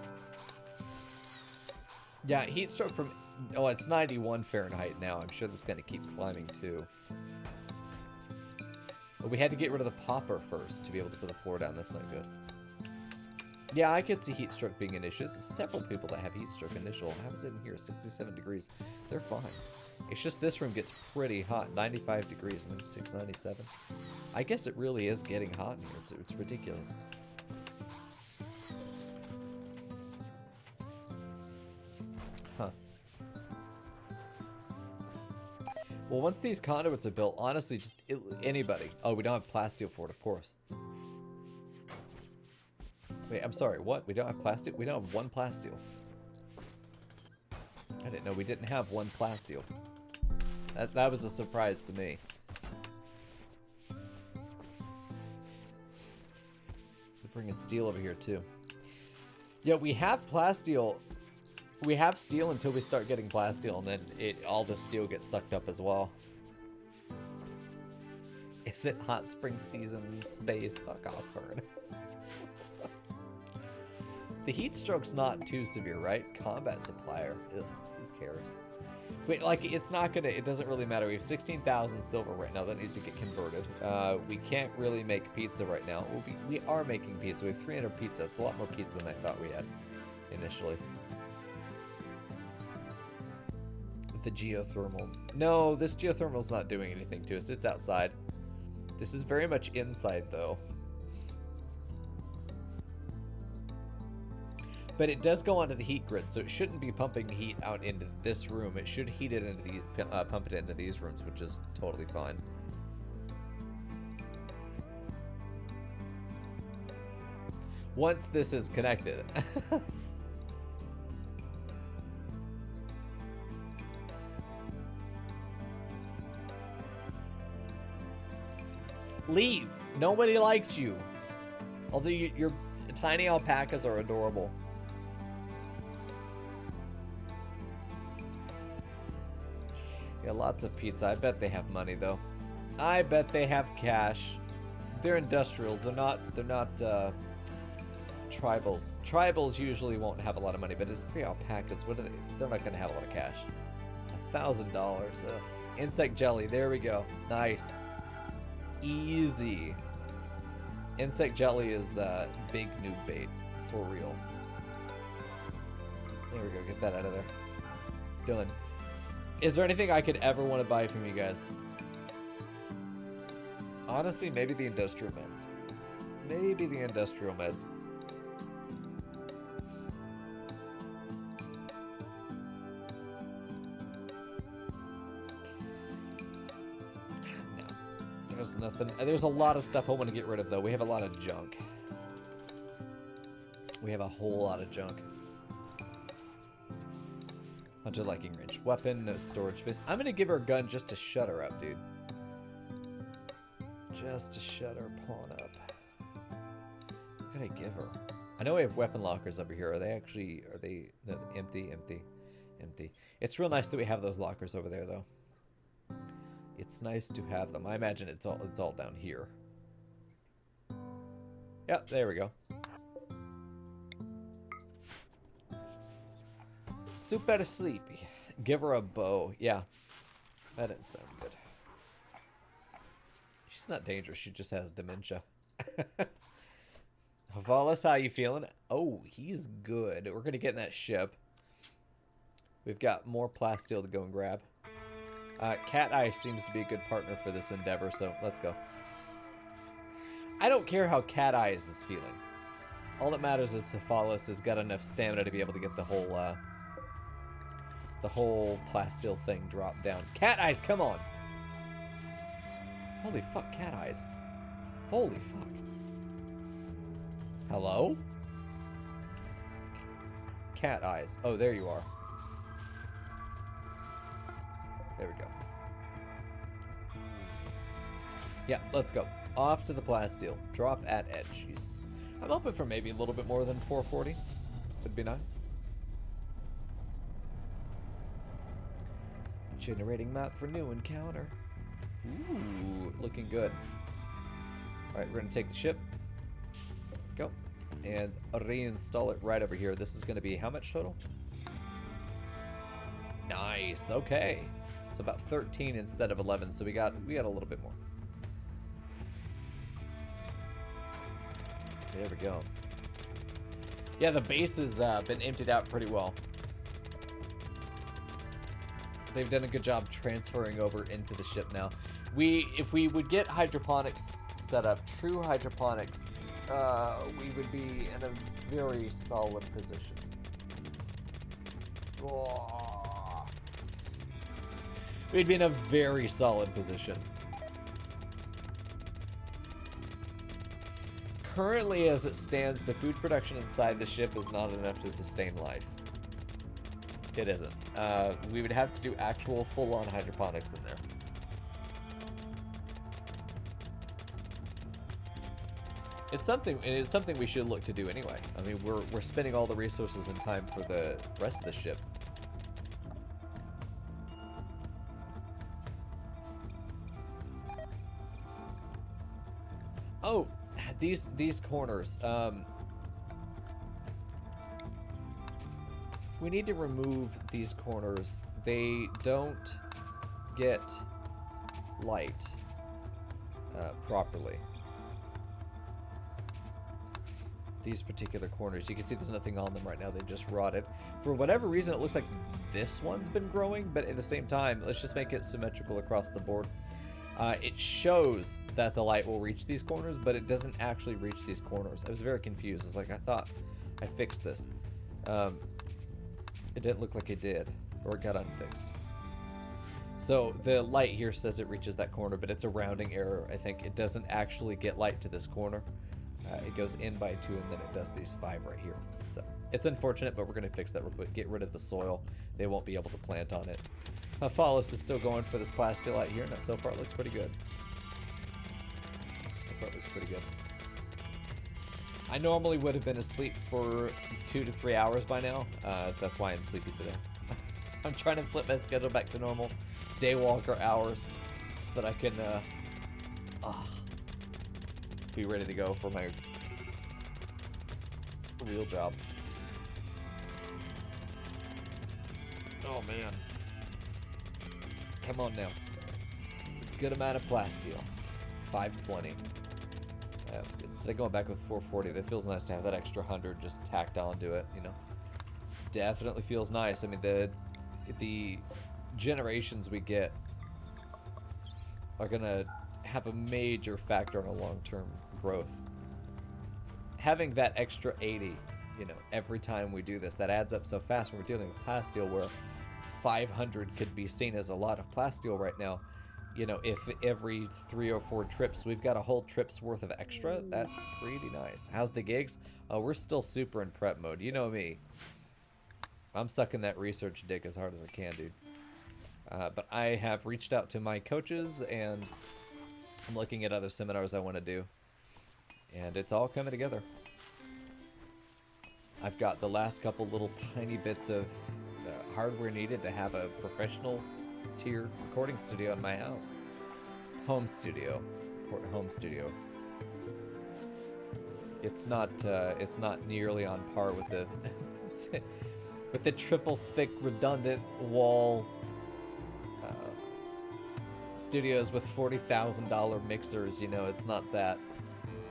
Yeah, heat stroke from... Oh, it's 91 Fahrenheit now. I'm sure that's going to keep climbing too. But we had to get rid of the popper first to be able to put the floor down. That's not good. Yeah, I could see heat stroke being an issue. There's several people that have heat stroke initial. How is it in here? 67 degrees. They're fine. It's just this room gets pretty hot. 95 degrees, 96, 97. I guess it really is getting hot in here. It's ridiculous. Huh. Well, once these conduits are built, honestly, just anybody. Oh, we don't have plasteel for it, of course. Wait, I'm sorry, what? We don't have plasteel? We don't have one plasteel. I didn't know we didn't have one plasteel. That was a surprise to me. We're bringing steel over here, too. Yeah, we have plasteel. We have steel until we start getting plasteel, and then all the steel gets sucked up as well. Is it hot spring season in space? Fuck off, Fern. The heat stroke's not too severe, right? Combat supplier. Ugh, who cares? Wait, like, it's not gonna... It doesn't really matter. We have 16,000 silver right now. That needs to get converted. We can't really make pizza right now. We are making pizza. We have 300 pizza. It's a lot more pizza than I thought we had initially. The geothermal. No, this geothermal's not doing anything to us. It's outside. This is very much inside, though. But it does go onto the heat grid, so it shouldn't be pumping heat out into this room. It should heat it into the pump it into these rooms, which is totally fine. Once this is connected. Leave. Nobody liked you. Although your tiny alpacas are adorable. Yeah, lots of pizza. I bet they have money though. I bet they have cash. They're industrials. They're not tribals. Tribals usually won't have a lot of money, but it's 3 alpacas. What are they? They're not gonna have a lot of cash. $1,000. Ugh. Insect jelly. There we go. Nice. Easy. Insect jelly is big noob bait for real. There we go. Get that out of there. Done. Is there anything I could ever want to buy from you guys? Honestly, maybe the industrial meds. Maybe the industrial meds. No. There's nothing. There's a lot of stuff I want to get rid of, though. We have a lot of junk. We have a whole lot of junk. Hunter liking range weapon, no storage space. I'm gonna give her a gun just to shut her up, dude. Just to shut her pawn up. What can I give her? I know we have weapon lockers over here. Are they actually, no, empty? Empty. It's real nice that we have those lockers over there, though. It's nice to have them. I imagine it's all down here. Yep, there we go. Super sleepy. Give her a bow. Yeah. That didn't sound good. She's not dangerous. She just has dementia. Havalis, how you feeling? Oh, he's good. We're going to get in that ship. We've got more plasteel to go and grab. Cat Eye seems to be a good partner for this endeavor, so let's go. I don't care how Cat Eyes is feeling. All that matters is Havalis has got enough stamina to be able to get the whole plasteel thing dropped down. Cat Eyes, come on! Holy fuck, Cat Eyes. Holy fuck. Hello? Cat Eyes. Oh, there you are. There we go. Yeah, let's go. Off to the plasteel. Drop at edge. Jeez. I'm hoping for maybe a little bit more than 440. Would be nice. Generating map for new encounter. Ooh, looking good. Alright, we're going to take the ship. Go. And reinstall it right over here. This is going to be how much total? Nice. Okay. So about 13 instead of 11. So we got a little bit more. There we go. Yeah, the base has been emptied out pretty well. They've done a good job transferring over into the ship now. If we would get hydroponics set up, true hydroponics, we would be in a very solid position. Oh. We'd be in a very solid position. Currently, as it stands, the food production inside the ship is not enough to sustain life. It isn't. We would have to do actual full-on hydroponics in there. It's something we should look to do anyway. I mean, we're spending all the resources and time for the rest of the ship. Oh, these corners. We need to remove these corners. They don't get light properly. These particular corners. You can see there's nothing on them right now. They just rotted. For whatever reason, it looks like this one's been growing, but at the same time, let's just make it symmetrical across the board. It shows that the light will reach these corners, but it doesn't actually reach these corners. I was very confused. It's like, I thought I fixed this. It didn't look like it did, or it got unfixed. So the light here says it reaches that corner, but it's a rounding error. I think it doesn't actually get light to this corner. It goes in by 2, and then it does these 5 right here. So it's unfortunate, but we're going to fix that real quick. Get rid of the soil. They won't be able to plant on it. Follis is still going for this plasteel light here. No, so far it looks pretty good. So far it looks pretty good. I normally would have been asleep for 2 to 3 hours by now, so that's why I'm sleepy today. I'm trying to flip my schedule back to normal daywalker hours so that I can be ready to go for my real job. Oh man. Come on now. It's a good amount of plasteel. 520. That's good. Instead of going back with 440, that feels nice to have that extra 100 just tacked onto it, you know. Definitely feels nice. I mean, the generations we get are gonna have a major factor in a long-term growth. Having that extra 80, you know, every time we do this, that adds up so fast when we're dealing with plasteel, where 500 could be seen as a lot of plasteel right now. You know, if every 3 or 4 trips we've got a whole trip's worth of extra, that's pretty nice. How's the gigs? Oh, we're still super in prep mode. You know me. I'm sucking that research dick as hard as I can, dude. But I have reached out to my coaches, and I'm looking at other seminars I want to do. And it's all coming together. I've got the last couple little tiny bits of hardware needed to have a professional tier recording studio in my house. Home studio. Home studio. It's not nearly on par with the with the triple thick redundant wall studios with $40,000 mixers. You know, it's not that.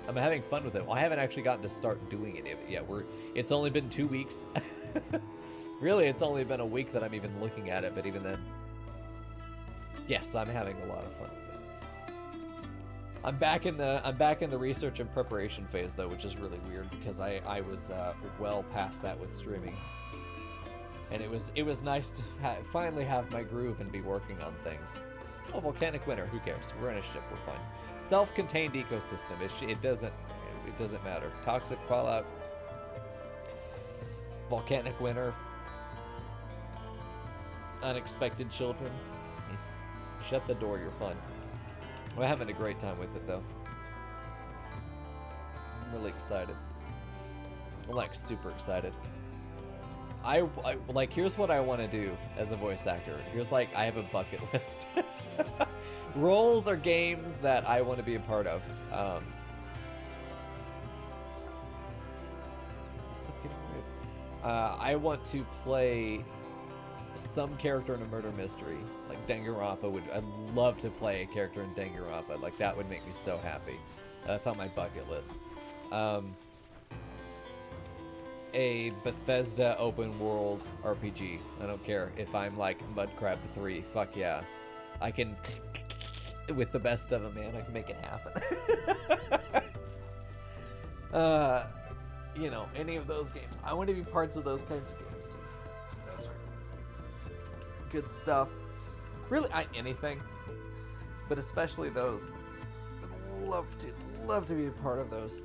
I'm having fun with it. Well, I haven't actually gotten to start doing it yet. It's only been 2 weeks. Really, it's only been a week that I'm even looking at it, but even then, yes, I'm having a lot of fun with it. I'm back in the research and preparation phase though, which is really weird because I was well past that with streaming, and it was nice to finally have my groove and be working on things. Oh, volcanic winter, who cares? We're in a ship, we're fine. Self-contained ecosystem. It doesn't matter. Toxic fallout, volcanic winter, unexpected children. Shut the door, you're fun. We're having a great time with it though. I'm really excited. I'm like super excited. I like, here's what I want to do as a voice actor. Here's like, I have a bucket list. Roles or games that I want to be a part of. Is this stuff getting weird? I want to play some character in a murder mystery, like Danganronpa. I'd love to play a character in Danganronpa. Like, that would make me so happy. That's on my bucket list. A Bethesda open world RPG. I don't care if I'm like Mudcrab 3. Fuck yeah. I can, with the best of them, man, I can make it happen. You know, any of those games. I want to be parts of those kinds of games too. That's right. Good stuff. Really, anything, but especially those. I'd love to be a part of those.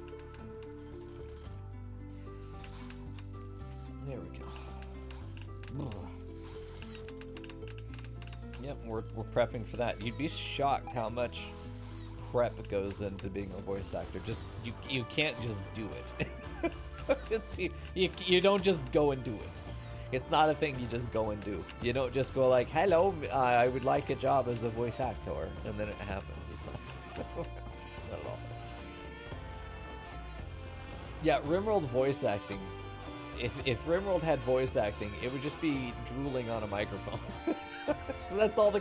There we go. Yep, we're prepping for that. You'd be shocked how much prep goes into being a voice actor. Just you can't just do it. you don't just go and do it. It's not a thing you just go and do. You don't just go like, hello, I would like a job as a voice actor, and then it happens. It's not, not at all. Yeah, RimWorld voice acting. If RimWorld had voice acting, it would just be drooling on a microphone. That's all the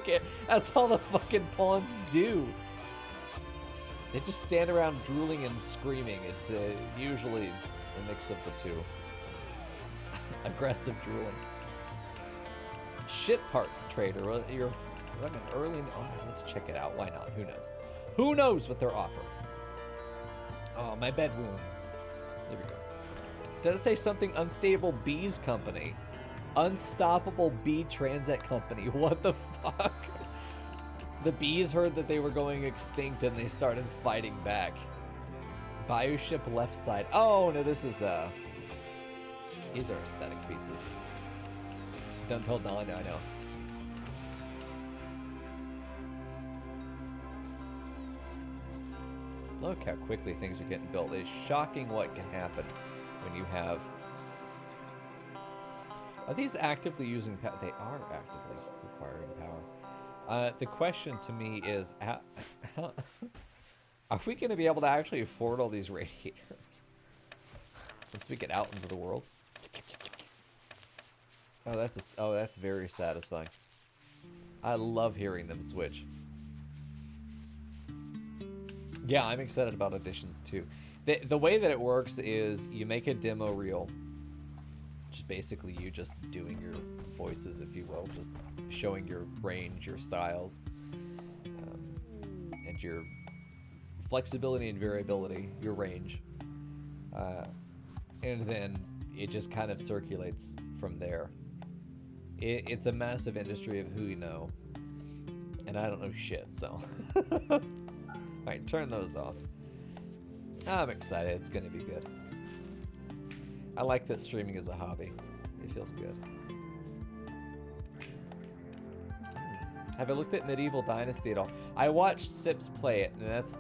fucking pawns do. They just stand around drooling and screaming. It's usually a mix of the two. Aggressive drooling. Shit parts trader. You're running early. Oh, let's check it out. Why not? Who knows? Who knows what they're offering? Oh, my bed wound. There we go. Does it say something unstable bees company? Unstoppable bee transit company. What the fuck? The bees heard that they were going extinct and they started fighting back. Bioship left side. Oh no, this is these are aesthetic pieces. Don't tell Don, I know. Look how quickly things are getting built. It's shocking what can happen when you have... Are these actively using power? They are actively requiring power. The question to me is, are we going to be able to actually afford all these radiators once we get out into the world? Oh, that's very satisfying. I love hearing them switch. Yeah, I'm excited about auditions too. The way that it works is you make a demo reel, which is basically you just doing your voices, if you will, just showing your range, your styles, and your flexibility and variability, your range. And then it just kind of circulates from there. It's a massive industry of who you know, and I don't know shit, so. Alright, turn those off. I'm excited, it's gonna be good. I like that streaming is a hobby. It feels good. Have I looked at Medieval Dynasty at all? I watched Sips play it, and that's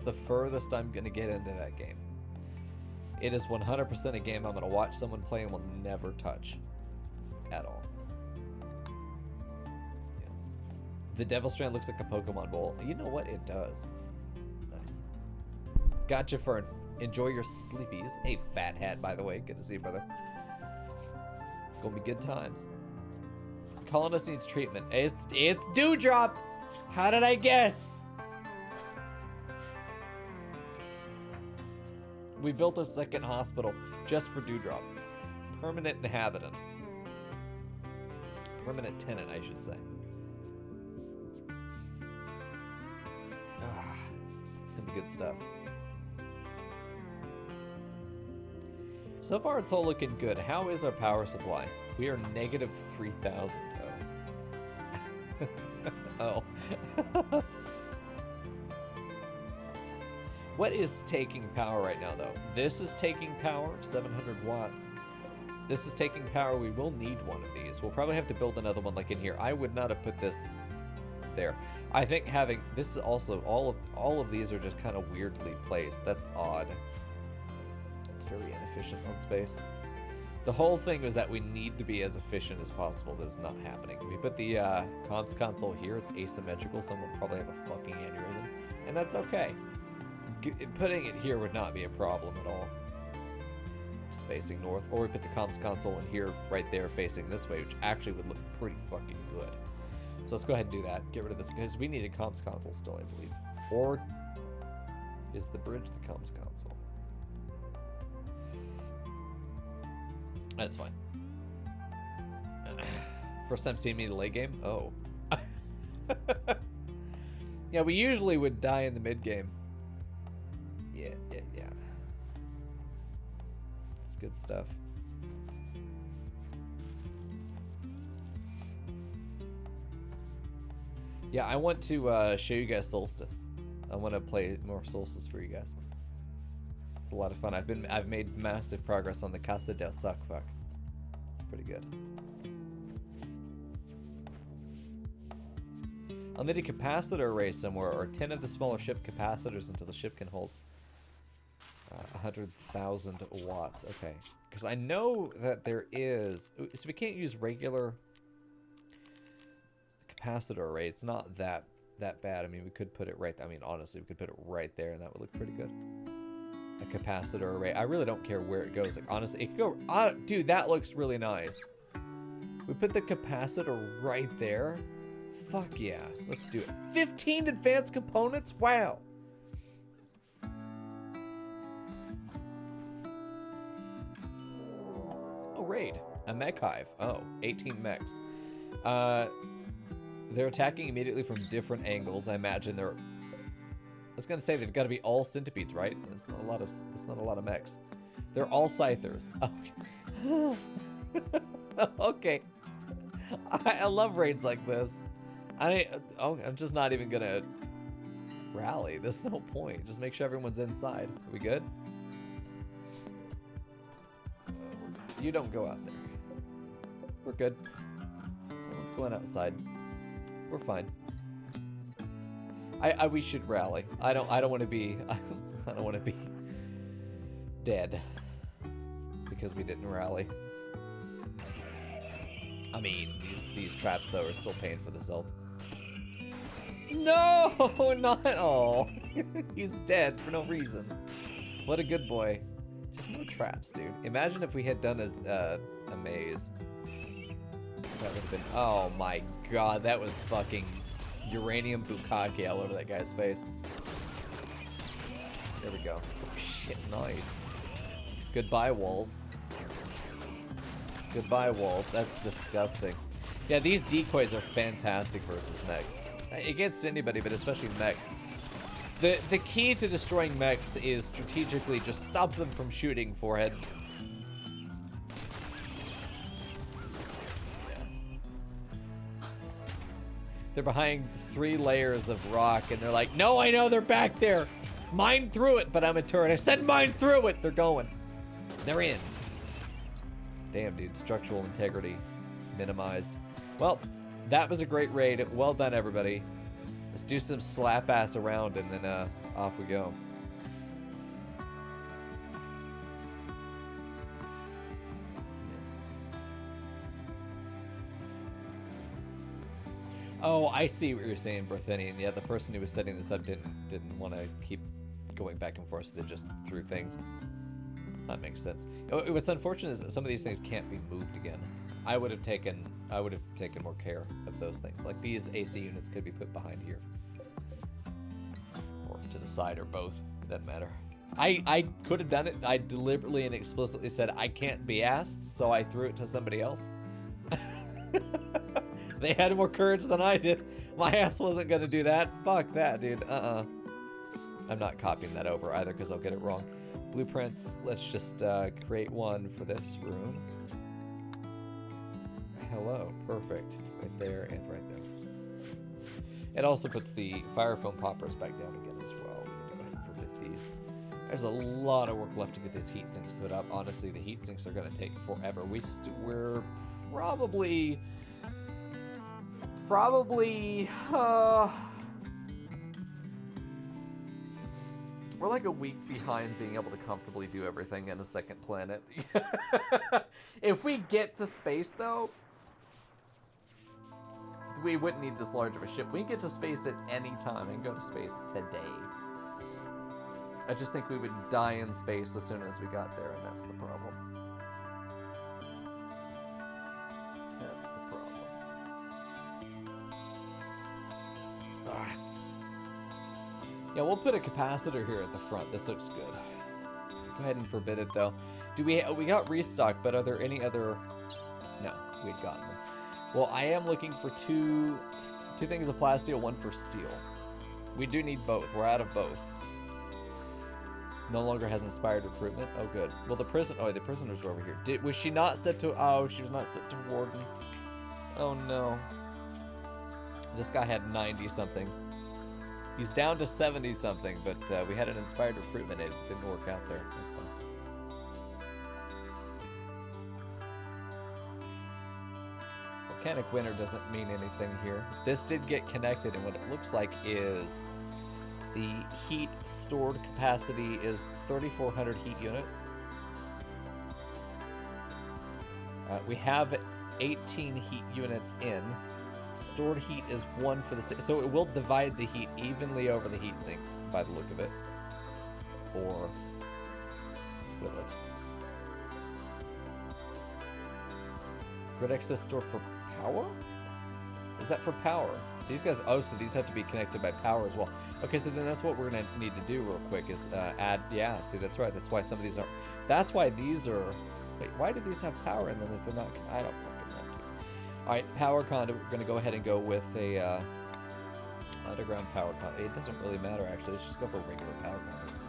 the furthest I'm gonna get into that game. It is 100% a game I'm gonna watch someone play and will never touch at all. Yeah. The Devil Strand looks like a Pokemon Bowl. You know what? It does. Nice. Gotcha, Fern. Enjoy your sleepies. Hey, Fat Hat, by the way. Good to see you, brother. It's gonna be good times. Colonist needs treatment. It's Dewdrop. How did I guess? We built a second hospital just for Dewdrop. Permanent inhabitant. Permanent tenant, I should say. Ah, it's gonna be good stuff. So far, it's all looking good. How is our power supply? We are negative 3,000. Oh. Oh. What is taking power right now, though? This is taking power, 700 watts. This is taking power. We will need one of these. We'll probably have to build another one like in here. I would not have put this there. I think having this is also all of these are just kind of weirdly placed. That's odd. It's very inefficient on space. The whole thing was that we need to be as efficient as possible. That is not happening. We put the comms console here. It's asymmetrical. Someone will probably have a fucking aneurysm, and that's okay. Putting it here would not be a problem at all. Just facing north, or we put the comms console in here, right there, facing this way, which actually would look pretty fucking good. So let's go ahead and do that. Get rid of this because we need a comms console still, I believe. Or is the bridge the comms console? That's fine. First time seeing me in the late game? Oh. Yeah, we usually would die in the mid game. Yeah. It's good stuff. Yeah, I want to show you guys Solstice. I want to play more Solstice for you guys. It's a lot of fun. I've made massive progress on the Casa del Suckfuck. It's pretty good. I'll need a capacitor array somewhere, or 10 of the smaller ship capacitors until the ship can hold 100,000 watts. Okay, because I know that there is. So we can't use regular capacitor array. It's not that bad. I mean, we could put it right. I mean, honestly, we could put it right there, and that would look pretty good. A capacitor array. I really don't care where it goes. Like, honestly, it could go. Dude, that looks really nice. We put the capacitor right there. Fuck yeah, let's do it. 15 advanced components? Wow. Oh, raid. A mech hive. Oh, 18 mechs. They're attacking immediately from different angles. I imagine they're... I was gonna say they've got to be all centipedes, right? It's not a lot of mechs. They're all scythers. Okay. Okay. I love raids like this. I'm just not even gonna rally. There's no point. Just make sure everyone's inside. Are we good? You don't go out there. We're good. Everyone's going outside. We're fine. We should rally. I don't want to be I don't want to be dead because we didn't rally. I mean, these traps though are still paying for themselves. No, not at all. He's dead for no reason. What a good boy. Just more traps, dude. Imagine if we had done a maze. That would have been. Oh my god, that was fucking uranium bukkake all over that guy's face. There we go. Oh shit, nice. Goodbye, walls. Goodbye, walls. That's disgusting. Yeah, these decoys are fantastic versus mechs. Against anybody, but especially mechs. The key to destroying mechs is strategically just stop them from shooting forehead. They're behind 3 layers of rock, and they're like, no, I know they're back there. Mine through it, but I'm a turret. I said mine through it. They're going. They're in. Damn, dude. Structural integrity minimized. Well, that was a great raid. Well done, everybody. Let's do some slap ass around, and then off we go. Oh, I see what you're saying, Berthenian. Yeah, the person who was setting this up didn't want to keep going back and forth, so they just threw things. That makes sense. What's unfortunate is that some of these things can't be moved again. I would have taken more care of those things. Like these AC units could be put behind here, or to the side, or both. It doesn't matter. I could have done it. I deliberately and explicitly said I can't be asked, so I threw it to somebody else. They had more courage than I did. My ass wasn't gonna do that. Fuck that, dude. I'm not copying that over either because I'll get it wrong. Blueprints, let's just create one for this room. Hello, perfect. Right there and right there. It also puts the fire foam poppers back down again as well. We need to go ahead and forbid these. There's a lot of work left to get these heat sinks put up. Honestly, the heat sinks are gonna take forever. We're probably we're like a week behind being able to comfortably do everything in a second planet. If we get to space though, we wouldn't need this large of a ship. We can get to space at any time and go to space today. I just think we would die in space as soon as we got there, and that's the problem. That's the problem. Yeah, we'll put a capacitor here at the front. This looks good. Go ahead and forbid it though. We got restock, but are there any other? No, we'd gotten them. Well, I am looking for two things of plasteel, one for steel. We do need both. We're out of both. No longer has inspired recruitment. Oh, good. Well, the prisoners were over here. Was she not set to? Oh, she was not set to warden. Oh no. This guy had 90 something. He's down to 70 something, but we had an inspired recruitment. It didn't work out there. That's fine. Volcanic winter doesn't mean anything here. This did get connected, and what it looks like is the heat stored capacity is 3,400 heat units. We have 18 heat units in. Stored heat is 1 for the so it will divide the heat evenly over the heat sinks by the look of it. Or will it? Grid excess stored for power? Is that for power? These guys, oh, so these have to be connected by power as well. Okay, so then that's what we're gonna need to do real quick is add, yeah, see, that's right. That's why some of these are, that's why these are, wait, why do these have power in them if they're not, I don't fucking know. All right, power conduit, we're gonna go ahead and go with a underground power conduit. It doesn't really matter actually, let's just go for regular power conduit.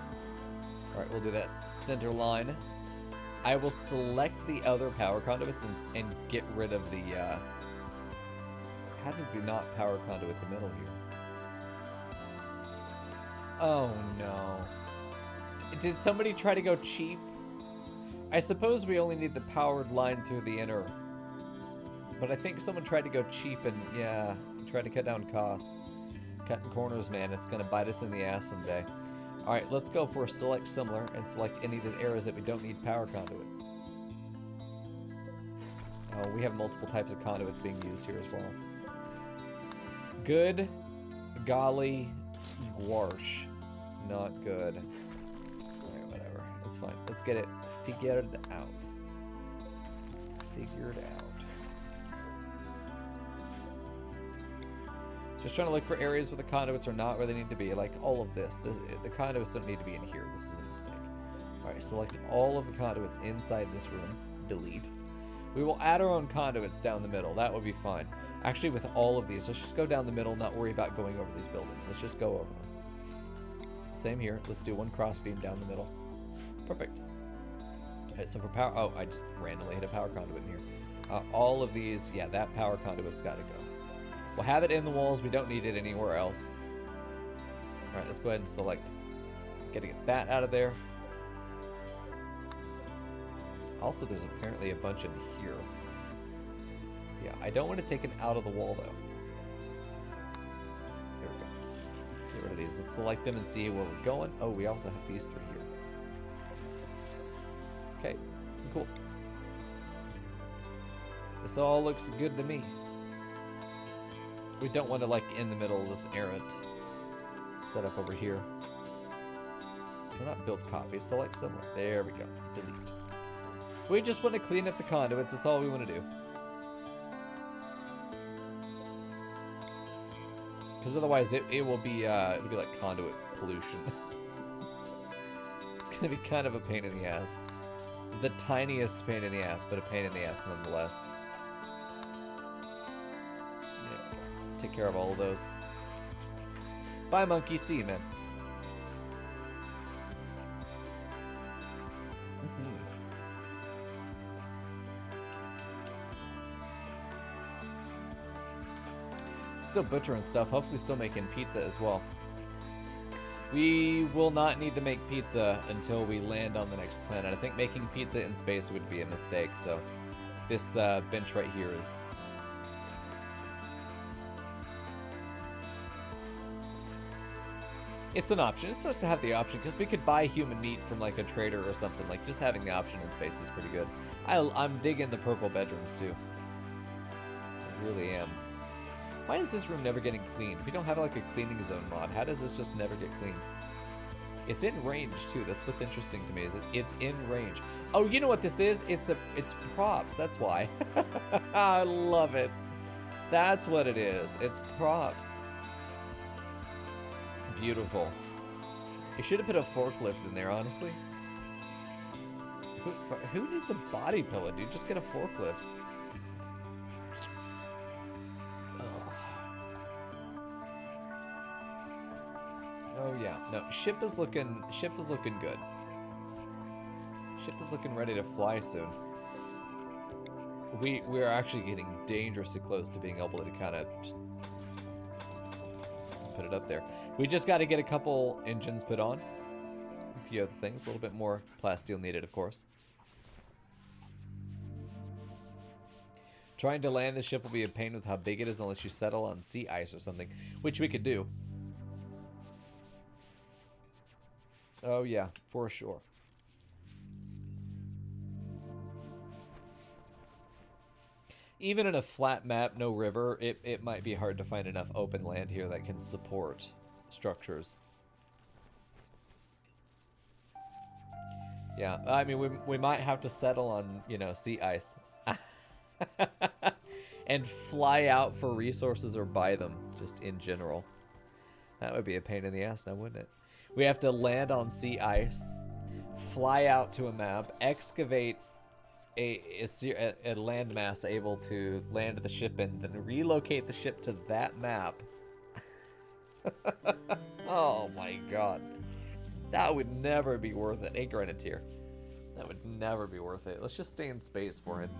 All right, we'll do that center line. I will select the other power conduits and get rid of the, how did we not power conduit the middle here? Oh no. Did somebody try to go cheap? I suppose we only need the powered line through the inner. But I think someone tried to go cheap and, yeah, tried to cut down costs. Cutting corners, man, it's gonna bite us in the ass someday. Alright, let's go for select similar and select any of these areas that we don't need power conduits. Oh, we have multiple types of conduits being used here as well. Good, golly, gwarsh. Not good. Alright, whatever. It's fine. Let's get it figured out. Figured out. Just trying to look for areas where the conduits are not where they need to be, like all of this. The conduits don't need to be in here. This is a mistake. Alright, select all of the conduits inside this room. Delete. We will add our own conduits down the middle. That would be fine. Actually, with all of these, let's just go down the middle, not worry about going over these buildings. Let's just go over them. Same here. Let's do one cross beam down the middle. Perfect. Alright, so for power... Oh, I just randomly hit a power conduit in here. All of these, yeah, that power conduit's got to go. We'll have it in the walls. We don't need it anywhere else. Alright, let's go ahead and select. Gotta get that out of there. Also, there's apparently a bunch in here. Yeah, I don't want to take it out of the wall, though. There we go. Get rid of these. Let's select them and see where we're going. Oh, we also have these three here. Okay, cool. This all looks good to me. We don't want to, like, in the middle of this errant setup over here. We're not build copy. Select similar. There we go. Delete. We just want to clean up the conduits. That's all we want to do. Because otherwise it will be it'll be like conduit pollution. It's gonna be kind of a pain in the ass. The tiniest pain in the ass, but a pain in the ass nonetheless. Yeah. Take care of all of those. Bye, monkey. See you, man. Still butchering stuff, hopefully still making pizza as well. We will not need to make pizza until we land on the next planet. I think making pizza in space would be a mistake, so this bench right here is... It's an option. It's nice to have the option, because we could buy human meat from like a trader or something. Like, just having the option in space is pretty good. I'm digging the purple bedrooms too. I really am. Why is this room never getting cleaned? We don't have like a cleaning zone mod. How does this just never get cleaned? It's in range too. That's what's interesting to me, is it's in range. Oh, you know what this is? It's props. That's why. I love it. That's what it is. It's props. Beautiful. You should have put a forklift in there, honestly. Who needs a body pillow, dude? Just get a forklift. Oh yeah, no, ship is looking good. Ship is looking ready to fly soon. We're actually getting dangerously close to being able to kind of just put it up there. We just got to get a couple engines put on. A few other things, a little bit more plasteel needed, of course. Trying to land the ship will be a pain with how big it is unless you settle on sea ice or something, which we could do. Oh yeah, for sure. Even in a flat map, no river, it might be hard to find enough open land here that can support structures. Yeah, I mean, we might have to settle on, you know, sea ice. And fly out for resources or buy them, just in general. That would be a pain in the ass now, wouldn't it? We have to land on sea ice, fly out to a map, excavate a landmass able to land the ship in, then relocate the ship to that map. Oh my god. That would never be worth it. Hey, Grenadier. That would never be worth it. Let's just stay in space for it.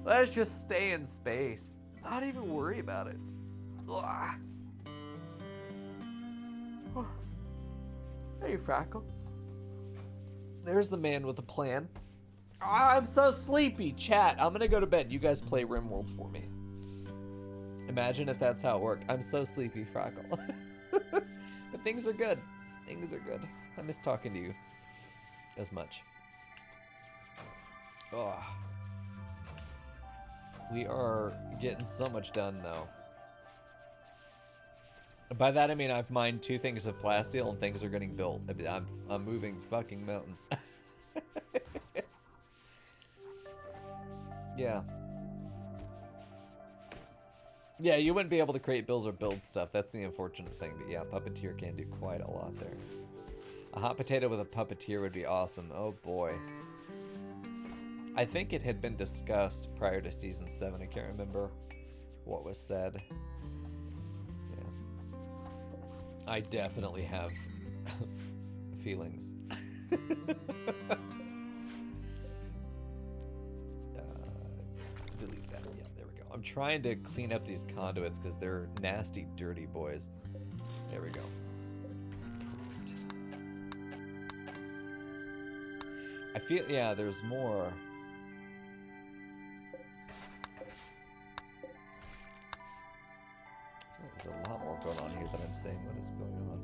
Let's just stay in space. Not even worry about it. Ugh. Hey, Frackle. There's the man with a plan. I'm so sleepy. Chat, I'm gonna go to bed. You guys play RimWorld for me. Imagine if that's how it worked. I'm so sleepy, Frackle. But things are good. Things are good. I miss talking to you as much. Ugh. We are getting so much done though. By that I mean I've mined 2 things of plasteel and things are getting built. I'm moving fucking mountains. Yeah. Yeah, you wouldn't be able to create builds or build stuff. That's the unfortunate thing. But yeah, Puppeteer can do quite a lot there. A hot potato with a puppeteer would be awesome. Oh boy. I think it had been discussed prior to season 7. I can't remember what was said. Yeah. I definitely have feelings. Delete that. Yeah, there we go. I'm trying to clean up these conduits because they're nasty, dirty boys. There we go. Perfect. I feel, yeah, there's more. There's a lot more going on here than I'm saying what is going on.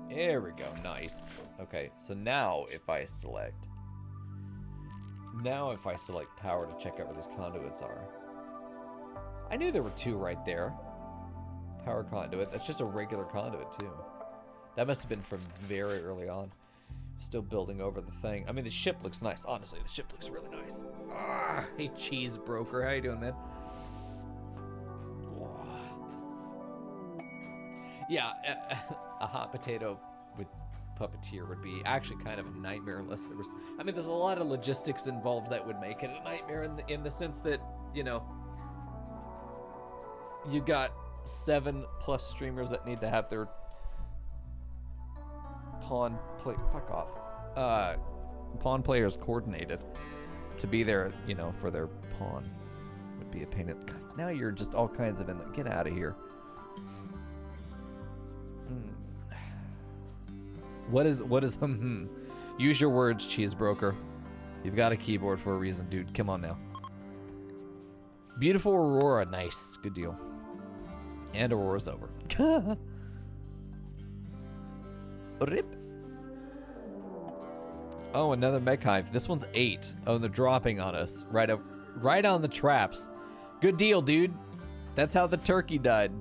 There we go. Nice. Okay, so now if I select power to check out where these conduits are. I knew there were 2 right there. Power conduit. That's just a regular conduit too. That must have been from very early on. Still building over the thing. I mean, the ship looks nice. Honestly, the ship looks really nice. Ah, hey, cheese broker. How you doing, man? Yeah, a hot potato with puppeteer would be actually kind of a nightmare unless there was. I mean, there's a lot of logistics involved that would make it a nightmare in the sense that, you know, you got 7+ streamers that need to have their pawn players coordinated to be there, you know, for their pawn. Would be a pain in the. Now you're just all kinds of in the. Get out of here. What is Use your words, cheese broker. You've got a keyboard for a reason, dude. Come on now. Beautiful Aurora. Nice. Good deal. And Aurora's over. Rip. Oh, another mech hive. This one's 8. Oh, and they're dropping on us. Right on the traps. Good deal, dude. That's how the turkey died.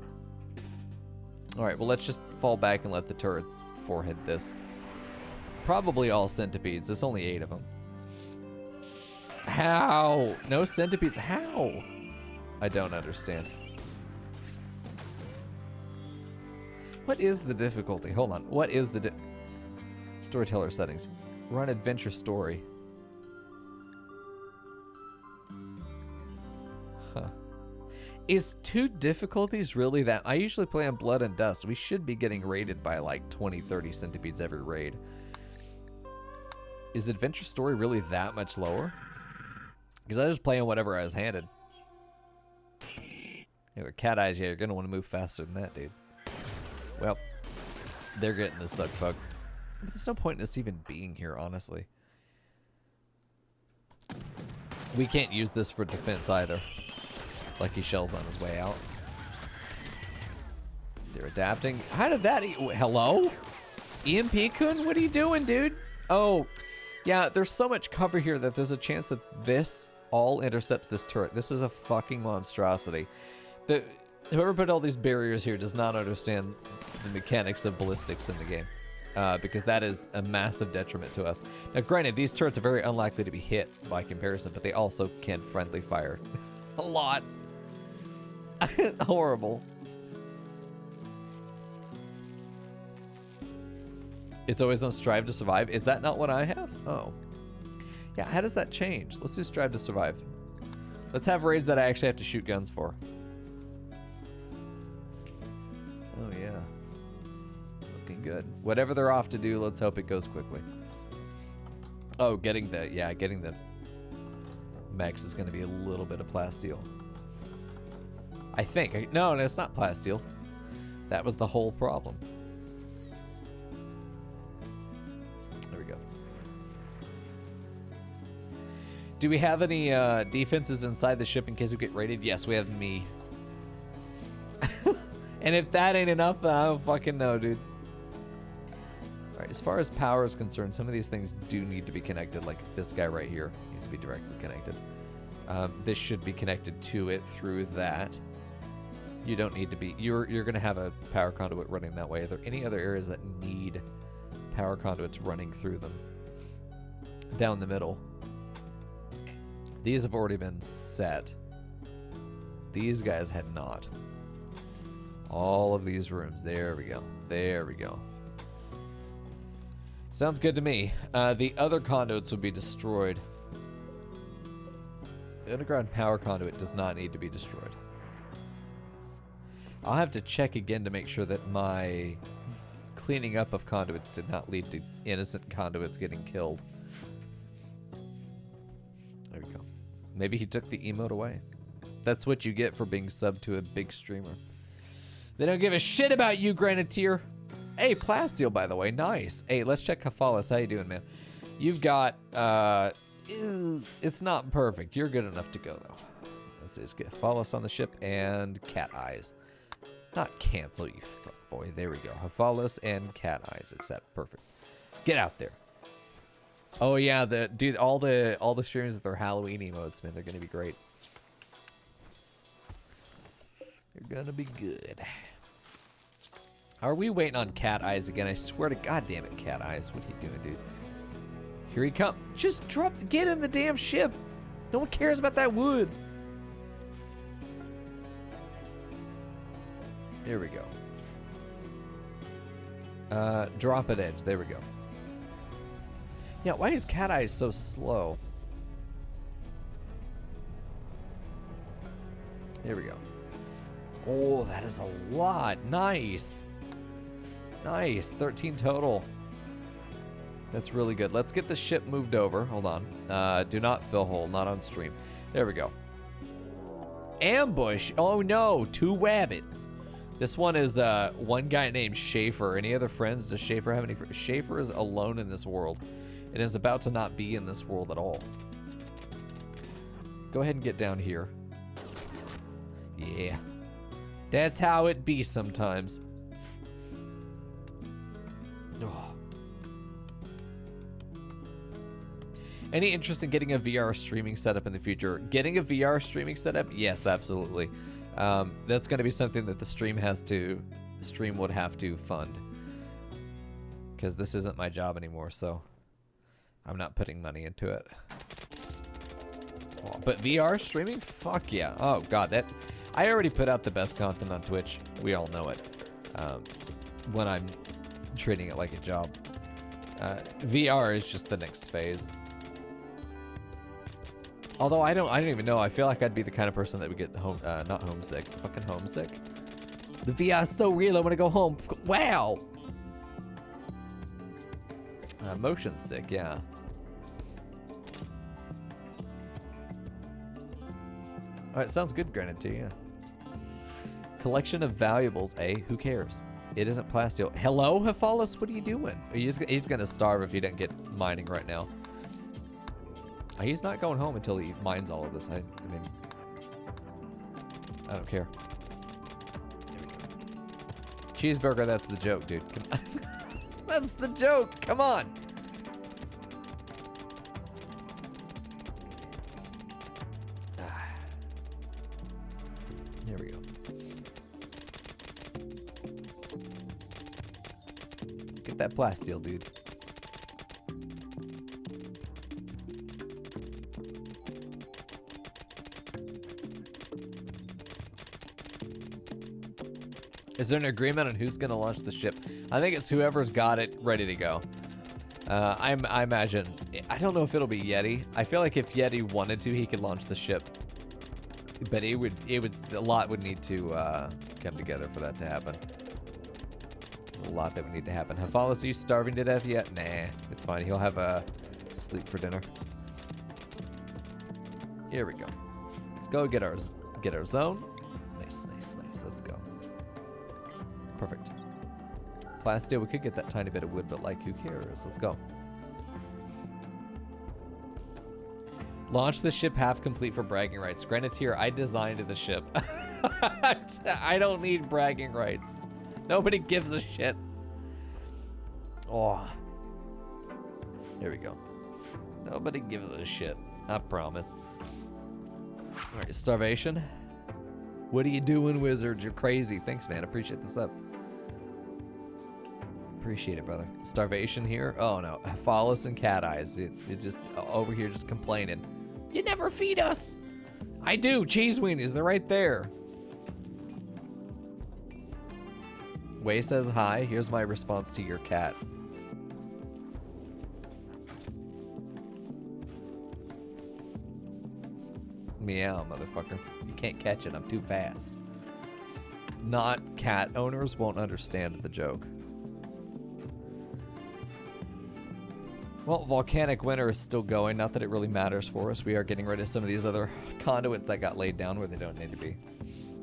Alright, well, let's just fall back and let the turrets forehead this. Probably all centipedes. There's only 8 of them. How? No centipedes. How? I don't understand. What is the difficulty? Hold on. What is the storyteller settings? Run adventure story. Huh. Is 2 difficulties really that? I usually play on Blood and Dust. We should be getting raided by like 20, 30 centipedes every raid. Is adventure story really that much lower? Because I just play on whatever I was handed. You know, cat eyes, yeah, you're going to want to move faster than that, dude. Well, they're getting the suck bug. But there's no point in us even being here, honestly. We can't use this for defense either. Lucky Shell's on his way out. They're adapting. How did that... Hello? EMP-kun? What are you doing, dude? Oh, yeah, there's so much cover here that there's a chance that this all intercepts this turret. This is a fucking monstrosity. Whoever put all these barriers here does not understand the mechanics of ballistics in the game. Because that is a massive detriment to us. Now, granted, these turrets are very unlikely to be hit by comparison, but they also can friendly fire a lot. Horrible. It's always on Strive to Survive. Is that not what I have? Oh. Yeah, how does that change? Let's do Strive to Survive. Let's have raids that I actually have to shoot guns for. Oh, yeah. Looking good. Whatever they're off to do, let's hope it goes quickly. Oh, getting the mechs is going to be a little bit of plasteel. I think. No, it's not plasteel. That was the whole problem. There we go. Do we have any defenses inside the ship in case we get raided? Yes, we have me. And if that ain't enough, then I don't fucking know, dude. Alright, as far as power is concerned, some of these things do need to be connected, like this guy right here needs to be directly connected. This should be connected to it through that. You don't need to be, you're going to have a power conduit running that way. Are there any other areas that need power conduits running through them? Down the middle. These have already been set. These guys had not. All of these rooms. There we go. There we go. Sounds good to me. The other conduits would be destroyed. The underground power conduit does not need to be destroyed. I'll have to check again to make sure that my cleaning up of conduits did not lead to innocent conduits getting killed. There we go. Maybe he took the emote away. That's what you get for being subbed to a big streamer. They don't give a shit about you, Granitier. Hey, plasteel, by the way. Nice. Hey, let's check Kafalis. How you doing, man? You've got, it's not perfect. You're good enough to go, though. Let's just get Kafalis on the ship and cat eyes. Not cancel, you fuck boy. There we go. Kafalis and cat eyes, except perfect. Get out there. Oh yeah, dude, all the streamers with their Halloween emotes, man, they're gonna be great. They're gonna be good. Are we waiting on cat eyes again? I swear to God damn it, cat eyes. What are you doing, dude? Here he comes. Just get in the damn ship. No one cares about that wood. Here we go. Drop at edge. There we go. Yeah, why is cat eyes so slow? Here we go. Oh, that is a lot. Nice. Nice. 13 total. That's really good. Let's get the ship moved over. Hold on. Do not fill hole. Not on stream. There we go. Ambush. Oh, no. 2 rabbits. This one is one guy named Schaefer. Any other friends? Does Schaefer have any friends? Schaefer is alone in this world. And is about to not be in this world at all. Go ahead and get down here. Yeah. That's how it be sometimes. Oh. Any interest in getting a VR streaming setup in the future? Getting a VR streaming setup? Yes, absolutely. That's going to be something that the stream would have to fund. Because this isn't my job anymore, so I'm not putting money into it. Oh, but VR streaming? Fuck yeah. Oh, God, I already put out the best content on Twitch. We all know it. When I'm treating it like a job. VR is just the next phase. Although I don't even know. I feel like I'd be the kind of person that would get not homesick. Fucking homesick. The VR is so real. I want to go home. Wow. Motion sick. Yeah. All right. Sounds good, granted too. Yeah. Collection of valuables. Who cares? It isn't plasteel. Hello, Hephalis. What are you doing? He's gonna starve if he doesn't get mining right now. He's not going home until he mines all of this. I mean, I don't care. Cheeseburger, that's the joke, dude. That's the joke. Come on. There we go. Get that plasteel, dude. Is there an agreement on who's going to launch the ship? I think it's whoever's got it ready to go. I imagine. I don't know if it'll be Yeti. I feel like if Yeti wanted to, he could launch the ship. But a lot would need to come together for that to happen. There's a lot that would need to happen. Hephalis, are you starving to death yet? Nah, it's fine. He'll have Sleep for dinner. Here we go. Let's go get our zone. Nice, nice, nice. Let's go. Perfect. Plasteel, we could get that tiny bit of wood, but like, who cares? Let's go. Launch the ship half complete for bragging rights. Grenadier, I designed the ship. I don't need bragging rights. Nobody gives a shit. Oh. Here we go. Nobody gives a shit. I promise. Alright, starvation. What are you doing, wizard? You're crazy. Thanks, man. Appreciate this up. Appreciate it, brother. Starvation here. Oh, no. Phallus and cat eyes. It just over here just complaining. You never feed us. I do. Cheese weenies. They're right there. Way says hi. Here's my response to your cat. Meow, motherfucker. You can't catch it. I'm too fast. Not cat owners won't understand the joke. Well, volcanic winter is still going. Not that it really matters for us. We are getting rid of some of these other conduits that got laid down where they don't need to be.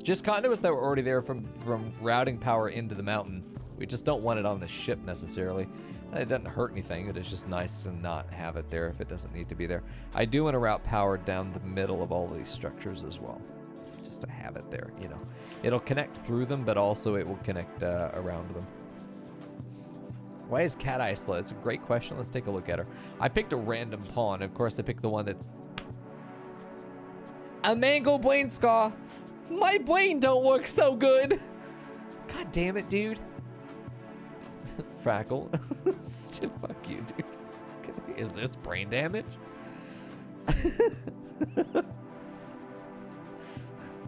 Just conduits that were already there from routing power into the mountain. We just don't want it on the ship necessarily. It doesn't hurt anything. It is just nice to not have it there if it doesn't need to be there. I do want to route power down the middle of all these structures as well. Just to have it there, you know. It'll connect through them, but also it will connect around them. Why is Cat Eye slow? It's a great question. Let's take a look at her. I picked a random pawn. Of course, I picked the one that's... a mango brain scar. My brain don't work so good. God damn it, dude. Frackle. Fuck you, dude. Is this brain damage?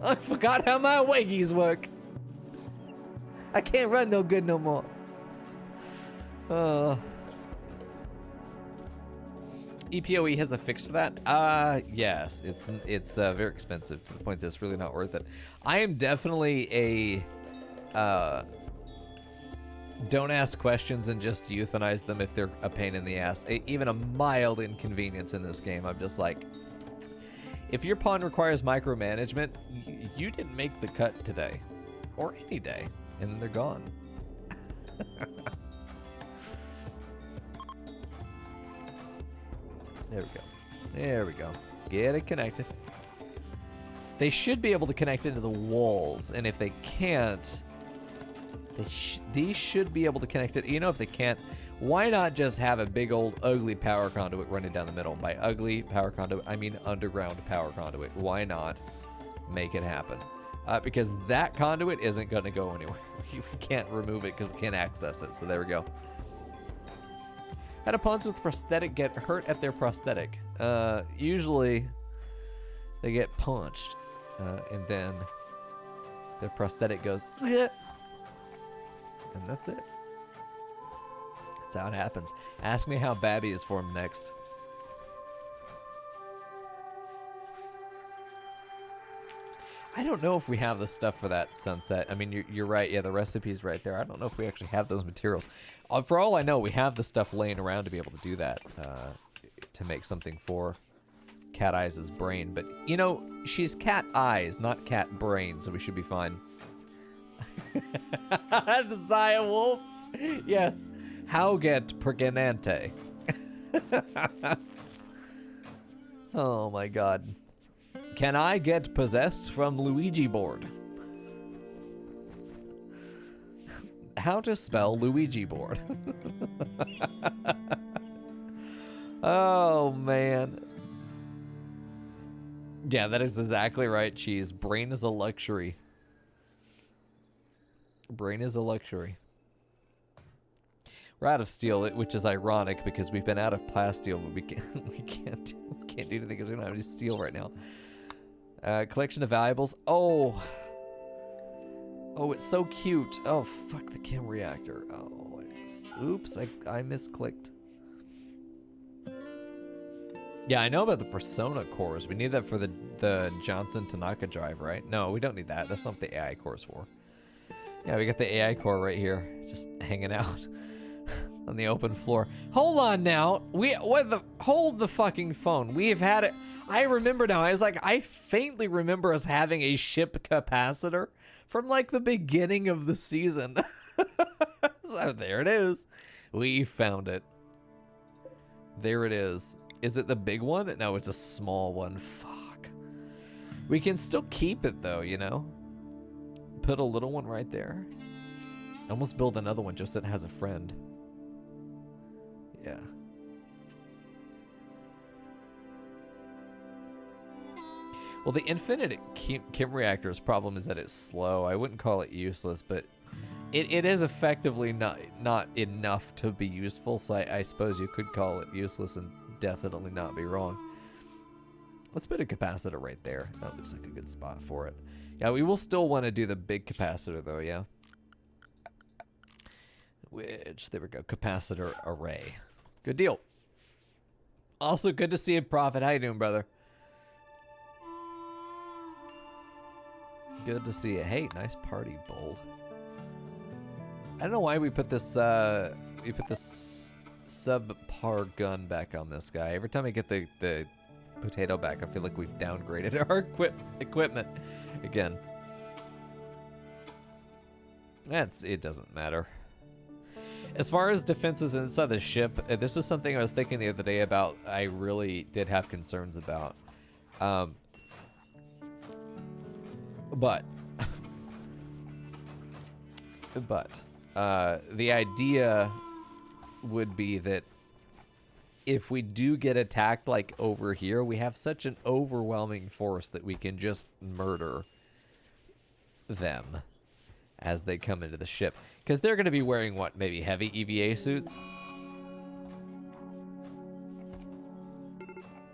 I forgot how my waggies work. I can't run no good no more. EPOE has a fix for that? Yes. It's very expensive to the point that it's really not worth it. I am definitely a don't ask questions and just euthanize them if they're a pain in the ass. Even a mild inconvenience in this game, I'm just like, if your pawn requires micromanagement, you didn't make the cut today. Or any day. And they're gone. There we go. There we go. Get it connected. They should be able to connect into the walls, and if they can't, these should be able to connect it. You know, if they can't, why not just have a big old ugly power conduit running down the middle? By ugly power conduit, I mean underground power conduit. Why not make it happen? Because that conduit isn't going to go anywhere. We can't remove it because we can't access it. So there we go. How do pawns with prosthetic get hurt at their prosthetic? Usually they get punched, and then their prosthetic goes, and that's it. That's how it happens. Ask me how Babby is formed next. I don't know if we have the stuff for that, Sunset. I mean, you're right. Yeah, the recipe's right there. I don't know if we actually have those materials. For all I know, we have the stuff laying around to be able to do that, to make something for Cat Eyes' brain. But, you know, she's Cat Eyes, not Cat Brain, so we should be fine. The Zaya Wolf? Yes. Hauget Pergenante. Oh, my God. Can I get possessed from Luigi board? How to spell Luigi board? Oh, man. Yeah, that is exactly right, Cheese. Brain is a luxury. Brain is a luxury. We're out of steel, which is ironic because we've been out of plasteel, but we can't do anything because we don't have any steel right now. Collection of valuables. Oh, it's so cute. Oh, fuck the chem reactor. Oh, oops, I misclicked. Yeah, I know about the Persona cores. We need that for the Johnson Tanaka drive, right? No, we don't need that. That's not what the AI core is for. Yeah, we got the AI core right here, just hanging out. on the open floor. Hold on now. Hold the fucking phone. We have had it. I remember now. I faintly remember us having a ship capacitor from like the beginning of the season. So there it is. We found it. There it is. Is it the big one? No, it's a small one. Fuck. We can still keep it though, you know? Put a little one right there. Almost build another one just so it has a friend. Yeah. Well, the infinite Kim reactor's problem is that it's slow. I wouldn't call it useless, but it is effectively not enough to be useful, so I suppose you could call it useless and definitely not be wrong. Let's put a capacitor right there. That looks like a good spot for it. Yeah, we will still want to do the big capacitor though, yeah? Which, there we go, capacitor array. Good deal. Also good to see you, Prophet. How you doing, brother? Good to see you. Hey, nice party, Bold. I don't know why we put this subpar gun back on this guy. Every time I get the potato back, I feel like we've downgraded our equipment again. It doesn't matter. As far as defenses inside the ship, this is something I was thinking the other day about. I really did have concerns about. But the idea would be that if we do get attacked like over here, we have such an overwhelming force that we can just murder them as they come into the ship. Because they're going to be wearing, what, maybe heavy EVA suits?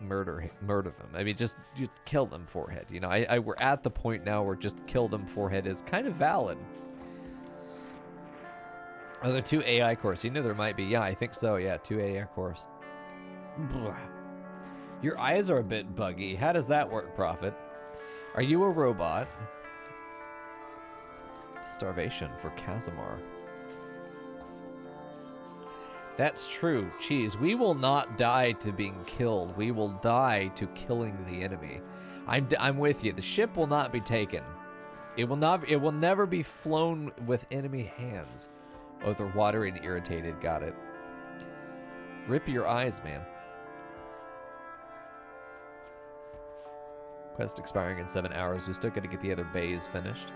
Murder them. I mean, just kill them forehead. You know, we're at the point now where just kill them forehead is kind of valid. Are there 2 AI cores? You know there might be. Yeah, I think so. Yeah, 2 AI cores. Blah. Your eyes are a bit buggy. How does that work, Prophet? Are you a robot? Starvation for Casimir. That's true. Cheese. We will not die to being killed. We will die to killing the enemy. I'm with you. The ship will not be taken. It will never be flown with enemy hands. Oh, they're watery and irritated. Got it. Rip your eyes, man. Quest expiring in 7 hours. We still got to get the other bays finished.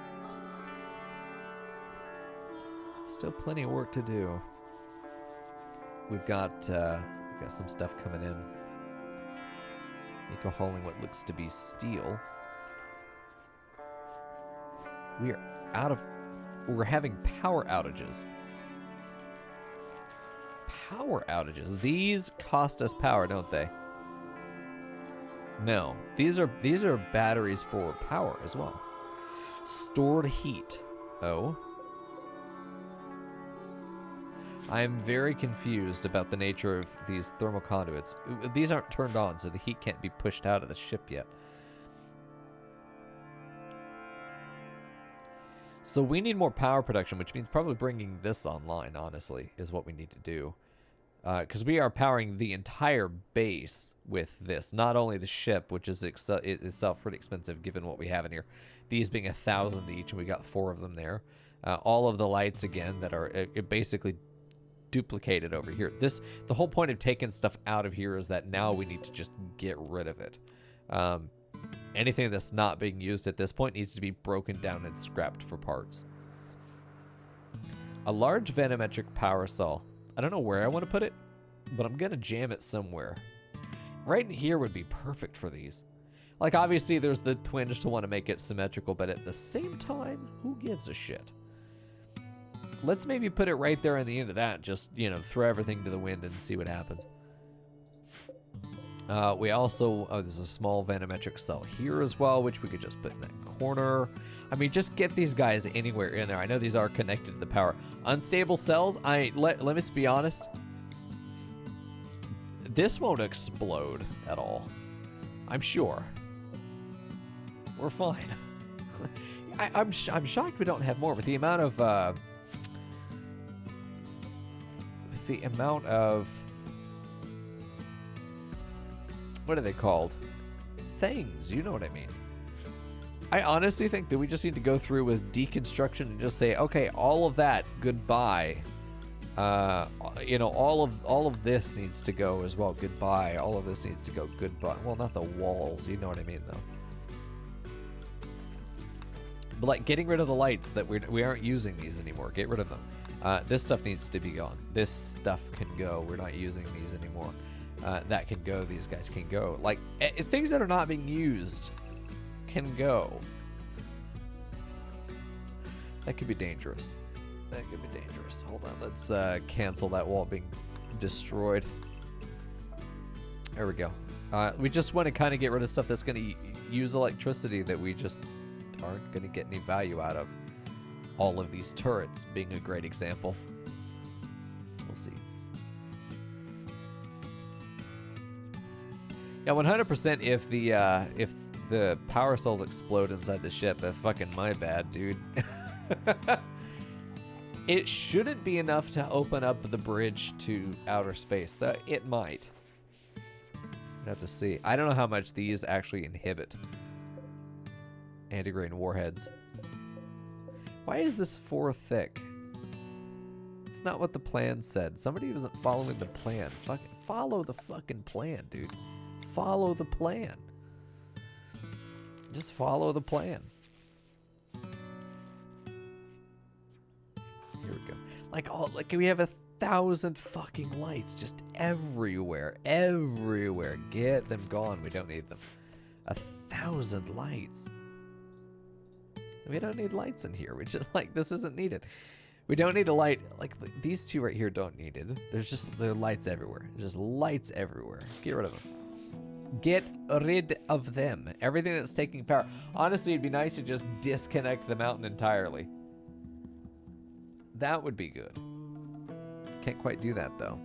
Still plenty of work to do. We've got some stuff coming in. Nico hauling what looks to be steel. We're having power outages. Power outages. These cost us power, don't they? No. These are batteries for power as well. Stored heat. Oh. I am very confused about the nature of these thermal conduits. These aren't turned on, so the heat can't be pushed out of the ship yet. So we need more power production, which means probably bringing this online, honestly, is what we need to do. Because we are powering the entire base with this. Not only the ship, which is itself pretty expensive given what we have in here. These being 1,000 each, and we got 4 of them there. All of the lights, again, that are basically duplicated over here. The whole point of taking stuff out of here is that now we need to just get rid of it. Anything that's not being used at this point needs to be broken down and scrapped for parts. A large vanometric power cell. I don't know where I want to put it, but I'm gonna jam it somewhere. Right in here would be perfect for these. Like, obviously there's the twinge to want to make it symmetrical, but at the same time, who gives a shit? Let's maybe put it right there on the end of that. Just, you know, throw everything to the wind and see what happens. We also, there's a small vanometric cell here as well, which we could just put in that corner. I mean, just get these guys anywhere in there. I know these are connected to the power. Unstable cells, let me be honest. This won't explode at all. I'm sure. We're fine. I'm shocked we don't have more, but the amount of the amount of, what are they called? Things, you know what I mean. I honestly think that we just need to go through with deconstruction and just say, okay, all of that, goodbye. You know, all of this needs to go as well. Goodbye. All of this needs to go. Goodbye. Well, not the walls. You know what I mean, though. But like getting rid of the lights that we aren't using these anymore. Get rid of them. This stuff needs to be gone. This stuff can go. We're not using these anymore. That can go. These guys can go. Like things that are not being used can go. That could be dangerous. That could be dangerous. Hold on. Let's cancel that wall being destroyed. There we go. We just want to kind of get rid of stuff that's going to use electricity that we just aren't going to get any value out of. All of these turrets being a great example. We'll see. Yeah, 100% if the power cells explode inside the ship, that's fucking my bad, dude. It shouldn't be enough to open up the bridge to outer space. Though it might. We'd have to see. I don't know how much these actually inhibit anti-grain warheads. Why is this 4 thick? It's not what the plan said. Somebody wasn't following the plan. Fucking follow the fucking plan, dude. Follow the plan. Just follow the plan. Here we go. Like we have 1,000 fucking lights just everywhere. Everywhere. Get them gone. We don't need them. 1,000 lights. We don't need lights in here. We just like this isn't needed. We don't need a light like these two right here don't need it. There are lights everywhere. Just lights everywhere. Get rid of them. Get rid of them. Everything that's taking power. Honestly, it'd be nice to just disconnect the mountain entirely. That would be good. Can't quite do that though.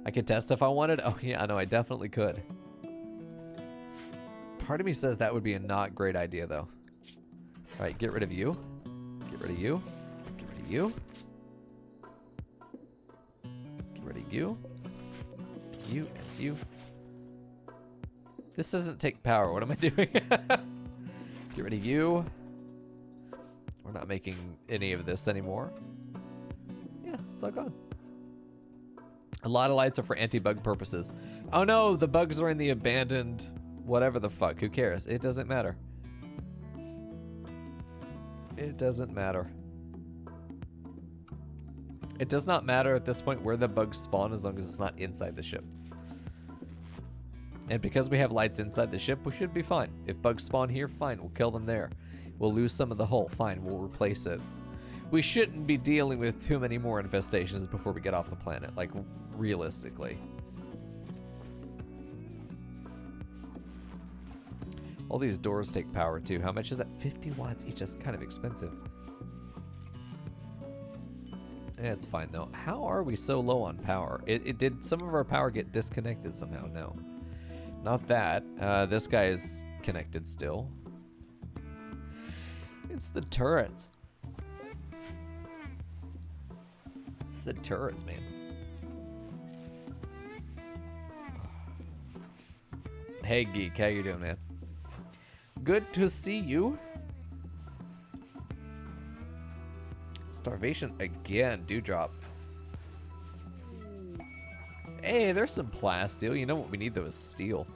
I could test if I wanted. Oh yeah, no, I definitely could. Part of me says that would be a not great idea though. All right, get rid of you. Get rid of you. Get rid of you. Get rid of you. You and you. This doesn't take power. What am I doing? Get rid of you. We're not making any of this anymore. Yeah, it's all gone. A lot of lights are for anti-bug purposes. Oh no, the bugs are in the abandoned whatever the fuck. Who cares? It doesn't matter. It doesn't matter. It does not matter at this point where the bugs spawn as long as it's not inside the ship. And because we have lights inside the ship, we should be fine. If bugs spawn here, fine, we'll kill them there. We'll lose some of the hull, fine, we'll replace it. We shouldn't be dealing with too many more infestations before we get off the planet, like realistically. All these doors take power too. How much is that? 50 watts each. That's kind of expensive. It's fine though. How are we so low on power? Did some of our power get disconnected somehow? No. Not that. This guy is connected still. It's the turrets. It's the turrets, man. Hey, Geek. How you doing, man? Good to see you. Starvation again. Dewdrop. Hey, there's some plasteel. You know what we need though is steel.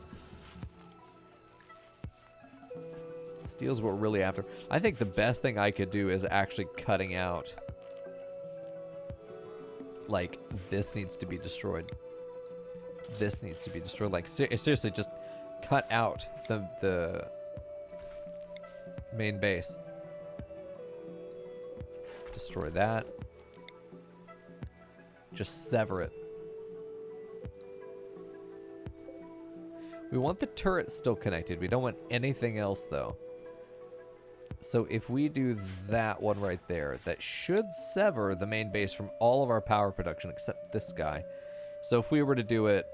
Steel's what we're really after. I think the best thing I could do is actually cutting out. Like, this needs to be destroyed. This needs to be destroyed. Like, seriously, just cut out the main base. Destroy that. Just sever it. We want the turret still connected. We don't want anything else, though. So if we do that one right there, that should sever the main base from all of our power production except this guy. So if we were to do it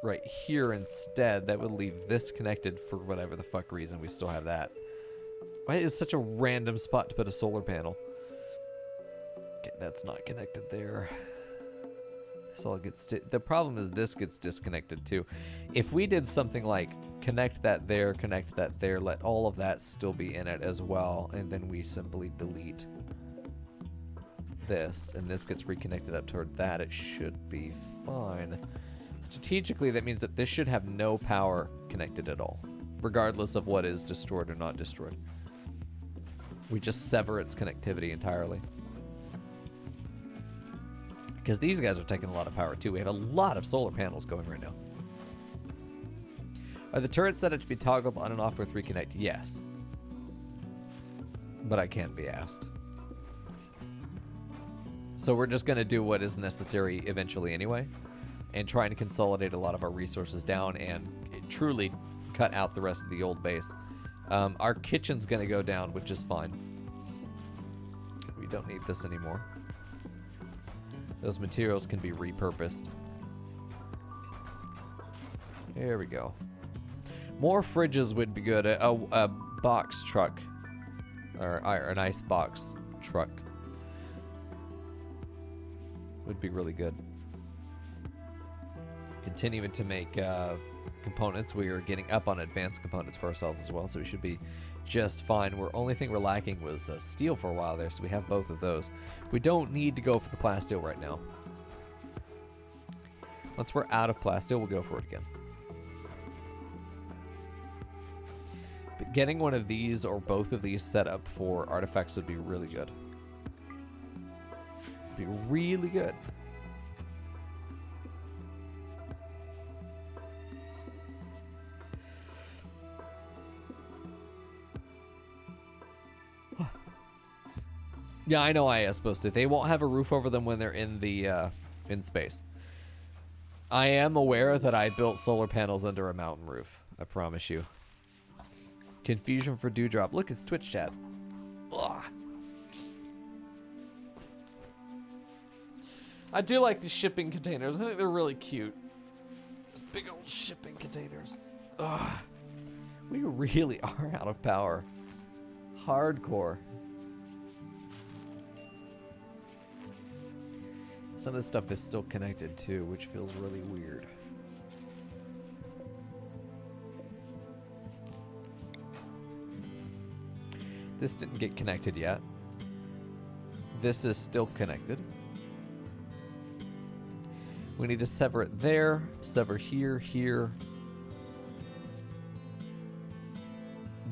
right here instead, that would leave this connected for whatever the fuck reason. We still have that. Why is such a random spot to put a solar panel? Okay, that's not connected there. This all gets the problem is this gets disconnected too. If we did something like connect that there, let all of that still be in it as well, and then we simply delete this, and this gets reconnected up toward that, it should be fine. Strategically, that means that this should have no power connected at all, regardless of what is destroyed or not destroyed. We just sever its connectivity entirely. Because these guys are taking a lot of power too. We have a lot of solar panels going right now. Are the turrets set up to be toggled on and off with reconnect? Yes. But I can't be asked. So we're just going to do what is necessary eventually anyway, and try and consolidate a lot of our resources down and truly cut out the rest of the old base. Our kitchen's going to go down, which is fine. We don't need this anymore. Those materials can be repurposed. There we go. More fridges would be good. A box truck. Or an ice box truck would be really good. Continuing to make components. We are getting up on advanced components for ourselves as well, so we should be just fine. Only thing we're lacking was steel for a while there, so we have both of those. We don't need to go for the plasteel right now. Once we're out of plasteel, we'll go for it again. But getting one of these or both of these set up for artifacts would be really good. Be really good. Yeah, I know IA is supposed to. They won't have a roof over them when they're in the in space. I am aware that I built solar panels under a mountain roof. I promise you. Confusion for Dewdrop. Look, it's Twitch chat. Ugh. I do like these shipping containers. I think they're really cute. These big old shipping containers. Ugh. We really are out of power. Hardcore. Some of this stuff is still connected too, which feels really weird. This didn't get connected yet. This is still connected. We need to sever it there, sever here, here.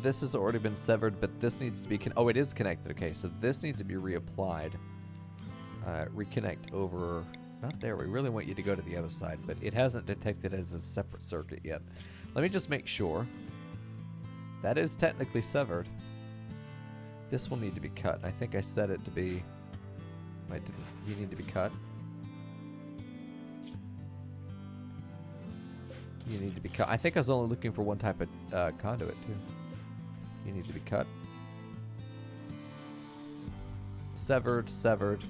This has already been severed, but this needs to be, oh, it is connected. Okay, so this needs to be reapplied. Reconnect over, not there. We really want you to go to the other side, but it hasn't detected as a separate circuit yet. Let me just make sure. That is technically severed. This will need to be cut. I think I set it to be, I didn't, you need to be cut. You need to be cut. I think I was only looking for one type of conduit too. You need to be cut. Severed, severed.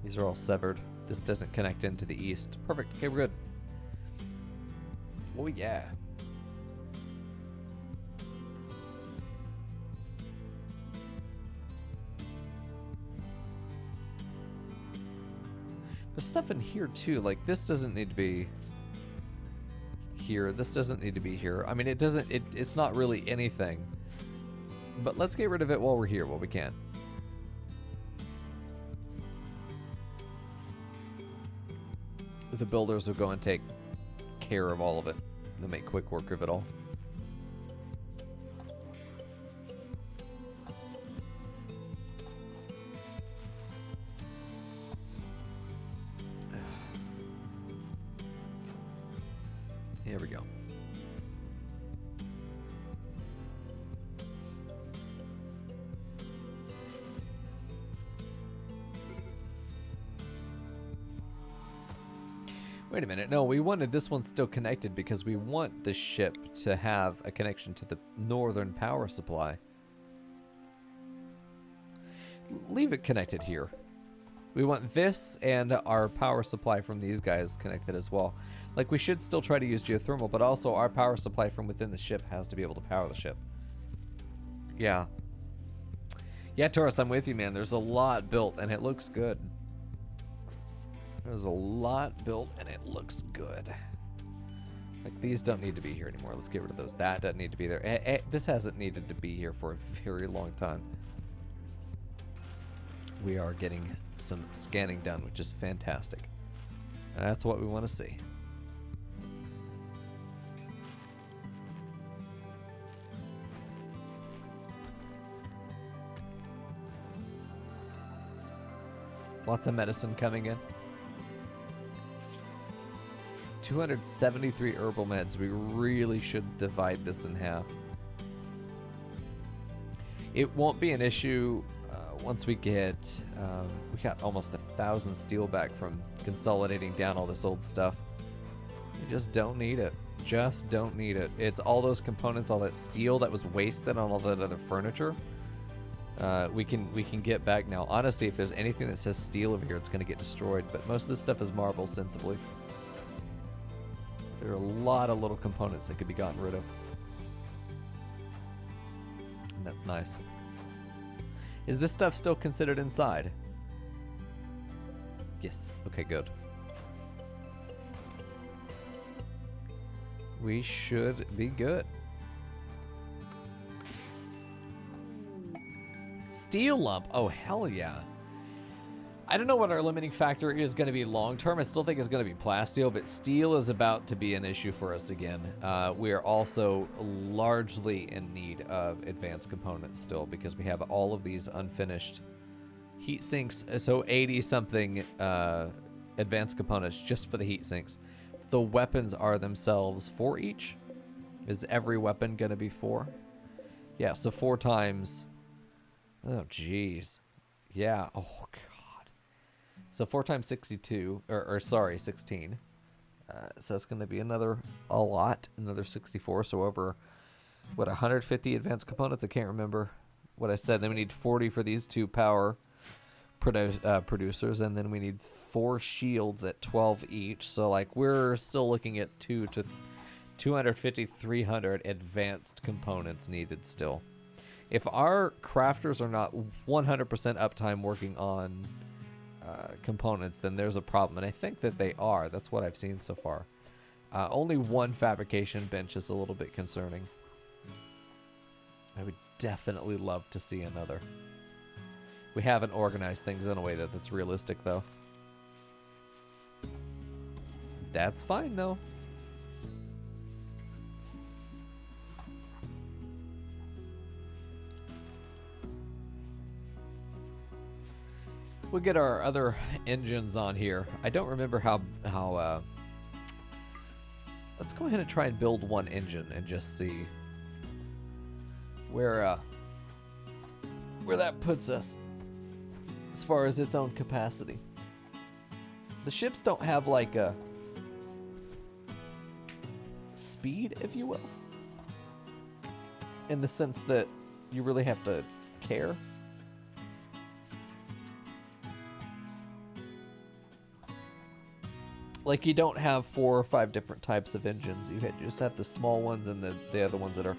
These are all severed. This doesn't connect into the east. Perfect. Okay, we're good. Oh, yeah. There's stuff in here, too. Like, this doesn't need to be here. This doesn't need to be here. I mean, it doesn't... It's not really anything. But let's get rid of it while we're here, while we can. The builders will go and take care of all of it. They'll make quick work of it all. Here we go. Wait a minute. No, we wanted this one still connected because we want the ship to have a connection to the northern power supply. Leave it connected here. We want this and our power supply from these guys connected as well. Like, we should still try to use geothermal, but also our power supply from within the ship has to be able to power the ship. Yeah. Yeah, Taurus, I'm with you, man. There's a lot built, and it looks good. There's a lot built, and it looks good. Like, these don't need to be here anymore. Let's get rid of those. That doesn't need to be there. This hasn't needed to be here for a very long time. We are getting some scanning done, which is fantastic. That's what we want to see. Lots of medicine coming in. 273 herbal meds. We really should divide this in half. It won't be an issue once we get... we got almost 1,000 steel back from consolidating down all this old stuff. We just don't need it. Just don't need it. It's all those components, all that steel that was wasted on all that other furniture. We can get back now. Honestly, if there's anything that says steel over here, it's going to get destroyed. But most of this stuff is marble, sensibly. There are a lot of little components that could be gotten rid of. And that's nice. Is this stuff still considered inside? Yes. Okay, good. We should be good. Steel lump. Oh, hell yeah. I don't know what our limiting factor is going to be long term. I still think it's going to be plasteel, but steel is about to be an issue for us again. We are also largely in need of advanced components still because we have all of these unfinished heat sinks. So 80-something advanced components just for the heat sinks. The weapons are themselves 4 each. Is every weapon going to be 4? Yeah, so 4 times... Oh, jeez. Yeah. Oh, God. So 4 times 62, or sorry, 16. So it's going to be another 64. So over, what, 150 advanced components? I can't remember what I said. Then we need 40 for these 2 power producers, and then we need 4 shields at 12 each. So, like, we're still looking at 250, 300 advanced components needed still. If our crafters are not 100% uptime working on components, then there's a problem, and I think that they are. That's what I've seen so far. Only 1 fabrication bench is a little bit concerning. I would definitely love to see another. We haven't organized things in a way that's realistic, though. That's fine, though. We'll get our other engines on here. I don't remember how let's go ahead and try and build 1 engine and just see where that puts us as far as its own capacity. The ships don't have like a speed, if you will, in the sense that you really have to care. Like, you don't have 4 or 5 different types of engines. You just have the small ones and the other ones that are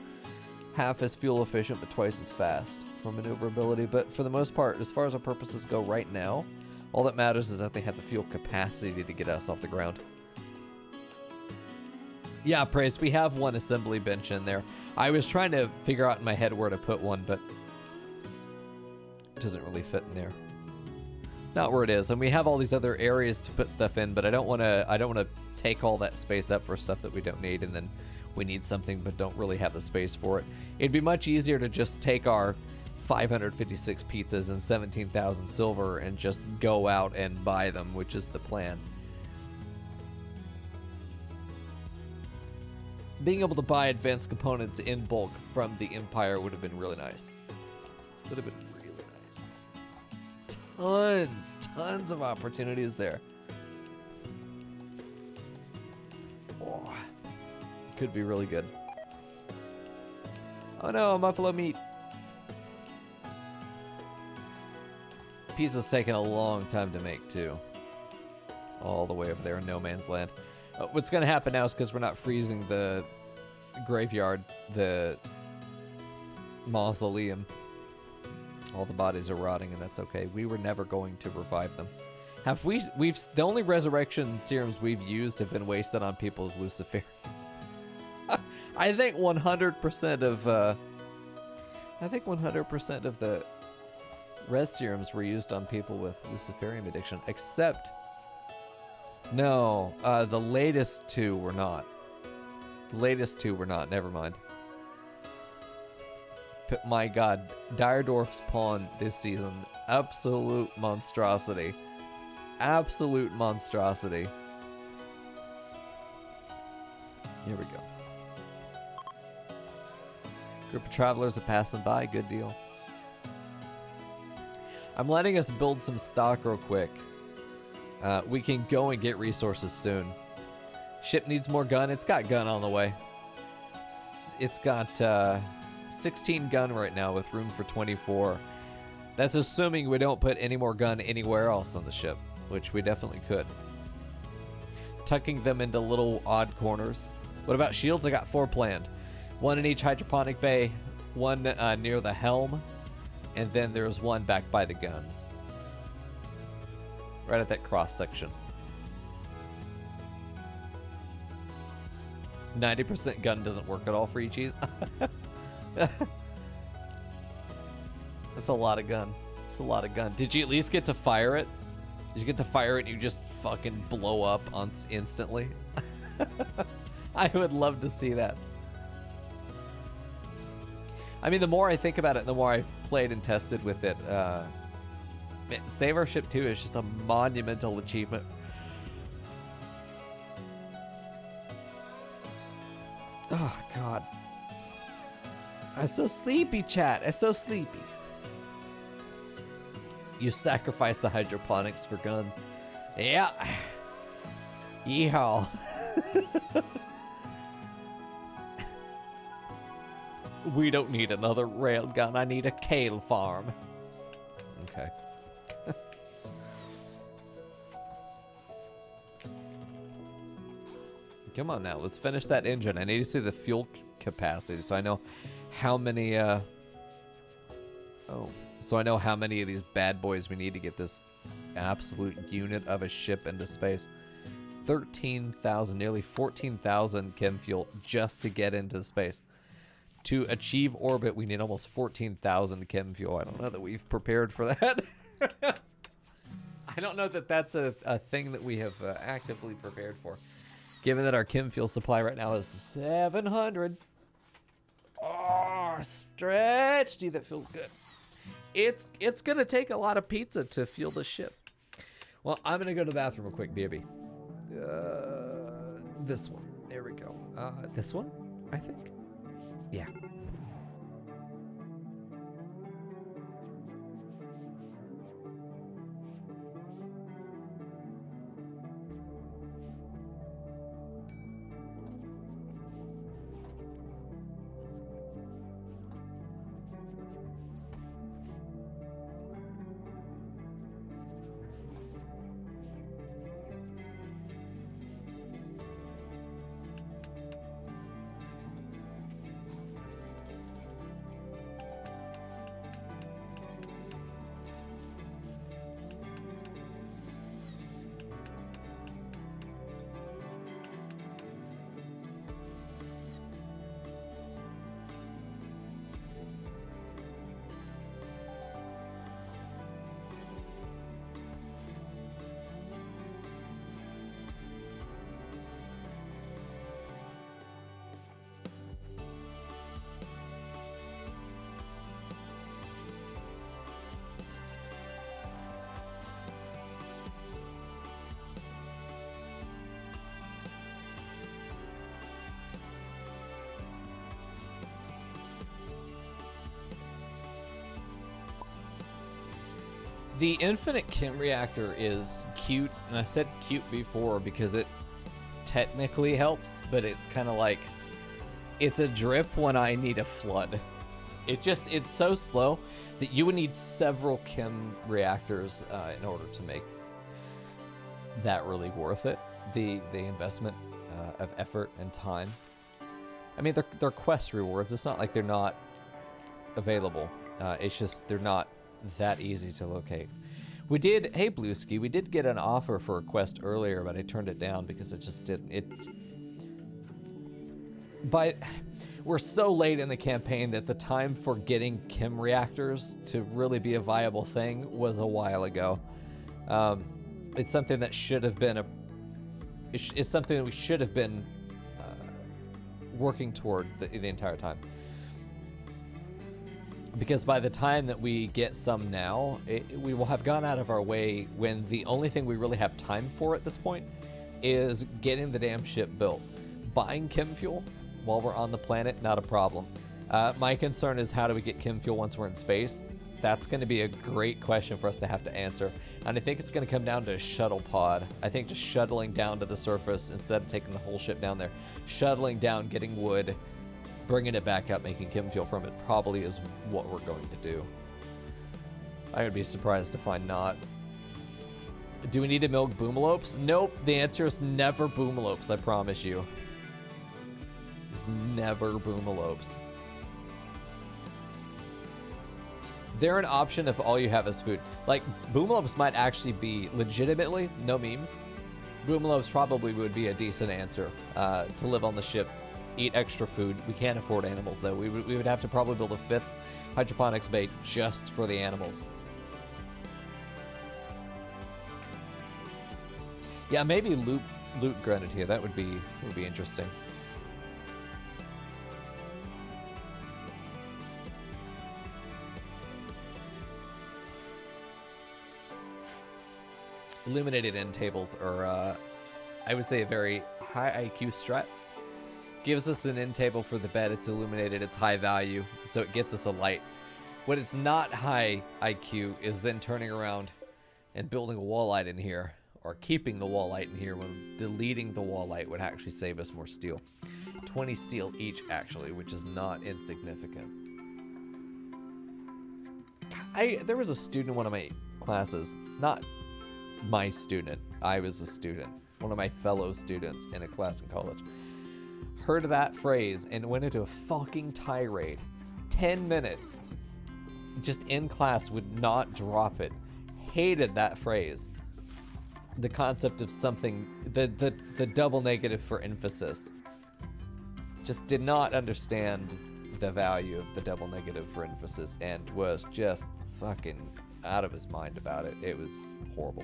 half as fuel efficient but twice as fast for maneuverability. But for the most part, as far as our purposes go right now, all that matters is that they have the fuel capacity to get us off the ground. Yeah, Praise, we have 1 assembly bench in there. I was trying to figure out in my head where to put one, but it doesn't really fit in there. Not where it is, and we have all these other areas to put stuff in, but I don't want to take all that space up for stuff that we don't need, and then we need something but don't really have the space for it. It'd be much easier to just take our 556 pizzas and 17,000 silver and just go out and buy them, which is the plan. Being able to buy advanced components in bulk from the Empire would have been really nice. Would have been really nice. Tons of opportunities there. Oh, could be really good. Oh no, buffalo meat. Pizza's taking a long time to make too. All the way over there in no man's land. What's going to happen now is because we're not freezing the graveyard, the mausoleum. All the bodies are rotting, and that's okay. We were never going to revive them. We've the only resurrection serums we've used have been wasted on people with Lucifer. I think 100% of the res serums were used on people with Luciferium addiction, except no, the latest two were not. The latest two were not. Never mind. But my God, Diredorf's pawn this season, absolute monstrosity. Absolute monstrosity. Here we go. Group of travelers are passing by. Good deal. I'm letting us build some stock real quick. We can go and get resources soon. Ship needs more gun. It's got gun on the way. It's got 16 gun right now with room for 24. That's assuming we don't put any more gun anywhere else on the ship, which we definitely could. Tucking them into little odd corners. What about shields? I got 4 planned. 1 in each hydroponic bay, 1 near the helm, and then there's 1 back by the guns. Right at that cross section. 90% gun doesn't work at all for E-Cheese. That's a lot of gun. It's a lot of gun. Did you at least get to fire it? Did you get to fire it and you just fucking blow up on instantly? I would love to see that. I mean, the more I think about it, the more I've played and tested with it. Save Our Ship 2 is just a monumental achievement. Oh, God. I'm so sleepy, chat. I'm so sleepy. You sacrifice the hydroponics for guns. Yeah. Yeehaw. We don't need another railgun. I need a kale farm. Okay. Come on now, let's finish that engine. I need to see the fuel capacity so I know how many so I know how many of these bad boys we need to get this absolute unit of a ship into space. 13,000, nearly 14,000 chem fuel just to get into space. To achieve orbit, we need almost 14,000 chem fuel. I don't know that we've prepared for that. I don't know that that's a thing that we have actively prepared for. Given that our chem fuel supply right now is 700. Oh, stretch. Gee, that feels good. It's going to take a lot of pizza to fuel the ship. Well, I'm going to go to the bathroom real quick, baby. This one. There we go. This one, I think. Yeah. The infinite chem reactor is cute, and I said cute before because it technically helps, but it's kind of like, it's a drip when I need a flood. It's so slow that you would need several chem reactors in order to make that really worth it. The investment of effort and time. I mean, they're quest rewards. It's not like they're not available. It's just they're not that easy to locate. We did, hey Blueski, we did get an offer for a quest earlier, but I turned it down because it just didn't, but we're so late in the campaign that the time for getting chem reactors to really be a viable thing was a while ago. It's something that should have been it's something that we should have been working toward the entire time. Because by the time that we get some now, we will have gone out of our way when the only thing we really have time for at this point is getting the damn ship built. Buying chem fuel while we're on the planet, not a problem. My concern is how do we get chem fuel once we're in space? That's going to be a great question for us to have to answer. And I think it's going to come down to a shuttle pod. I think just shuttling down to the surface instead of taking the whole ship down there. Shuttling down, getting wood, bringing it back up, making chem fuel from it probably is what we're going to do. I would be surprised to find not. Do we need to milk boomalopes? Nope. The answer is never boomalopes, I promise you. It's never boomalopes. They're an option if all you have is food. Like, boomalopes might actually be legitimately, no memes, boomalopes probably would be a decent answer to live on the ship, eat extra food. We can't afford animals, though. We would have to probably build a 5th hydroponics bay just for the animals. Yeah, maybe loot grenadier. That would be interesting. Illuminated end tables are, I would say, a very high IQ strat. Gives us an end table for the bed. It's illuminated. It's high value, so it gets us a light. When it's not high IQ is then turning around and building a wall light in here, or keeping the wall light in here when deleting the wall light would actually save us more steel. 20 steel each, actually, which is not insignificant. There was a student in one of my classes, not my student, I was a student, one of my fellow students in a class in college, heard that phrase and went into a fucking tirade. 10 minutes, just in class, would not drop it. Hated that phrase. The concept of something, the double negative for emphasis. Just did not understand the value of the double negative for emphasis and was just fucking out of his mind about it. It was horrible.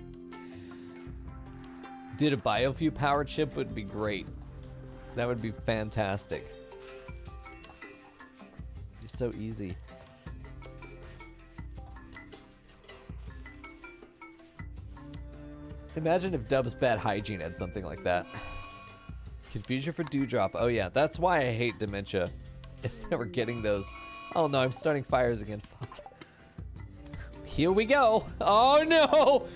Did a biofuel powered ship would be great. That would be fantastic. It's so easy. Imagine if Dub's Bad Hygiene had something like that. Confusion for Dewdrop. Oh yeah, that's why I hate dementia. Is that we're getting those. Oh no, I'm starting fires again. Fuck. Here we go. Oh no!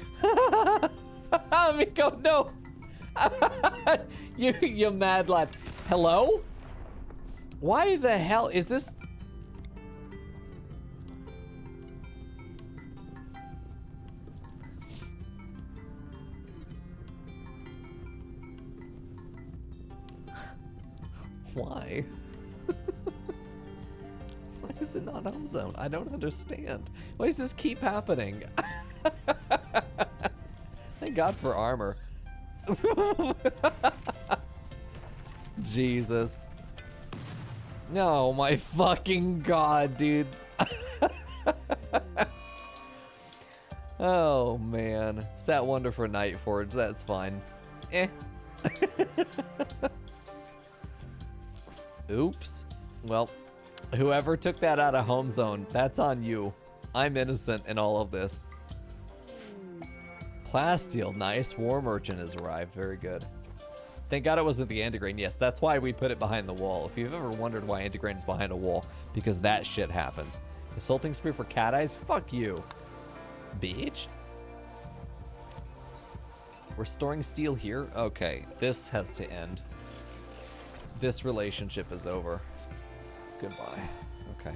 Miko, no! you mad lad. Hello? Why the hell is this? Why? Why is it not home zone? I don't understand. Why does this keep happening? Thank God for armor. Jesus. No, my fucking God, dude. Oh, man. Sat Wonder for Nightforge. That's fine. Eh. Oops. Well, whoever took that out of home zone, that's on you. I'm innocent in all of this. Plasteel, nice. War Merchant has arrived. Very good. Thank God it wasn't the antigrain. Yes, that's why we put it behind the wall. If you've ever wondered why antigrain is behind a wall, because that shit happens. Assaulting Spear for cat eyes? Fuck you, bitch. We're storing steel here? Okay, this has to end. This relationship is over. Goodbye. Okay.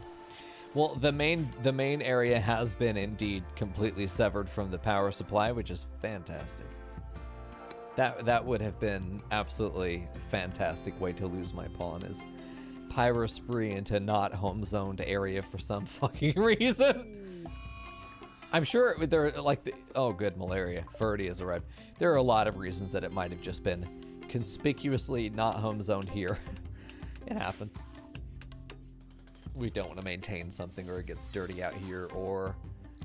Well, the main area has been indeed completely severed from the power supply, which is fantastic. That would have been absolutely fantastic way to lose my pawn, is pyro spree into not home zoned area for some fucking reason. I'm sure there are like oh good, malaria. Furdy has arrived. There are a lot of reasons that it might have just been conspicuously not home zoned here. It happens. We don't want to maintain something or it gets dirty out here, or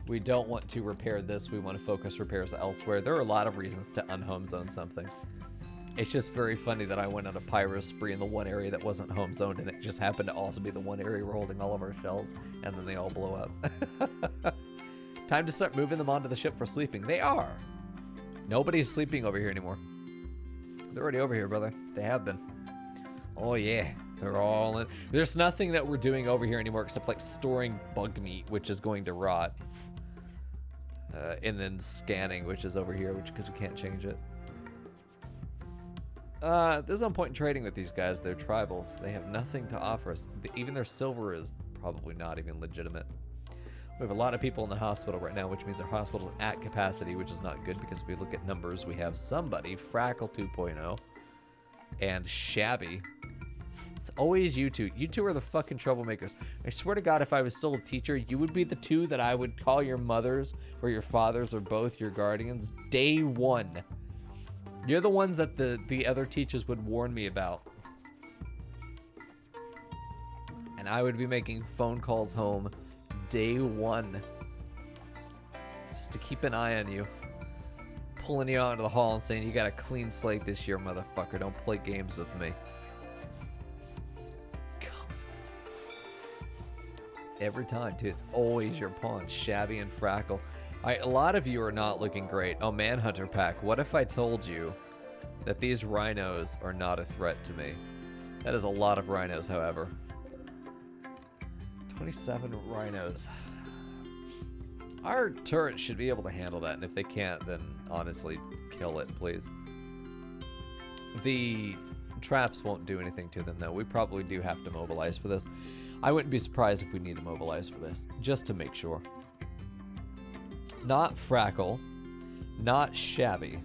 we don't want to repair this. We want to focus repairs elsewhere. There are a lot of reasons to unhome zone something. It's just very funny that I went on a pyro spree in the one area that wasn't home zoned, and it just happened to also be the one area we're holding all of our shells, and then they all blow up. Time to start moving them onto the ship for sleeping. They are. Nobody's sleeping over here anymore. They're already over here, brother. They have been. Oh yeah, they're all in. There's nothing that we're doing over here anymore except like storing bug meat, which is going to rot. And then scanning, which is over here, because we can't change it. There's no point in trading with these guys. They're tribals. They have nothing to offer us. Even their silver is probably not even legitimate. We have a lot of people in the hospital right now, which means our hospital's at capacity, which is not good because if we look at numbers, we have somebody, Frackle 2.0, and Shabby. It's always you two. You two are the fucking troublemakers. I swear to God, if I was still a teacher, you would be the two that I would call your mothers or your fathers or both your guardians day one. You're the ones that the other teachers would warn me about. And I would be making phone calls home day one. Just to keep an eye on you. Pulling you out into the hall and saying, you got a clean slate this year, motherfucker. Don't play games with me. God. Every time, too. It's always your pawn, Shabby and Frackle. A lot of you are not looking great. Oh, Manhunter Pack, what if I told you that these rhinos are not a threat to me? That is a lot of rhinos, however. 27 rhinos. Our turret should be able to handle that, and if they can't, then honestly, kill it, please. The traps won't do anything to them, though. We probably do have to mobilize for this. I wouldn't be surprised if we need to mobilize for this, just to make sure. Not Frackle, not Shabby.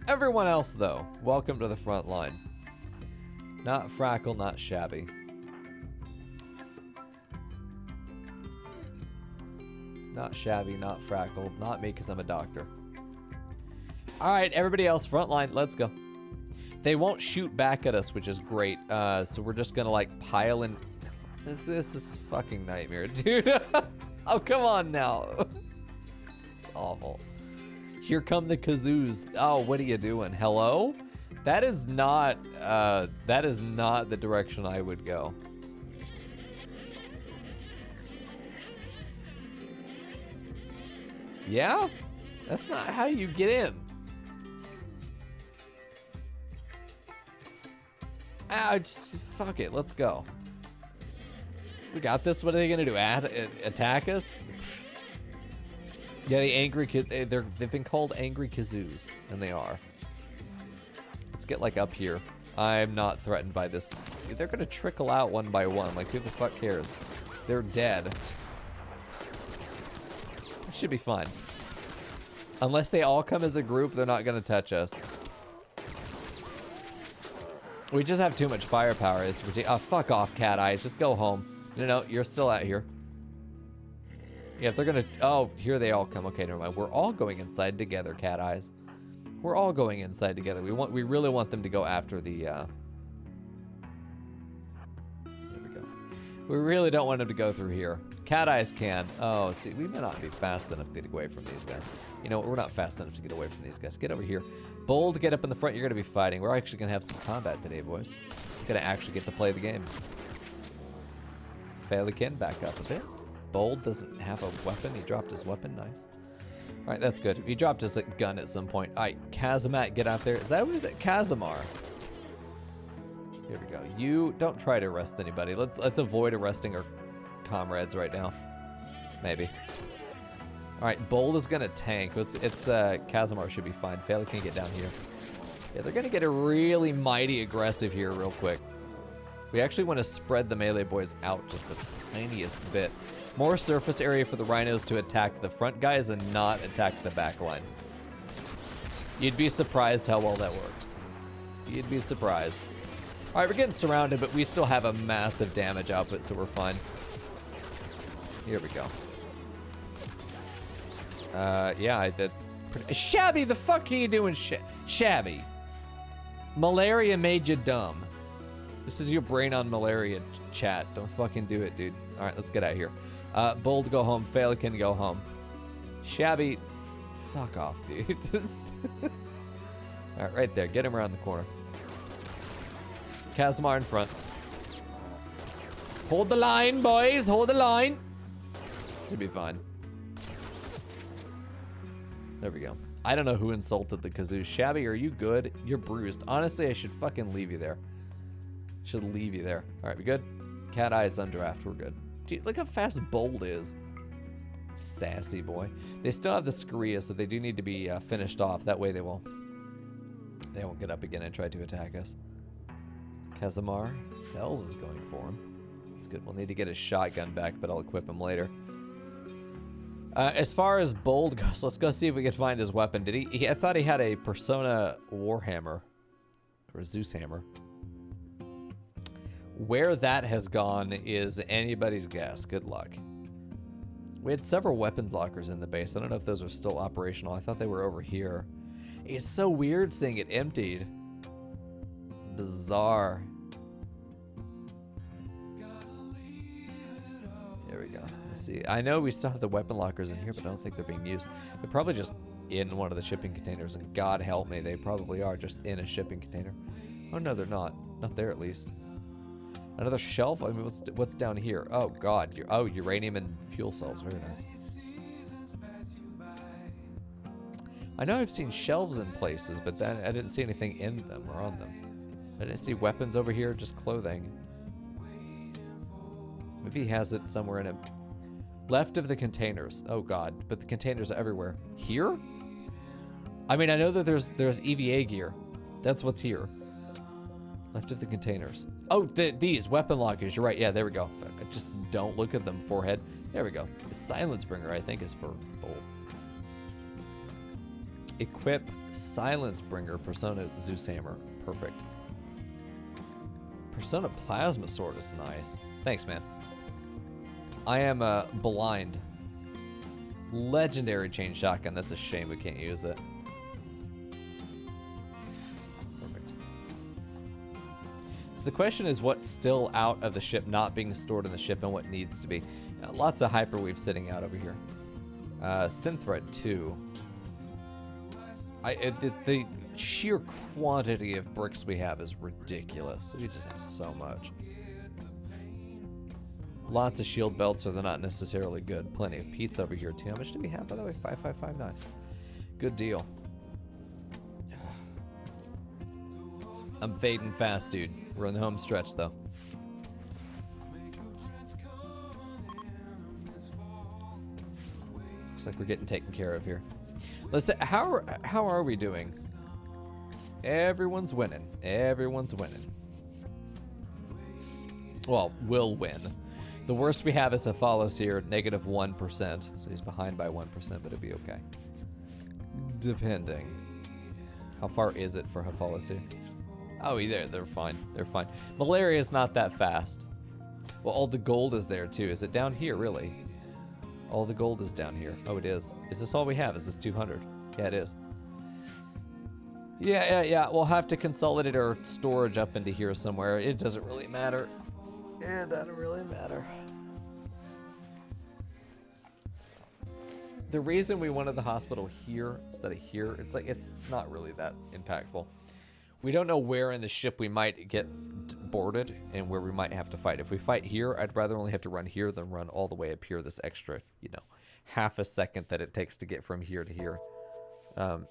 Everyone else, though, welcome to the front line. Not Frackle, not Shabby. Not Shabby, not Frackle, not me because I'm a doctor. All right, everybody else, front line, let's go. They won't shoot back at us, which is great. So we're just gonna like pile in. This is fucking nightmare, dude. Oh, come on now. It's awful. Here come the kazoos. Oh, what are you doing? Hello? That is not the direction I would go. Yeah? That's not how you get in. Ah, just fuck it. Let's go. We got this. What are they gonna do? Attack us? Yeah, the angry kid. They've been called angry kazoos, and they are. Let's get like up here. I'm not threatened by this. They're gonna trickle out one by one. Like who the fuck cares? They're dead. Should be fine. Unless they all come as a group, they're not gonna touch us. We just have too much firepower. It's ridiculous. Oh, fuck off, Cat Eyes. Just go home. No, you're still out here. Yeah, if they're gonna... Oh, here they all come. Okay, never mind. We're all going inside together, Cat Eyes. We're all going inside together. We really want them to go after the... There we go. We really don't want them to go through here. Cat Eyes can. Oh, see, we may not be fast enough to get away from these guys. You know, we're not fast enough to get away from these guys. Get over here. Bold, get up in the front. You're going to be fighting. We're actually going to have some combat today, boys. We're going to actually get to play the game. Felican, back up a bit. Bold doesn't have a weapon. He dropped his weapon. Nice. All right, that's good. He dropped his gun at some point. All right, Kazimat, get out there. Is that what is it? Kazimar. Here we go. You don't try to arrest anybody. Let's avoid arresting our comrades right now. Maybe. All right, Bold is gonna tank. Kazimar should be fine. Failey can get down here. Yeah, they're gonna get a really mighty aggressive here real quick. We actually want to spread the melee boys out just the tiniest bit. More surface area for the rhinos to attack the front guys and not attack the back line. You'd be surprised how well that works. You'd be surprised. All right, we're getting surrounded, but we still have a massive damage output, so we're fine. Here we go. Yeah, that's pretty... Shabby, the fuck are you doing, Shabby? Malaria made you dumb. This is your brain on malaria chat. Don't fucking do it, dude. All right, let's get out of here. Bold, go home. Fail can go home. Shabby, fuck off, dude. All right, right there. Get him around the corner. Kazmar in front. Hold the line, boys. Hold the line. Should be fine. There we go. I don't know who insulted the kazoo. Shabby, are you good? You're bruised. Honestly, I should fucking leave you there. Should leave you there. All right, we good? Cat eyes on draft. We're good. Dude, look how fast Bold is. Sassy boy. They still have the Scaria, so they do need to be finished off. That way they won't get up again and try to attack us. Kazamar. Fells is going for him. That's good. We'll need to get his shotgun back, but I'll equip him later. As far as Bold goes, let's go see if we can find his weapon. Did he I thought he had a Persona Warhammer. Or a Zeus Hammer. Where that has gone is anybody's guess. Good luck. We had several weapons lockers in the base. I don't know if those are still operational. I thought they were over here. It's so weird seeing it emptied. It's bizarre. There we go. Let's see. I know we still have the weapon lockers in here, but I don't think they're being used. They're probably just in one of the shipping containers, and God help me, they probably are just in a shipping container. Oh no, they're not. Not there at least. Another shelf? I mean, what's down here? Oh God. Uranium and fuel cells. Very nice. I know I've seen shelves in places, but then I didn't see anything in them or on them. I didn't see weapons over here, just clothing. Maybe he has it somewhere in a... Left of the containers. Oh God, but the containers are everywhere. Here? I mean, I know that there's EVA gear. That's what's here. Left of the containers. Oh, these weapon lockers. You're right. Yeah, there we go. Just don't look at them, forehead. There we go. The Silence Bringer, I think, is for Bold. Equip Silence Bringer, Persona Zeus Hammer. Perfect. Persona Plasma Sword is nice. Thanks, man. I am blind. Legendary chain shotgun. That's a shame we can't use it. Perfect. So the question is what's still out of the ship, not being stored in the ship, and what needs to be. Lots of hyperweave sitting out over here. Synthread 2. The sheer quantity of bricks we have is ridiculous. We just have so much. Lots of shield belts, so they're not necessarily good. Plenty of pizza over here, too. How much do we have, by the way? 555, nice. Good deal. I'm fading fast, dude. We're in the home stretch, though. Looks like we're getting taken care of here. Let's say, how are we doing? Everyone's winning. Everyone's winning. Well, we'll win. The worst we have is Hephalis here, -1%. So he's behind by 1%, but it'll be okay. Depending. How far is it for Hephalis here? Oh, they're fine. They're fine. Malaria is not that fast. Well, all the gold is there too. Is it down here, really? All the gold is down here. Oh, it is. Is this all we have? Is this 200? Yeah, it is. Yeah. We'll have to consolidate our storage up into here somewhere. It doesn't really matter. It doesn't really matter. The reason we wanted the hospital here instead of here, it's not really that impactful. We don't know where in the ship we might get boarded and where we might have to fight. If we fight here, I'd rather only have to run here than run all the way up here, this extra, half a second that it takes to get from here to here.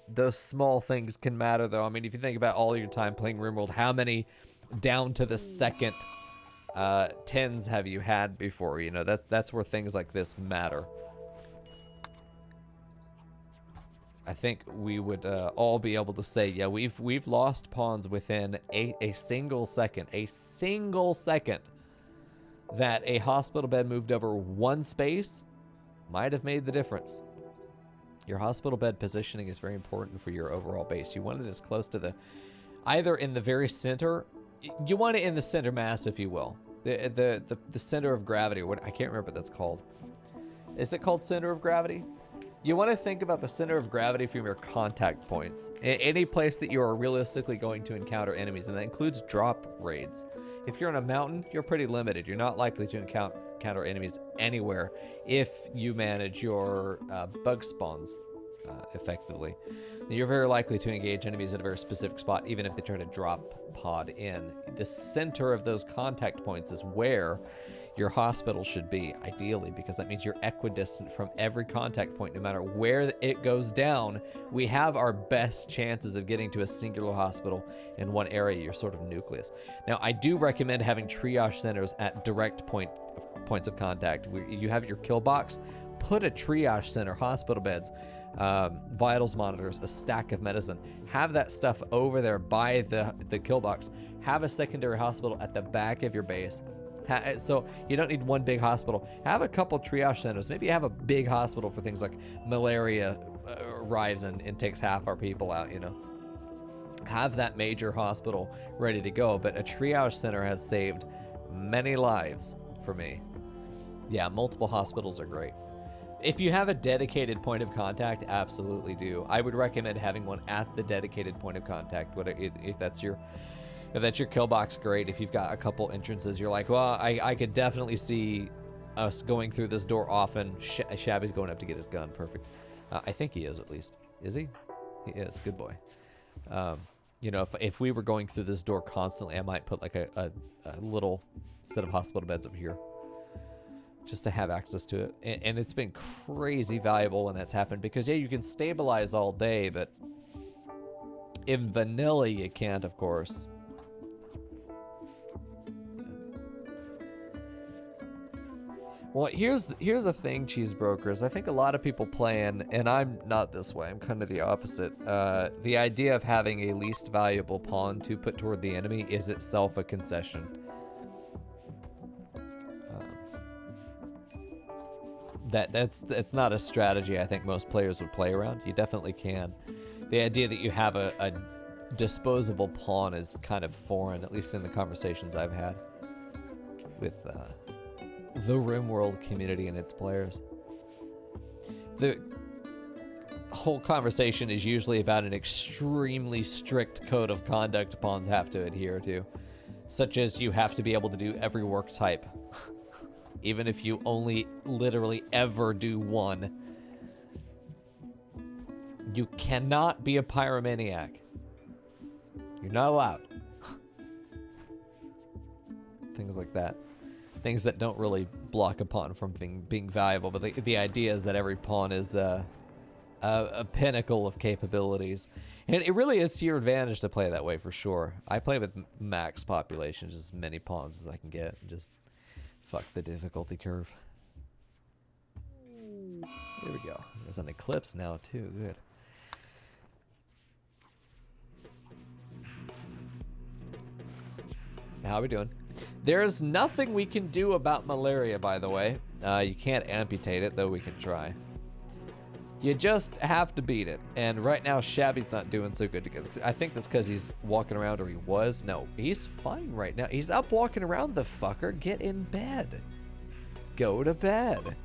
Those small things can matter, though. I mean, if you think about all your time playing RimWorld, how many down to the second tens have you had before? That's where things like this matter. I think we would all be able to say, yeah, we've lost pawns within a single second. A single second that a hospital bed moved over one space might have made the difference. Your hospital bed positioning is very important for your overall base. You want it as close to either in the very center. You want it in the center mass, if you will. The center of gravity. I can't remember what that's called. Is it called center of gravity? You want to think about the center of gravity from your contact points. Any place that you are realistically going to encounter enemies, and that includes drop raids. If you're on a mountain, you're pretty limited. You're not likely to encounter enemies anywhere if you manage your bug spawns effectively. You're very likely to engage enemies at a very specific spot, even if they try to drop pod in. The center of those contact points is where your hospital should be, ideally, because that means you're equidistant from every contact point. No matter where it goes down, we have our best chances of getting to a singular hospital in one area, your sort of nucleus. Now, I do recommend having triage centers at direct points of contact. You have your kill box, put a triage center, hospital beds, vitals monitors, a stack of medicine. Have that stuff over there by the kill box. Have a secondary hospital at the back of your base. So you don't need one big hospital. Have a couple triage centers. Maybe have a big hospital for things like malaria arrives and takes half our people out, you know. Have that major hospital ready to go. But a triage center has saved many lives for me. Yeah, multiple hospitals are great. If you have a dedicated point of contact, absolutely do. I would recommend having one at the dedicated point of contact. If that's your kill box, great. If you've got a couple entrances, you're like, well, I could definitely see us going through this door often. Shabby's going up to get his gun. Perfect. I think he is, at least. Is he? He is. Good boy. You know, if we were going through this door constantly, I might put like a little set of hospital beds over here just to have access to it. And it's been crazy valuable when that's happened because, yeah, you can stabilize all day, but in vanilla you can't, of course. Well, here's the thing, cheese brokers. I think a lot of people playing, and I'm not this way, I'm kind of the opposite. The idea of having a least valuable pawn to put toward the enemy is itself a concession. That's not a strategy I think most players would play around. You definitely can. The idea that you have a disposable pawn is kind of foreign, at least in the conversations I've had with the RimWorld community and its players. The whole conversation is usually about an extremely strict code of conduct pawns have to adhere to, such as you have to be able to do every work type, even if you only literally ever do one. You cannot be a pyromaniac. You're not allowed. Things like that. Things that don't really block a pawn from being valuable, but the idea is that every pawn is a pinnacle of capabilities. And it really is to your advantage to play that way, for sure. I play with max population, just as many pawns as I can get, and just fuck the difficulty curve. Here we go. There's an eclipse now, too. Good. How are we doing? There's nothing we can do about malaria, by the way. You can't amputate it, though we can try. You just have to beat it. And right now, Shabby's not doing so good. I think that's because he's walking around, or he was. No, he's fine right now. He's up walking around, the fucker. Get in bed. Go to bed.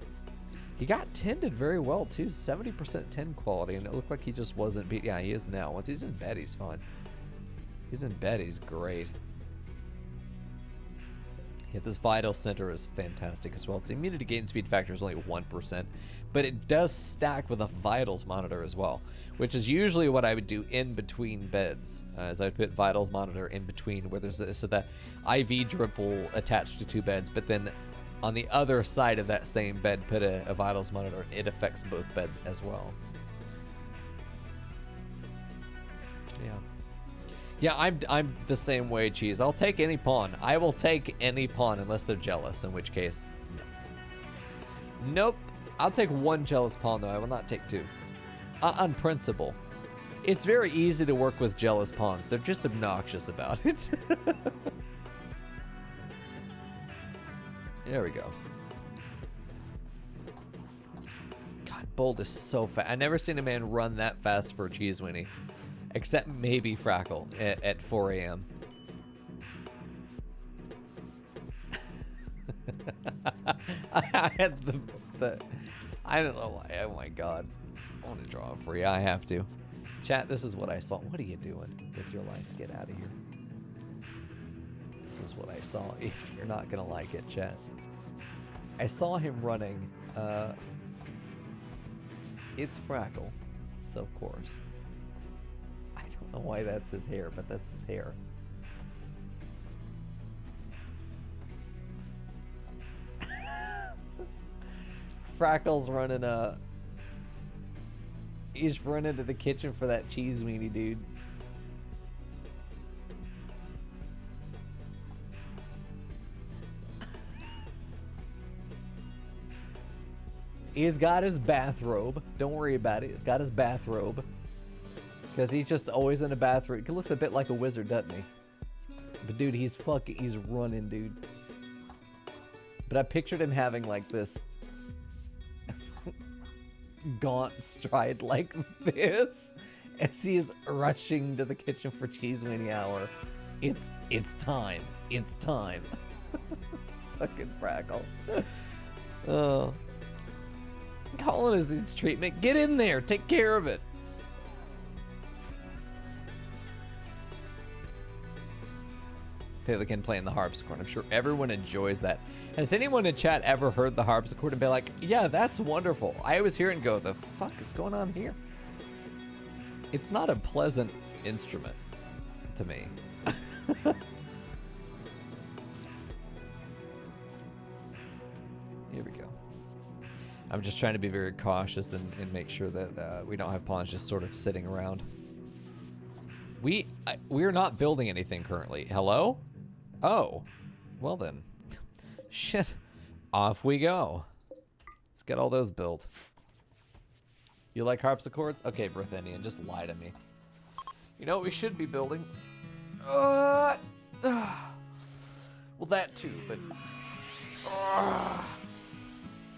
He got tended very well, too. 70% tend quality, and it looked like he just wasn't beat. Yeah, he is now. Once he's in bed, he's fine. He's in bed, he's great. Yeah, this vital center is fantastic as well. Its immunity gain speed factor is only 1%, but it does stack with a vitals monitor as well, which is usually what I would do in between beds, as I would put vitals monitor in between where there's so that IV drip will attach to two beds, but then on the other side of that same bed put a vitals monitor. It affects both beds as well. Yeah. Yeah, I'm the same way, Cheese. I'll take any pawn. I will take any pawn unless they're jealous, in which case, no. Nope. I'll take one jealous pawn, though. I will not take two. On principle. It's very easy to work with jealous pawns. They're just obnoxious about it. There we go. God, Bold is so fast. I've never seen a man run that fast for a cheese weenie. Except maybe Frackle at 4 a.m. I had the I don't know why. Oh my god. I want to draw it for you. I have to. Chat, this is what I saw. What are you doing with your life? Get out of here. This is what I saw. You're not going to like it, chat. I saw him running. It's Frackle. So, of course. I don't know why that's his hair, but that's his hair. Frackle's running he's running to the kitchen for that cheese weenie, dude. He's got his bathrobe. Don't worry about it. He's got his bathrobe. Because he's just always in a bathrobe. He looks a bit like a wizard, doesn't he? But dude, he's running, dude. But I pictured him having like this gaunt stride like this as he is rushing to the kitchen for cheese weenie hour. It's time. It's time. Fucking Frackle. Oh. Calling his needs treatment. Get in there. Take care of it. Pelican playing the harpsichord. I'm sure everyone enjoys that. Has anyone in chat ever heard the harpsichord and be like, yeah, that's wonderful? I always hear it and go, the fuck is going on here? It's not a pleasant instrument to me. Here we go. I'm just trying to be very cautious and make sure that we don't have pawns just sort of sitting around. We're not building anything currently. Hello? Oh, well then. Shit. Off we go. Let's get all those built. You like harpsichords? Okay, Brithenian, just lie to me. You know what we should be building? Well, that too, but...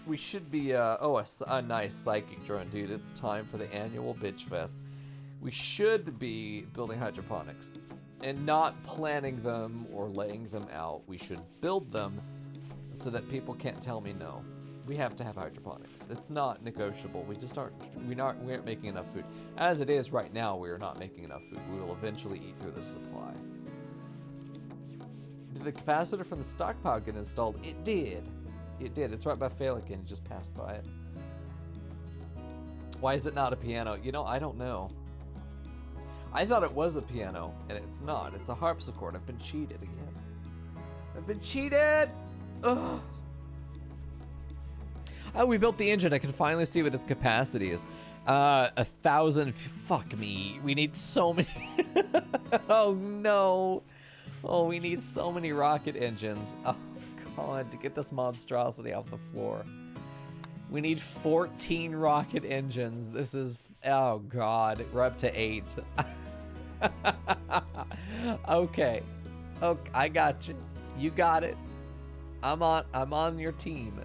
we should be, a nice psychic drone, dude. It's time for the annual Bitch Fest. We should be building hydroponics and not planning them or laying them out. We should build them so that people can't tell me no. We have to have hydroponics. It's not negotiable. We aren't making enough food. As it is right now, we are not making enough food. We will eventually eat through the supply. Did the capacitor from the stockpile get installed? It did. It did. It's right by Felican. Just passed by it. Why is it not a piano? You know, I don't know. I thought it was a piano, and it's not. It's a harpsichord. I've been cheated again. I've been cheated! Ugh. Oh, we built the engine. I can finally see what its capacity is. 1,000. Fuck me. We need so many. Oh, no. Oh, we need so many rocket engines. Oh, God, to get this monstrosity off the floor. We need 14 rocket engines. This is... Oh, God. We're up to 8. Okay. Okay, I got you. You got it. I'm on your team.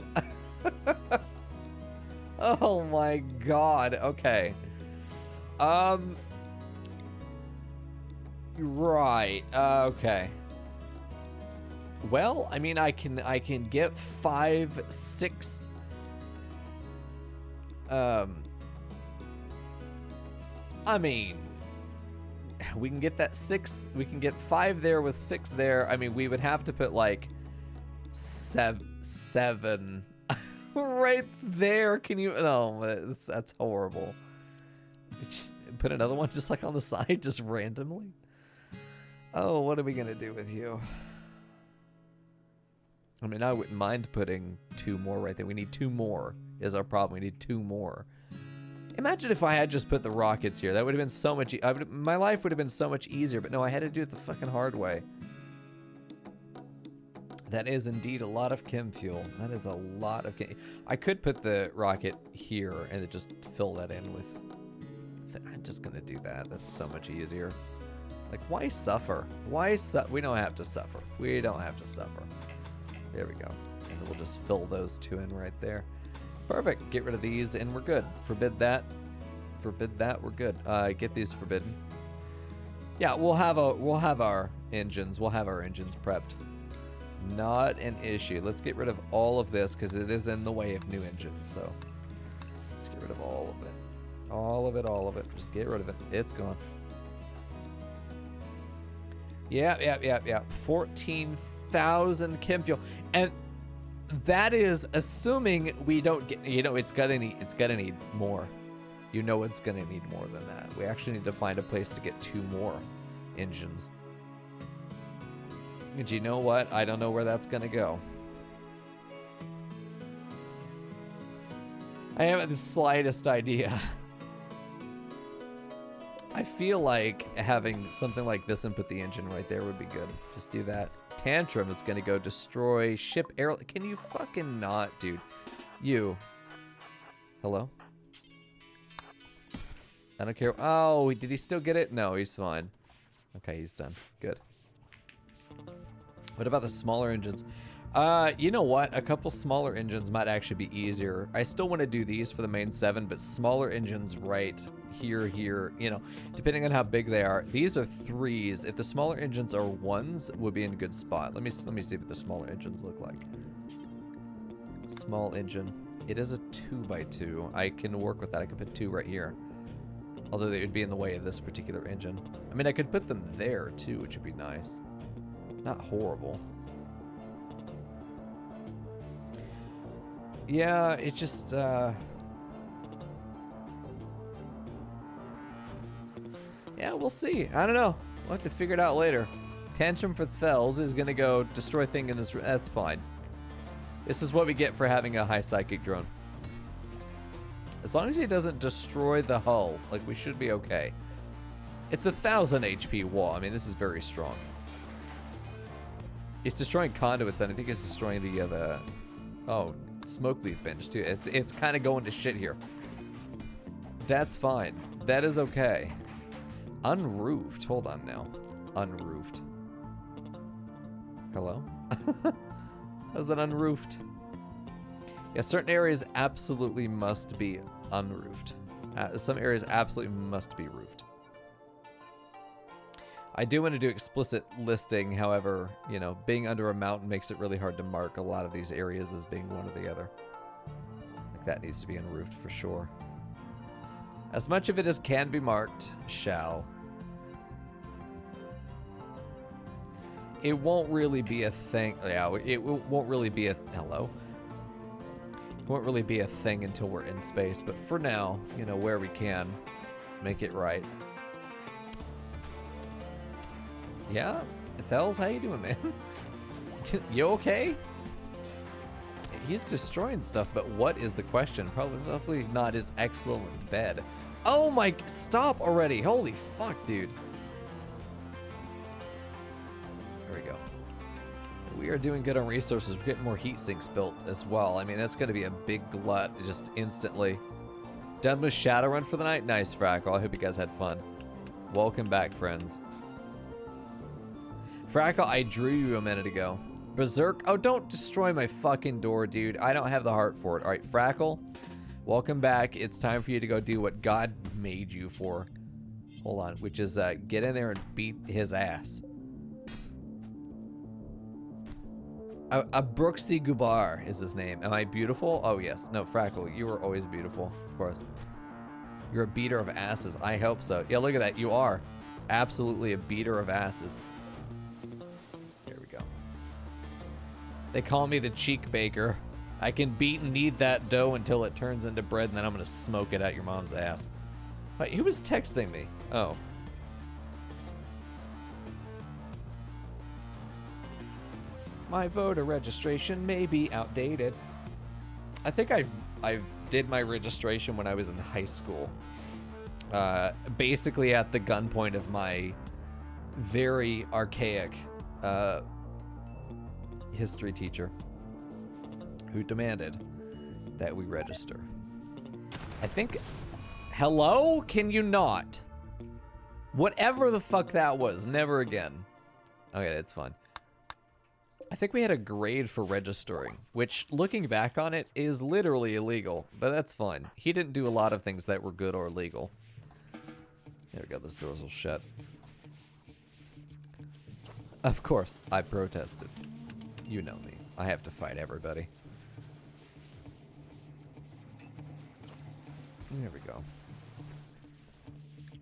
Oh my God. Okay. Right. Okay. Well, I mean, I can get 5, 6. I mean, we can get that 6. We can get 5 there with 6 there. I mean, we would have to put like 7 right there. Can you? No, that's horrible. Just put another one just like on the side, just randomly. Oh, what are we gonna do with you? I mean, I wouldn't mind putting 2 more right there. We need 2 more is our problem. We need 2 more. Imagine if I had just put the rockets here. That would have been so much... my life would have been so much easier. But no, I had to do it the fucking hard way. That is indeed a lot of chem fuel. That is a lot of chem... I could put the rocket here and then just fill that in with... I'm just going to do that. That's so much easier. Like, why suffer? Why we don't have to suffer. We don't have to suffer. There we go. And we'll just fill those 2 in right there. Perfect. Get rid of these and we're good. Forbid that. Forbid that. We're good. Get these forbidden. Yeah, we'll have our engines. We'll have our engines prepped. Not an issue. Let's get rid of all of this because it is in the way of new engines. So let's get rid of all of it. All of it, all of it. Just get rid of it. It's gone. Yeah. 14,000 chem fuel. And that is assuming we don't get, it's gonna need more. You know it's gonna need more than that. We actually need to find a place to get 2 more engines. And you know what? I don't know where that's gonna go. I haven't the slightest idea. I feel like having something like this and put the engine right there would be good. Just do that. Tantrum is gonna go destroy ship air. Can you fucking not, dude? You. Hello? I don't care. Oh, did he still get it? No, he's fine. Okay, he's done. Good. What about the smaller engines? You know what? A couple smaller engines might actually be easier. I still want to do these for the main 7, but smaller engines right here, you know, depending on how big they are. These are 3s. If the smaller engines are 1s, we'll be in a good spot. Let me see what the smaller engines look like. Small engine. It is a 2x2. I can work with that. I can put 2 right here. Although they would be in the way of this particular engine. I mean, I could put them there too, which would be nice. Not horrible. Yeah, it just, yeah, we'll see. I don't know. We'll have to figure it out later. Tantrum for Thels is gonna go destroy thing in this. That's fine. This is what we get for having a high psychic drone. As long as he doesn't destroy the hull, like, we should be okay. It's 1,000 HP wall. I mean, this is very strong. It's destroying conduits, and I think it's destroying the oh, smoke leaf bench too. It's kind of going to shit here. That's fine. That is okay. Unroofed. Hold on now. Unroofed. Hello? How's that unroofed? Yeah, certain areas absolutely must be unroofed. Some areas absolutely must be roofed. I do want to do explicit listing, however, you know, being under a mountain makes it really hard to mark a lot of these areas as being one or the other. Like, that needs to be unroofed for sure. As much of it as can be marked, shall. It won't really be a thing. Yeah, it won't really be a... Hello? It won't really be a thing until we're in space, but for now, you know, where we can, make it right. Yeah? Thels, how you doing, man? You okay? He's destroying stuff, but what is the question? Probably not his excellent bed. Oh my... Stop already. Holy fuck, dude. There we go. We are doing good on resources. We're getting more heat sinks built as well. I mean, that's going to be a big glut just instantly. Done with Shadowrun for the night? Nice, Frackle. I hope you guys had fun. Welcome back, friends. Frackle, I drew you a minute ago. Berserk. Oh, don't destroy my fucking door, dude. I don't have the heart for it. All right, Frackle, welcome back. It's time for you to go do what God made you for. Hold on, which is get in there and beat his ass. Brooksy Gubar is his name. Am I beautiful? Oh, yes. No, Frackle, you are always beautiful, of course. You're a beater of asses. I hope so. Yeah, look at that. You are absolutely a beater of asses. There we go. They call me the cheek baker. I can beat and knead that dough until it turns into bread, and then I'm going to smoke it out your mom's ass. Wait, who was texting me? Oh. My voter registration may be outdated. I think I did my registration when I was in high school. Basically at the gunpoint of my very archaic history teacher who demanded that we register. I think... Hello? Can you not? Whatever the fuck that was, never again. Okay, that's fine. I think we had a grade for registering, which, looking back on it, is literally illegal, but that's fine. He didn't do a lot of things that were good or legal. There we go, those doors will shut. Of course, I protested. You know me. I have to fight everybody. There we go.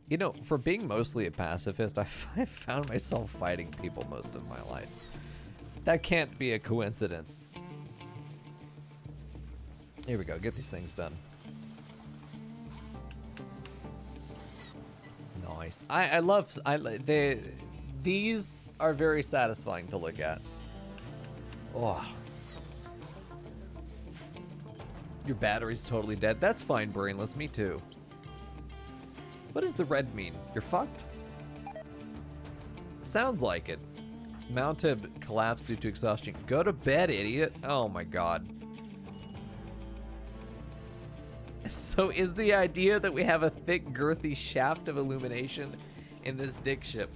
You know, for being mostly a pacifist, I found myself fighting people most of my life. That can't be a coincidence. Here we go. Get these things done. Nice. These are very satisfying to look at. Oh. Your battery's totally dead. That's fine, Brainless. Me too. What does the red mean? You're fucked? Sounds like it. Mounted collapse due to exhaustion. Go to bed, idiot. Oh my god. So is the idea that we have a thick, girthy shaft of illumination in this dick ship?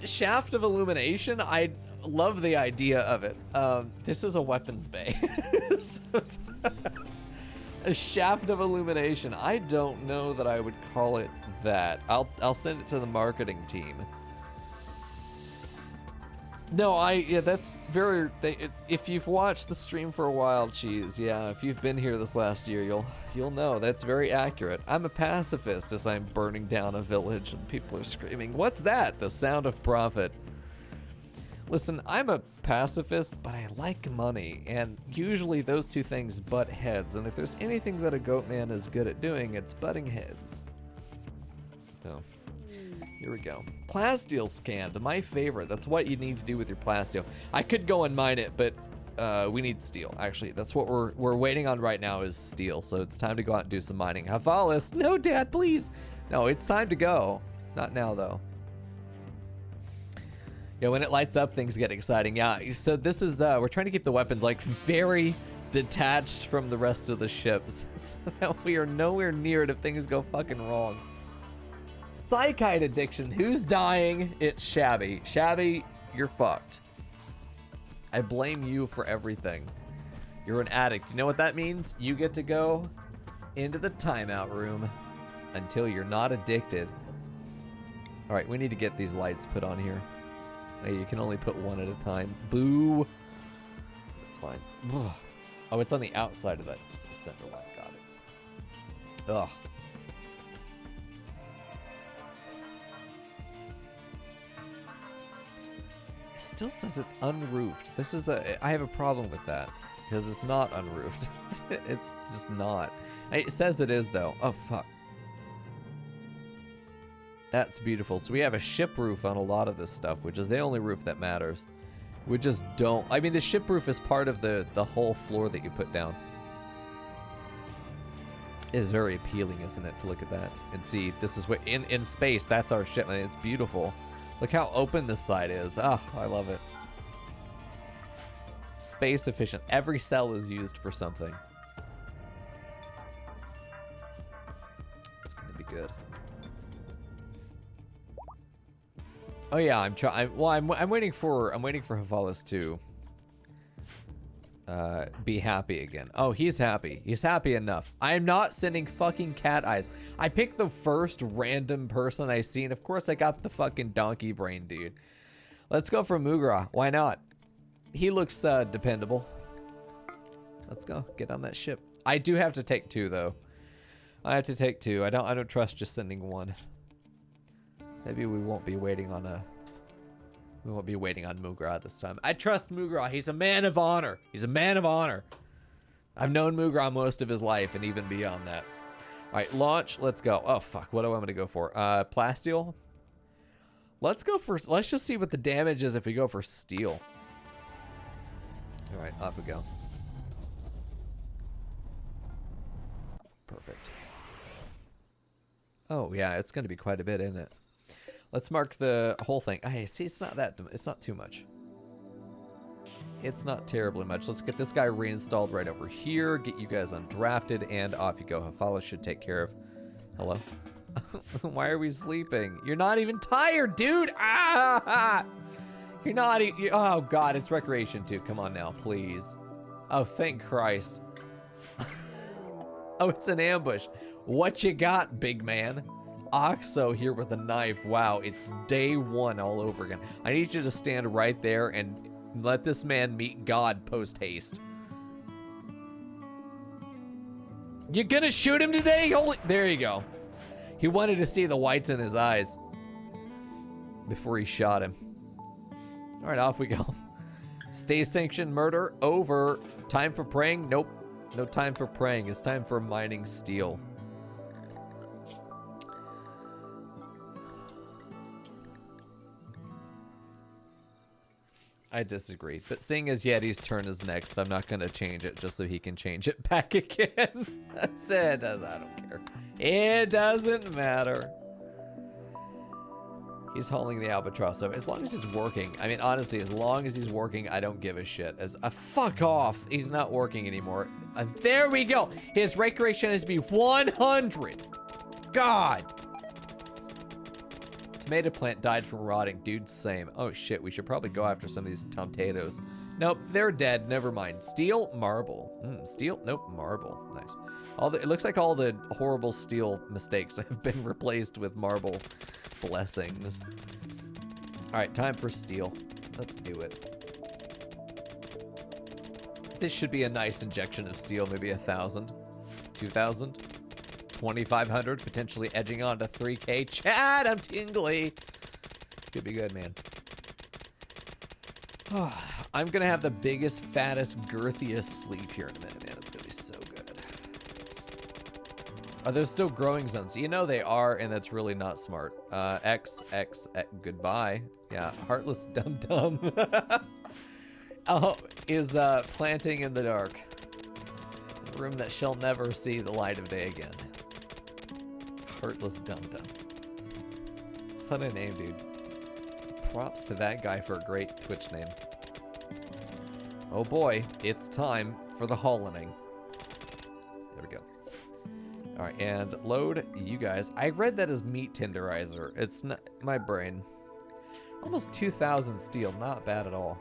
Shaft of illumination? I love the idea of it. This is a weapons bay. So a shaft of illumination. I don't know that I would call it that. I'll send it to the marketing team. No, yeah, that's very. If you've watched the stream for a while, Cheese, yeah, if you've been here this last year, you'll know that's very accurate. I'm a pacifist as I'm burning down a village and people are screaming, "What's that?" The sound of profit. Listen, I'm a pacifist, but I like money, and usually those two things butt heads. And if there's anything that a goat man is good at doing, it's butting heads. So. Here we go. Plasteel scanned, my favorite. That's what you need to do with your plasteel. I could go and mine it, but we need steel. Actually, that's what we're waiting on right now is steel. So it's time to go out and do some mining. Havalis, no, Dad, please. No, it's time to go. Not now, though. Yeah, when it lights up, things get exciting. Yeah, so this is, we're trying to keep the weapons, like, very detached from the rest of the ships. So that we are nowhere near it if things go fucking wrong. Psychite addiction. Who's dying? It's Shabby. Shabby, you're fucked. I blame you for everything. You're an addict. You know what that means? You get to go into the timeout room until you're not addicted. All right, we need to get these lights put on here. Hey, you can only put one at a time. Boo. It's fine. Ugh. Oh, it's on the outside of that center one. Got it. Ugh. Still says it's unroofed. This is I have a problem with that because it's not unroofed. It's just not. It says it is though. Oh fuck. That's beautiful. So we have a ship roof on a lot of this stuff, which is the only roof that matters. We just don't. I mean, the ship roof is part of the whole floor that you put down. It is very appealing, isn't it, to look at that and see this is what in space. That's our ship, and it's beautiful. Look how open this side is. Oh, I love it. Space efficient. Every cell is used for something. It's gonna be good. Oh yeah, I'm waiting for Havalis to be happy again. Oh, he's happy. He's happy enough. I am not sending fucking cat eyes. I picked the first random person I see, and of course I got the fucking donkey brain dude. Let's go for Mugra. Why not? He looks dependable. Let's go. Get on that ship. I do have to take two though. I have to take two. I don't trust just sending one. Maybe we won't be waiting on Mugra this time. I trust Mugra. He's a man of honor. He's a man of honor. I've known Mugra most of his life and even beyond that. All right, launch. Let's go. Oh, fuck. What do I want to go for? Plasteel? Let's go for... Let's just see what the damage is if we go for steel. All right, off we go. Perfect. Oh, yeah, it's going to be quite a bit, isn't it? Let's mark the whole thing. Hey, see, it's not too much. It's not terribly much. Let's get this guy reinstalled right over here. Get you guys undrafted, and off you go. Hafala should take care of. Hello? Why are we sleeping? You're not even tired, dude! Ah! You're not oh, God, it's recreation, too. Come on now, please. Oh, thank Christ. Oh, it's an ambush. What you got, big man? Oxo here with a knife. Wow, it's day one all over again. I need you to stand right there and let this man meet God post haste. You gonna shoot him today? Holy, there you go. He wanted to see the whites in his eyes before he shot him. All right, off we go. Stay sanctioned murder over. Time for praying? Nope. No time for praying. It's time for mining steel. I disagree. But seeing as Yeti's turn is next, I'm not going to change it just so he can change it back again. That's it. I don't care. It doesn't matter. He's hauling the albatross. So as long as he's working, I mean, honestly, as long as he's working, I don't give a shit. As fuck off. He's not working anymore. There we go. His recreation has to be 100. God. Tomato plant died from rotting. Dude, same. Oh shit, we should probably go after some of these tomatoes. Nope, they're dead. Never mind. Steel, marble. Steel, nope, marble. Nice. It looks like all the horrible steel mistakes have been replaced with marble blessings. All right, time for steel. Let's do it. This should be a nice injection of steel, maybe 1,000, 2,000, 2,500, potentially edging on to 3K. Chad, I'm tingly. Could be good, man. I'm gonna have the biggest, fattest, girthiest sleep here in a minute, man. It's gonna be so good. Are there still growing zones? You know they are, and that's really not smart. X, goodbye. Yeah, heartless dum-dum. Oh, is planting in the dark. A room that shall never see the light of day again. Heartless dum-dum. What a name, dude. Props to that guy for a great Twitch name. Oh boy, it's time for the hauling. There we go. All right, and load you guys. I read that as meat tenderizer. It's not my brain. Almost 2,000 steel, not bad at all.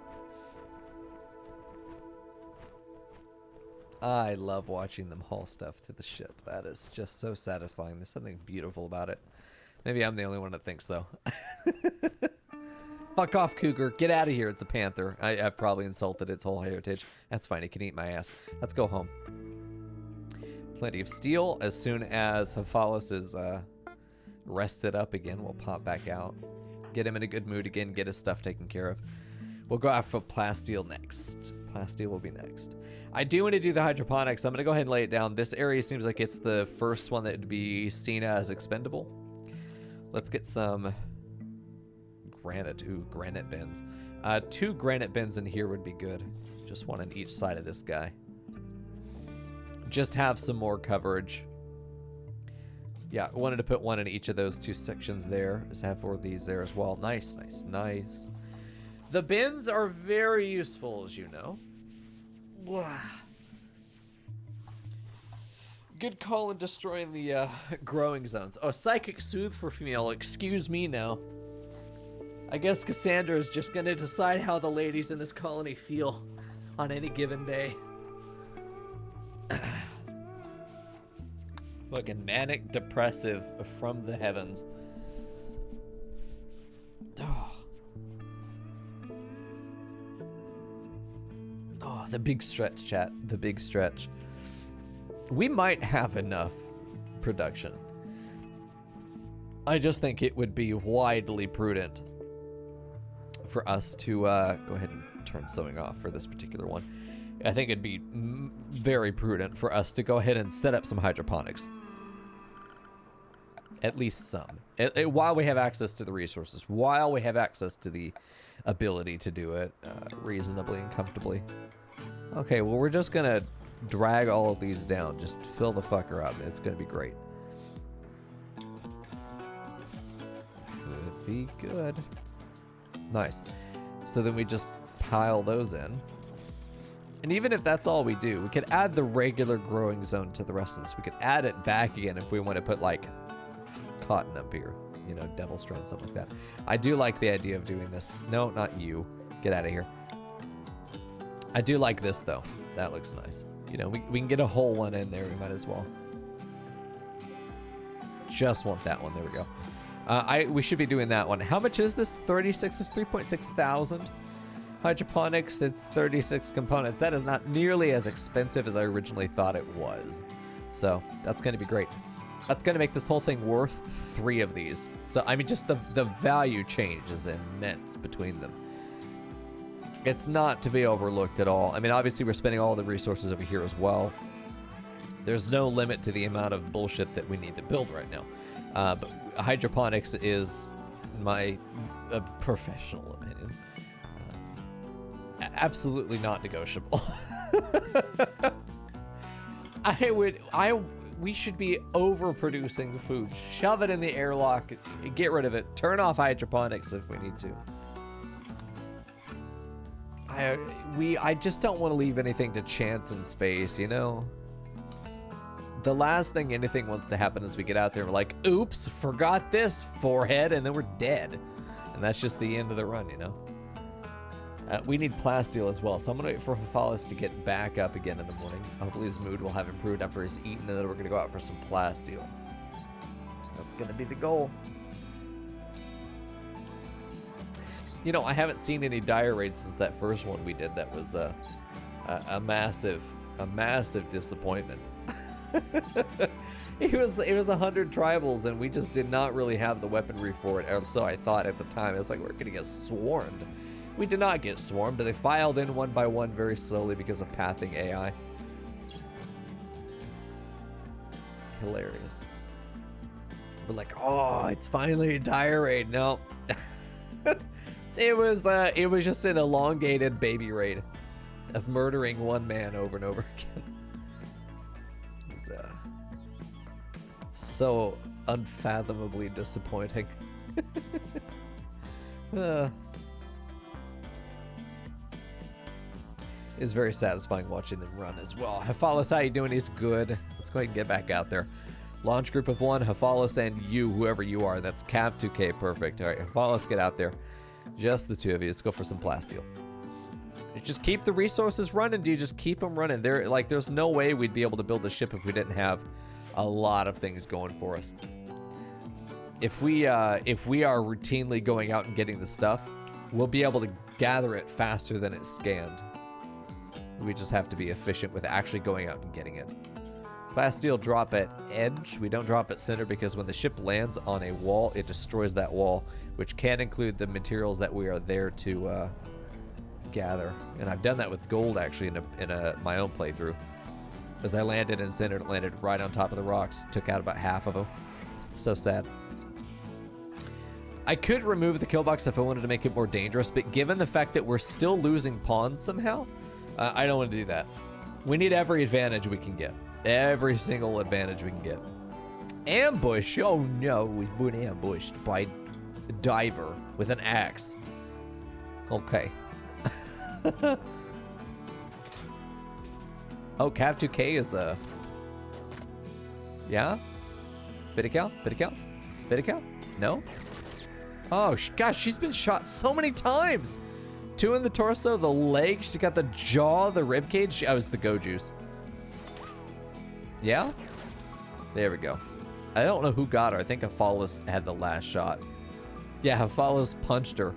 I love watching them haul stuff to the ship. That is just so satisfying. There's something beautiful about it. Maybe I'm the only one that thinks so. Fuck off, cougar. Get out of here. It's a panther. I've probably insulted its whole heritage. That's fine. It can eat my ass. Let's go home. Plenty of steel. As soon as Hephalos is rested up again, we'll pop back out. Get him in a good mood again. Get his stuff taken care of. We'll go after plasteel next. Plasteel will be next. I do want to do the hydroponics. I'm going to go ahead and lay it down. This area seems like it's the first one that would be seen as expendable. Let's get some granite. Ooh, granite bins. 2 granite bins in here would be good. Just one on each side of this guy. Just have some more coverage. Yeah, I wanted to put one in each of those 2 sections there. Just have 4 of these there as well. Nice, nice, nice. The bins are very useful, as you know. Good call in destroying the growing zones. Oh, psychic soothe for female. Excuse me now. I guess Cassandra is just gonna decide how the ladies in this colony feel on any given day. Fucking manic depressive from the heavens. Oh. Oh, the big stretch, chat. The big stretch. We might have enough production. I just think it would be widely prudent for us to go ahead and turn sewing off for this particular one. I think it'd be very prudent for us to go ahead and set up some hydroponics. At least some. While we have access to the resources. While we have access to the ability to do it reasonably and comfortably. Okay, well, we're just gonna drag all of these down. Just fill the fucker up. It's gonna be great. Could be good. Nice. So then we just pile those in. And even if that's all we do, we could add the regular growing zone to the rest of this. We could add it back again if we want to put, like, cotton up here. You know, devil strand, something like that. I do like the idea of doing this. No, not you. Get out of here. I do like this, though. That looks nice. You know, we can get a whole one in there. We might as well. Just want that one. There we go. We should be doing that one. How much is this? 36 is 3.6 thousand. Hydroponics, it's 36 components. That is not nearly as expensive as I originally thought it was. So that's going to be great. That's going to make this whole thing worth 3 of these. So, I mean, just the value change is immense between them. It's not to be overlooked at all. I mean, obviously, we're spending all the resources over here as well. There's no limit to the amount of bullshit that we need to build right now. But hydroponics is, in my professional opinion, absolutely not negotiable. We should be overproducing food. Shove it in the airlock, get rid of it, turn off hydroponics if we need to. I just don't want to leave anything to chance and space, you know? The last thing anything wants to happen is we get out there and we're like, oops, forgot this, forehead, and then we're dead. And that's just the end of the run, you know? We need plasteel as well, so I'm gonna wait for Hephalis to get back up again in the morning. Hopefully his mood will have improved after he's eaten, and then we're gonna go out for some plasteel. That's gonna be the goal. You know, I haven't seen any dire raids since that first one we did. That was a massive disappointment. It was 100 tribals, and we just did not really have the weaponry for it. So I thought at the time, it's like we're gonna get swarmed. We did not get swarmed, but they filed in one by one very slowly because of pathing AI. Hilarious. We're like, oh, it's finally a dire raid. No. It was just an elongated baby raid of murdering one man over and over again. It's so unfathomably disappointing. It's very satisfying watching them run as well. Hephalis, how you doing? He's good. Let's go ahead and get back out there. Launch group of 1, Hephalis and you, whoever you are. That's Cav2K, perfect. All right, Hephalis, get out there. Just the 2 of you. Let's go for some plasteel. You just keep the resources running, dude. Just keep them running. There's no way we'd be able to build a ship if we didn't have a lot of things going for us. If we are routinely going out and getting the stuff, we'll be able to gather it faster than it's scanned. We just have to be efficient with actually going out and getting it. Plasteel drop at edge. We don't drop at center because when the ship lands on a wall, it destroys that wall, which can include the materials that we are there to gather. And I've done that with gold actually in my own playthrough. As I landed in center, it landed right on top of the rocks. Took out about half of them. So sad. I could remove the kill box if I wanted to make it more dangerous, but given the fact that we're still losing pawns somehow, I don't want to do that. We need every advantage we can get. Every single advantage we can get. Ambush. Oh no, we've been ambushed by a diver with an axe. Okay. Oh, Cav2K is a... Yeah? Vidical? Vidical? Vidical? No? Oh, gosh, she's been shot so many times. 2 in the torso, the leg, she's got the jaw, the ribcage. Oh, it was the go juice. Yeah? There we go. I don't know who got her. I think Hephalis had the last shot. Yeah, Hephalis punched her.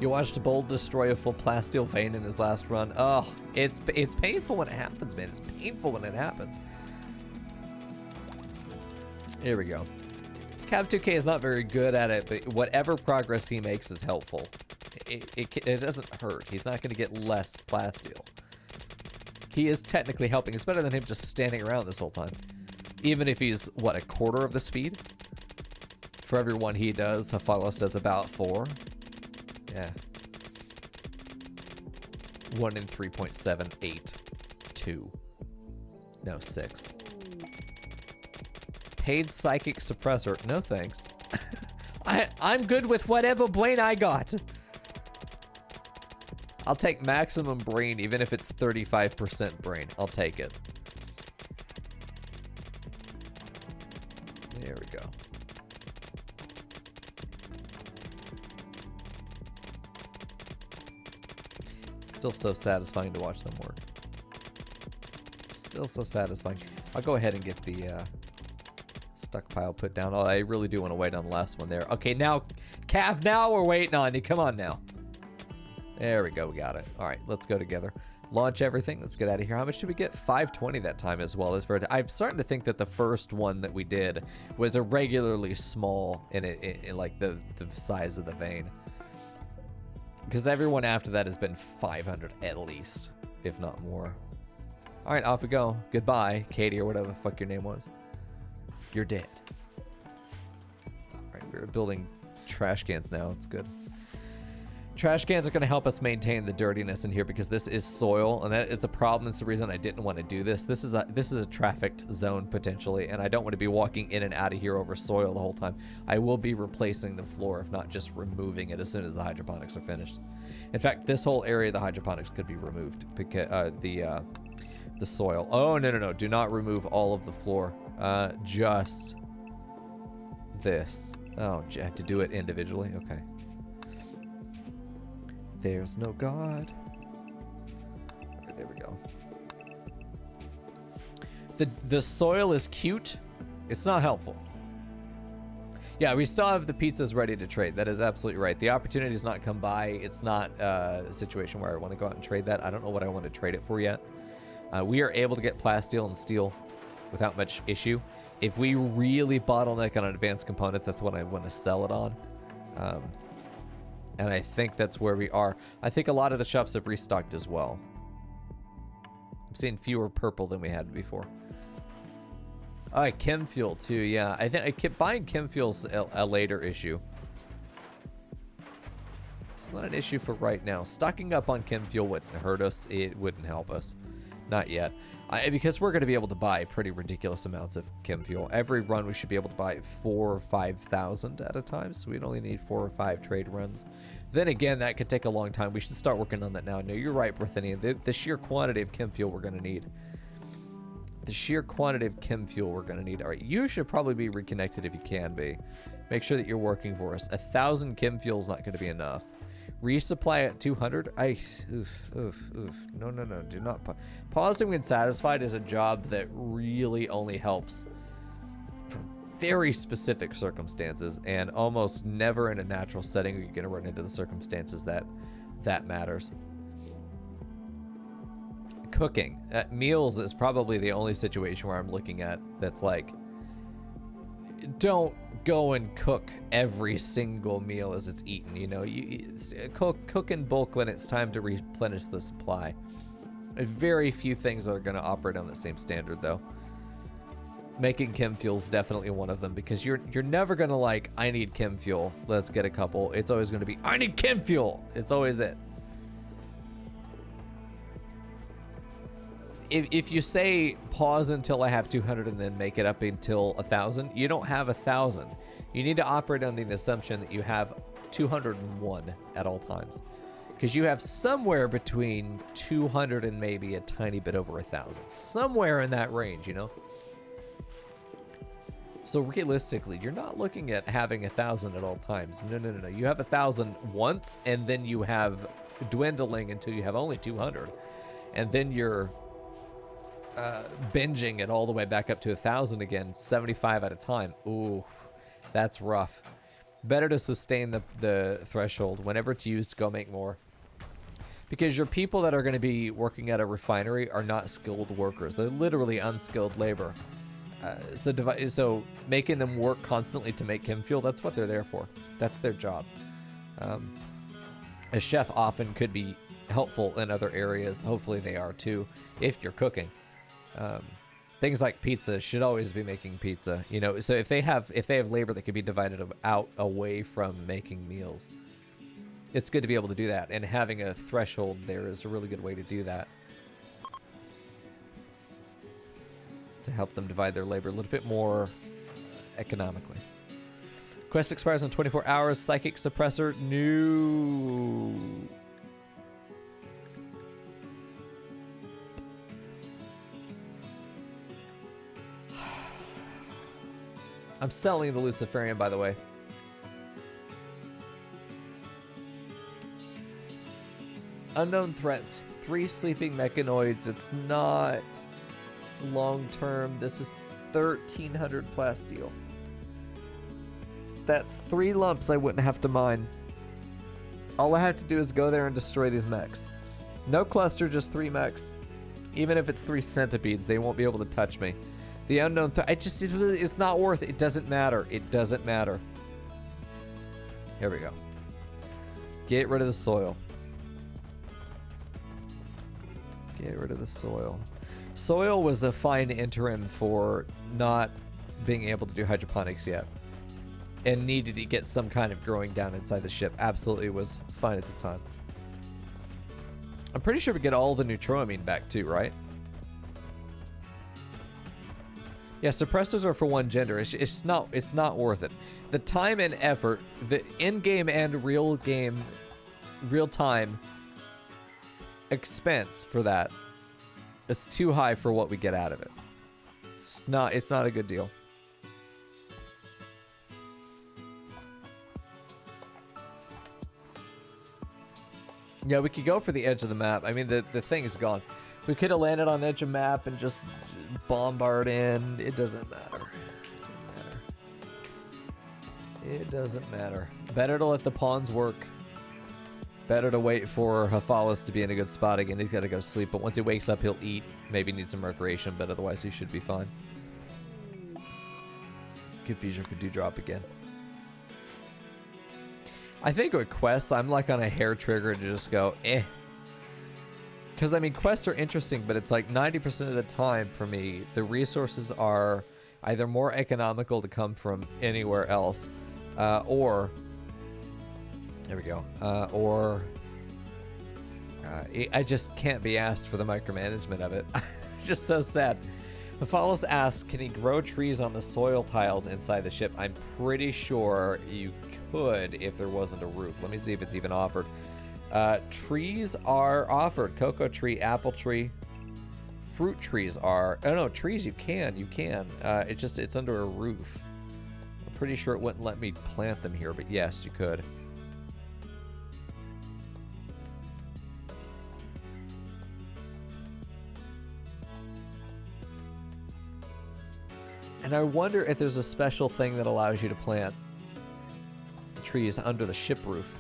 You watched Bold destroy a full plasteel vein in his last run. Oh, it's painful when it happens, man. It's painful when it happens. Here we go. Cav2K is not very good at it, but whatever progress he makes is helpful. It doesn't hurt. He's not going to get less plasteel. He is technically helping. It's better than him just standing around this whole time. Even if he's, what, a quarter of the speed? For every one he does, Hephalis does about 4. Yeah. 1 in 3.78. 2. No, 6. Paid psychic suppressor. No thanks. I'm good with whatever brain I got. I'll take maximum brain even if it's 35% brain. I'll take it. There we go. Still so satisfying to watch them work. Still so satisfying. I'll go ahead and get the stockpile put down. Oh, I really do want to wait on the last one there. Okay, now, Cav, now we're waiting on you. Come on now. There we go. We got it. All right, let's go together. Launch everything. Let's get out of here. How much did we get? 520 that time as well. I'm starting to think that the first one that we did was irregularly small in like the size of the vein. Because everyone after that has been 500 at least, if not more. All right, off we go. Goodbye, Katie, or whatever the fuck your name was. You're dead. All right, we're building trash cans now. It's good. Trash cans are going to help us maintain the dirtiness in here because this is soil, and that is a problem. It's the reason I didn't want to do this. This is a trafficked zone potentially, and I don't want to be walking in and out of here over soil the whole time. I will be replacing the floor, if not just removing it as soon as the hydroponics are finished. In fact, this whole area of the hydroponics could be removed because the soil. Oh, no. Do not remove all of the floor. Just this. Oh, I have to do it individually. Okay. There's no God. There we go. The soil is cute. It's not helpful. Yeah, we still have the pizzas ready to trade. That is absolutely right. The opportunity has not come by. It's not a situation where I want to go out and trade that. I don't know what I want to trade it for yet. We are able to get plasteel and steel without much issue. If we really bottleneck on advanced components, that's what I want to sell it on. And I think that's where we are. I think a lot of the shops have restocked as well. I'm seeing fewer purple than we had before. Oh, chem fuel too. Yeah, I think buying chem fuel's a later issue. It's not an issue for right now. Stocking up on chem fuel wouldn't hurt us. It wouldn't help us. Not yet. Because we're going to be able to buy pretty ridiculous amounts of chem fuel. Every run we should be able to buy 4,000 or 5,000 at a time, so we'd only need 4 or 5 trade runs. Then again, that could take a long time. We should start working on that now. No, you're right, Brithania. The sheer quantity of chem fuel we're going to need. The sheer quantity of chem fuel we're going to need. All right, you should probably be reconnected if you can be. Make sure that you're working for us. 1,000 chem fuel is not going to be enough. Resupply at 200. Oof. No. Do not. Pausing when satisfied is a job that really only helps for very specific circumstances, and almost never in a natural setting are you going to run into the circumstances that matters. Cooking. Meals is probably the only situation where I'm looking at that's like, don't go and cook every single meal as it's eaten. You know, you cook in bulk when it's time to replenish the supply. Very few things are going to operate on the same standard, though. Making chem fuel is definitely one of them, because you're never going to like, I need chem fuel, let's get a couple. It's always going to be, I need chem fuel. It's always it. If you say pause until I have 200 and then make it up until 1,000, you don't have 1,000. You need to operate under the assumption that you have 201 at all times, because you have somewhere between 200 and maybe a tiny bit over 1,000, somewhere in that range, you know. So realistically, you're not looking at having 1,000 at all times. No. You have 1,000 once, and then you have dwindling until you have only 200, and then you're binging it all the way back up to 1,000 again, 75 at a time. Ooh, that's rough. Better to sustain the threshold. Whenever it's used, go make more. Because your people that are going to be working at a refinery are not skilled workers. They're literally unskilled labor. So making them work constantly to make chem fuel, that's what they're there for. That's their job. A chef often could be helpful in other areas. Hopefully they are too, if you're cooking. Things like pizza should always be making pizza, you know. So if they have labor that could be divided out away from making meals, it's good to be able to do that. And having a threshold there is a really good way to do that, to help them divide their labor a little bit more economically. Quest expires in 24 hours. Psychic suppressor, no. I'm selling the Luciferian, by the way. Unknown threats. 3 sleeping mechanoids. It's not long term. This is 1,300 plasteel. That's 3 lumps I wouldn't have to mine. All I have to do is go there and destroy these mechs. No cluster, just 3 mechs. Even if it's 3 centipedes, they won't be able to touch me. The unknown it's not worth it. It doesn't matter. It doesn't matter. Here we go. Get rid of the soil. Get rid of the soil. Soil was a fine interim for not being able to do hydroponics yet. And needed to get some kind of growing down inside the ship. Absolutely was fine at the time. I'm pretty sure we get all the neutroamine back too, right? Yeah, suppressors are for one gender. It's not worth it. The time and effort, the in-game and real-time expense for that is too high for what we get out of it. It's not a good deal. Yeah, we could go for the edge of the map. I mean, the thing is gone. We could have landed on the edge of map and just bombard in. It doesn't matter. It doesn't matter. Better to let the pawns work. Better to wait for Hephalis to be in a good spot again. He's got to go sleep, but once he wakes up, he'll eat. Maybe need some recreation, but otherwise he should be fine. Confusion for Dewdrop again. I think with quests, I'm like on a hair trigger to just go, eh. Because, I mean, quests are interesting, but it's like 90% of the time for me, the resources are either more economical to come from anywhere else, or... There we go. I just can't be asked for the micromanagement of it. It's just so sad. Hephalis asks, can he grow trees on the soil tiles inside the ship? I'm pretty sure you could if there wasn't a roof. Let me see if it's even offered. Trees are offered. Cocoa tree, apple tree, fruit trees are... Oh, no, trees you can. It's under a roof. I'm pretty sure it wouldn't let me plant them here, but yes, you could. And I wonder if there's a special thing that allows you to plant trees under the ship roof.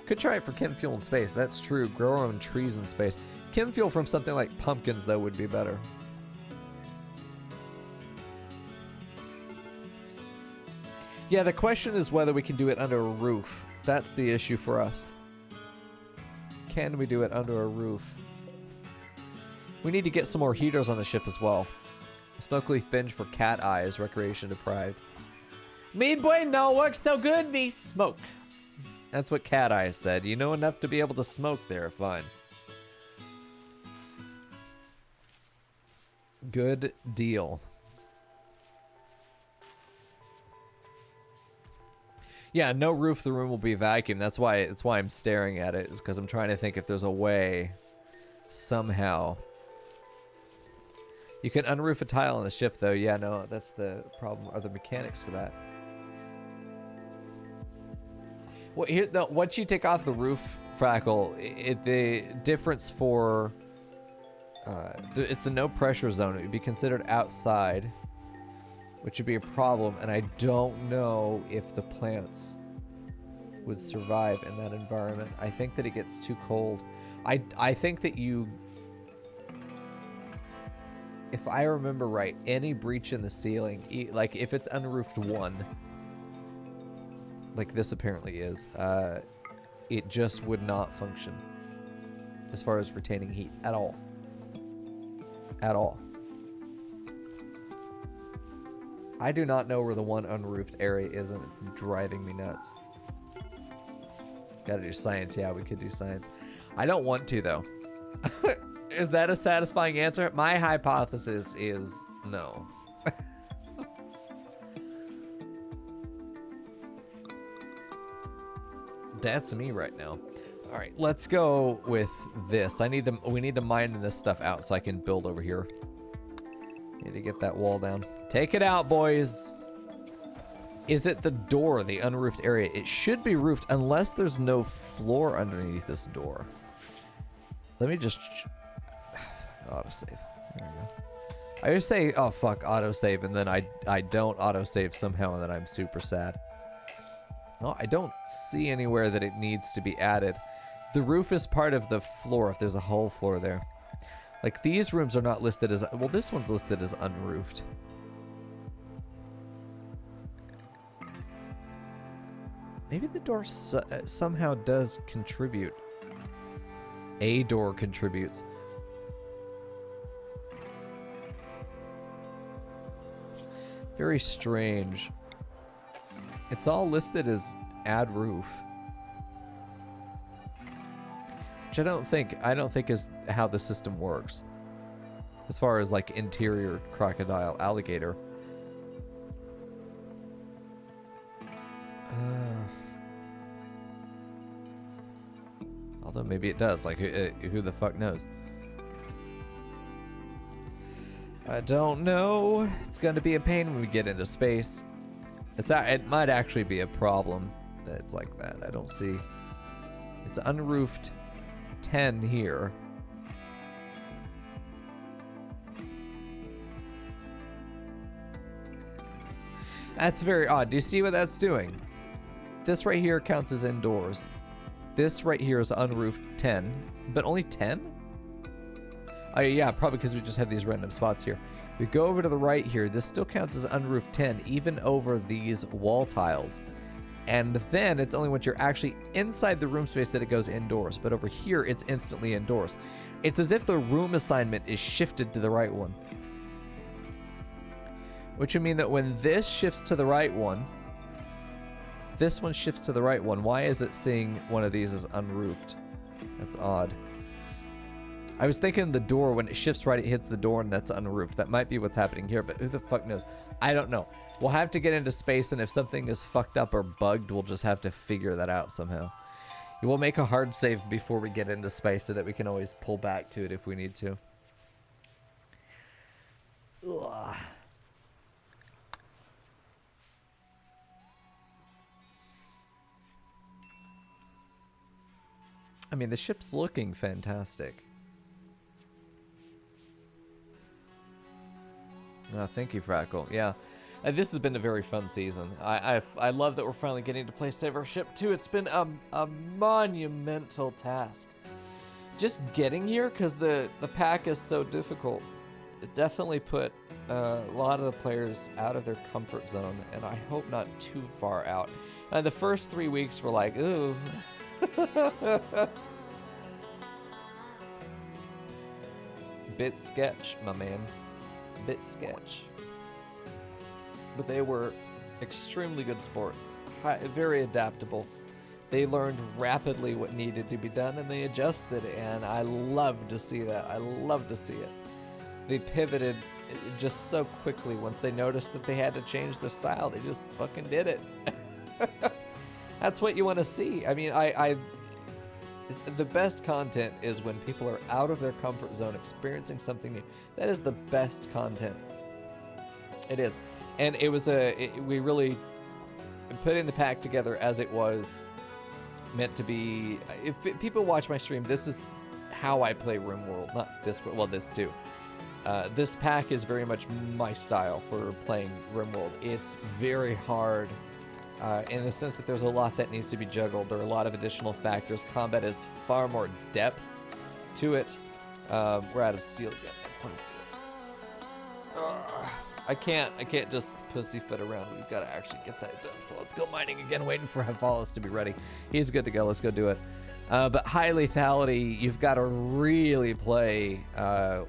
Could try it for chem fuel in space. That's true. Grow our own trees in space. Chem fuel from something like pumpkins, though, would be better. Yeah, the question is whether we can do it under a roof. That's the issue for us. Can we do it under a roof? We need to get some more heaters on the ship as well. Smoke leaf binge for cat eyes, recreation deprived. Me bueno, works so good, me smoke. That's what cat eyes said. You know enough to be able to smoke there, fine. Good deal. Yeah, no roof, the room will be vacuum. That's why I'm staring at it, is because I'm trying to think if there's a way, somehow. You can unroof a tile on the ship, though. Yeah, no, that's the problem. Are the mechanics for that? Well, here, once you take off the roof, Frackle, the difference for... it's a no-pressure zone. It would be considered outside, which would be a problem, and I don't know if the plants would survive in that environment. I think that it gets too cold. I think that you... If I remember right, any breach in the ceiling, like if it's unroofed 1, like this apparently is, it just would not function as far as retaining heat at all. At all. I do not know where the one unroofed area is, and it's driving me nuts. Gotta do science. Yeah, we could do science. I don't want to, though. Is that a satisfying answer? My hypothesis is no. That's me right now. All right, let's go with this. We need to mine this stuff out so I can build over here. Need to get that wall down. Take it out, boys. Is it the door, the unroofed area? It should be roofed unless there's no floor underneath this door. Let me just... Autosave. There we go. I just say, oh fuck, autosave, and then I don't autosave somehow, and then I'm super sad. No, I don't see anywhere that it needs to be added. The roof is part of the floor if there's a whole floor there. Like, these rooms are not listed as... Well, this one's listed as unroofed. Maybe the door somehow does contribute. A door contributes. Very strange. It's all listed as add roof. Which I don't think is how the system works. As far as like interior crocodile alligator. Although maybe it does. Like who the fuck knows? I don't know. It's going to be a pain when we get into space. It might actually be a problem that it's like that. I don't see. It's unroofed 10 here. That's very odd. Do you see what that's doing? This right here counts as indoors. This right here is unroofed 10, but only 10? Oh yeah, probably because we just have these random spots here. We go over to the right here. This still counts as unroofed 10, even over these wall tiles. And then it's only once you're actually inside the room space that it goes indoors. But over here, it's instantly indoors. It's as if the room assignment is shifted to the right one. Which would mean that when this shifts to the right one, this one shifts to the right one. Why is it seeing one of these as unroofed? That's odd. I was thinking the door, when it shifts right, it hits the door and that's unroofed. That might be what's happening here, but who the fuck knows? I don't know. We'll have to get into space, and if something is fucked up or bugged, we'll just have to figure that out somehow. We'll make a hard save before we get into space so that we can always pull back to it if we need to. Ugh. I mean, the ship's looking fantastic. Oh, thank you, Frackle. Yeah, this has been a very fun season. I love that we're finally getting to play Save Our Ship too. It's been a monumental task. Just getting here, because the pack is so difficult. It definitely put a lot of the players out of their comfort zone, and I hope not too far out. The first 3 weeks were like, ooh. Bit sketch, my man. Bit sketch. But they were extremely good sports. Very adaptable. They learned rapidly what needed to be done, and they adjusted, and I love to see that. I love to see it. They pivoted just so quickly. Once they noticed that they had to change their style, they just fucking did it. That's what you want to see. I mean, the best content is when people are out of their comfort zone, experiencing something new. That is the best content. It is. And it was we really putting the pack together as it was meant to be. If people watch my stream, this is how I play RimWorld. Not this, well, this too. This pack is very much my style for playing RimWorld. It's very hard. In the sense that there's a lot that needs to be juggled. There are a lot of additional factors. Combat is far more depth to it. We're out of steel again. I can't just pussyfoot around. We've got to actually get that done. So let's go mining again, waiting for Hephalis to be ready. He's good to go. Let's go do it. But high lethality, you've got to really play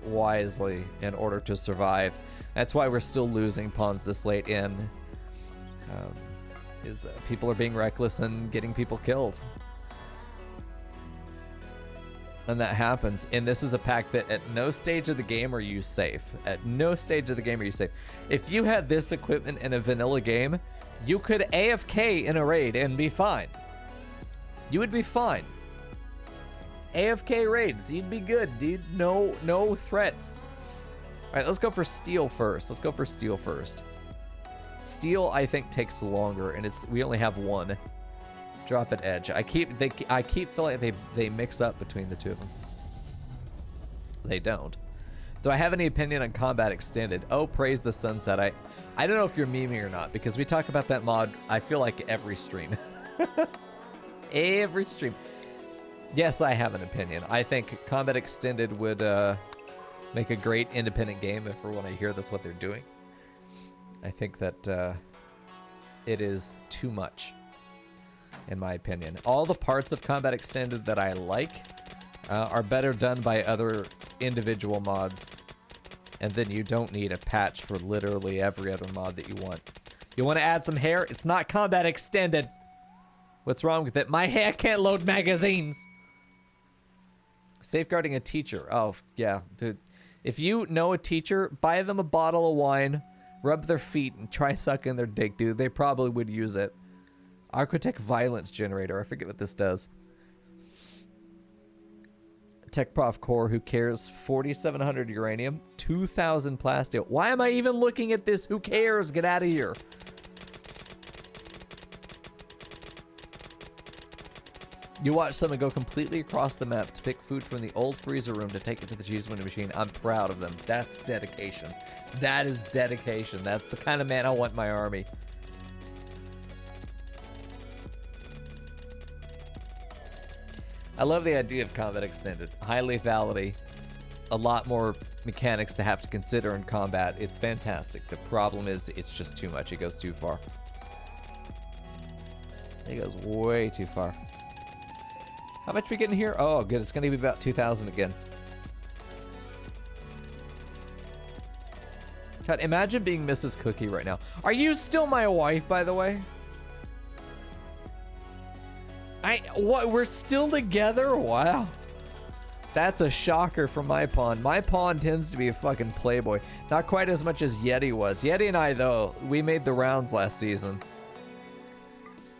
wisely in order to survive. That's why we're still losing pawns this late in. People are being reckless and getting people killed. And that happens. And this is a pack that at no stage of the game are you safe. At no stage of the game are you safe. If you had this equipment in a vanilla game, you could AFK in a raid and be fine. You would be fine. AFK raids, you'd be good, dude. No threats. All right, let's go for steel first. Steel, I think, takes longer, and we only have one. Drop at edge. I keep feeling like they mix up between the two of them. They don't. Do I have any opinion on combat extended? Oh, praise the sunset. I don't know if you're memeing or not, because we talk about that mod, I feel like every stream. Every stream. Yes, I have an opinion. I think Combat Extended would make a great independent game if, for when I hear that's what they're doing. I think that it is too much, in my opinion. All the parts of Combat Extended that I like are better done by other individual mods. And then you don't need a patch for literally every other mod that you want. You want to add some hair? It's not Combat Extended. What's wrong with it? My hair can't load magazines. Safeguarding a teacher. Oh, yeah, dude. If you know a teacher, buy them a bottle of wine, rub their feet, and try sucking their dick, dude. They probably would use it. Architect Violence Generator. I forget what this does. Tech Prof Core, who cares? 4,700 uranium, 2,000 plasteel. Why am I even looking at this? Who cares? Get out of here. You watch someone go completely across the map to pick food from the old freezer room to take it to the cheese window machine. I'm proud of them. That's dedication. That is dedication. That's the kind of man I want in my army. I love the idea of Combat Extended. High lethality. A lot more mechanics to have to consider in combat. It's fantastic. The problem is it's just too much. It goes too far. It goes way too far. How much we getting here? Oh, good. It's going to be about 2,000 again. God, imagine being Mrs. Cookie right now. Are you still my wife, by the way? What? We're still together? Wow. That's a shocker for my pawn. My pawn tends to be a fucking playboy. Not quite as much as Yeti was. Yeti and I, though, we made the rounds last season.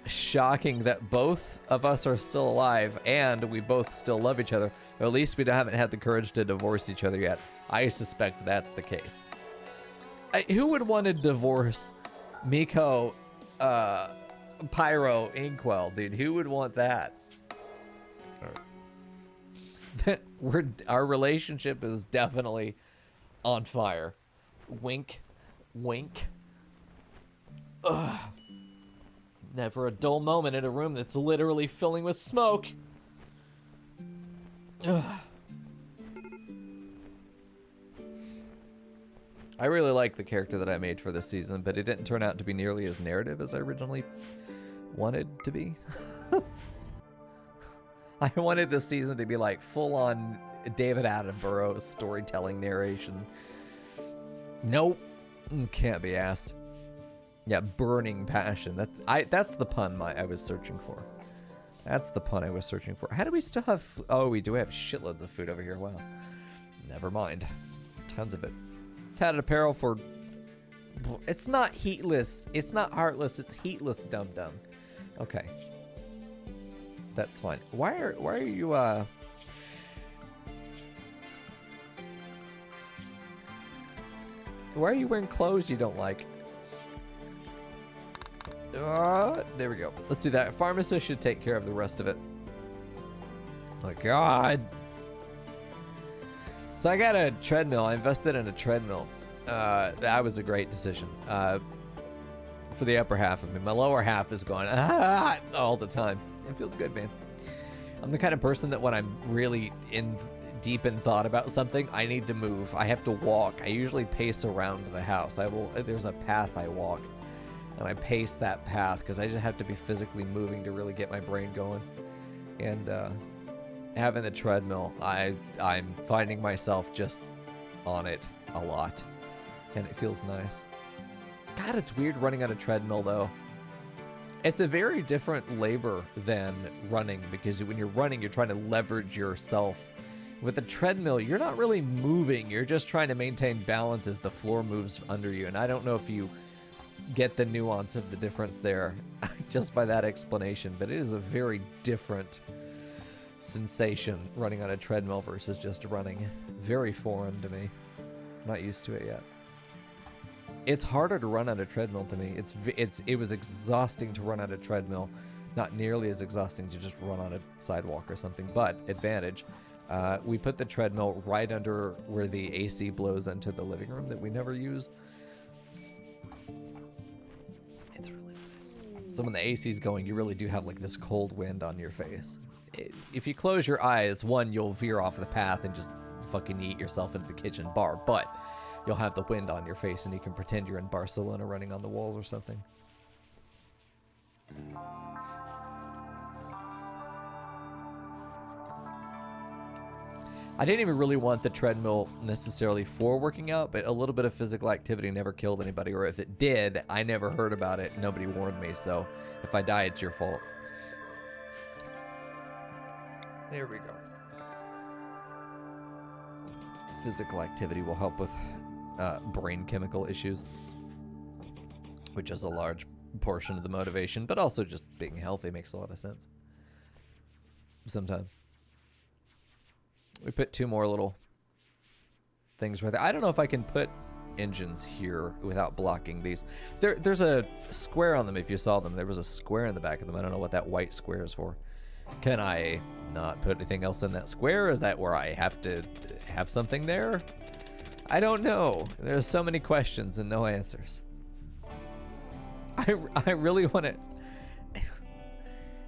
Shocking that both of us are still alive and we both still love each other. Or at least we haven't had the courage to divorce each other yet. I suspect that's the case. Who would want to divorce Miko, Pyro, Inkwell, dude? Who would want that? Our relationship is definitely on fire. Wink, wink. Ugh. Never a dull moment in a room that's literally filling with smoke. Ugh. I really like the character that I made for this season, but it didn't turn out to be nearly as narrative as I originally wanted to be. I wanted this season to be like full-on David Attenborough storytelling narration. Nope. Can't be asked. Yeah, burning passion. That's the pun I was searching for. That's the pun I was searching for. How do we still have... Oh, we do have shitloads of food over here. Wow. Never mind. Tons of it. Tatted apparel for... It's not heatless. It's not heartless. It's heatless, dum-dum. Okay. That's fine. Why are you, Why are you wearing clothes you don't like? There we go. Let's do that. Pharmacist should take care of the rest of it. Oh my God. So I got a treadmill. I invested in a treadmill. That was a great decision. For the upper half of me. My lower half is going all the time. It feels good, man. I'm the kind of person that when I'm really deep in thought about something, I need to move. I have to walk. I usually pace around the house. There's a path I walk, and I pace that path because I just have to be physically moving to really get my brain going. And having the treadmill, I'm finding myself just on it a lot, and it feels nice. God, it's weird running on a treadmill though. It's a very different labor than running, because when you're running, you're trying to leverage yourself. With a treadmill, you're not really moving. You're just trying to maintain balance as the floor moves under you. And I don't know if you get the nuance of the difference there just by that explanation, but it is a very different sensation running on a treadmill versus just running. Very foreign to me. I'm not used to it yet. It's harder to run on a treadmill to me. It was exhausting to run on a treadmill. Not nearly as exhausting to just run on a sidewalk or something, but advantage. We put the treadmill right under where the AC blows into the living room that we never use. It's really nice. So when the AC's going, you really do have like this cold wind on your face. if you close your eyes, one, you'll veer off the path and just fucking eat yourself into the kitchen bar, but you'll have the wind on your face and you can pretend you're in Barcelona running on the walls or something. I didn't even really want the treadmill necessarily for working out, but a little bit of physical activity never killed anybody, or if it did, I never heard about it. Nobody warned me, so if I die, it's your fault. There we go. Physical activity will help with brain chemical issues, which is a large portion of the motivation, but also just being healthy makes a lot of sense. Sometimes. We put 2 more little things right there. I don't know if I can put engines here without blocking these. There's a square on them if you saw them. There was a square in the back of them. I don't know what that white square is for. Can I not put anything else in that square? Is that where I have to have something there? I don't know. There's so many questions and no answers. I really want to...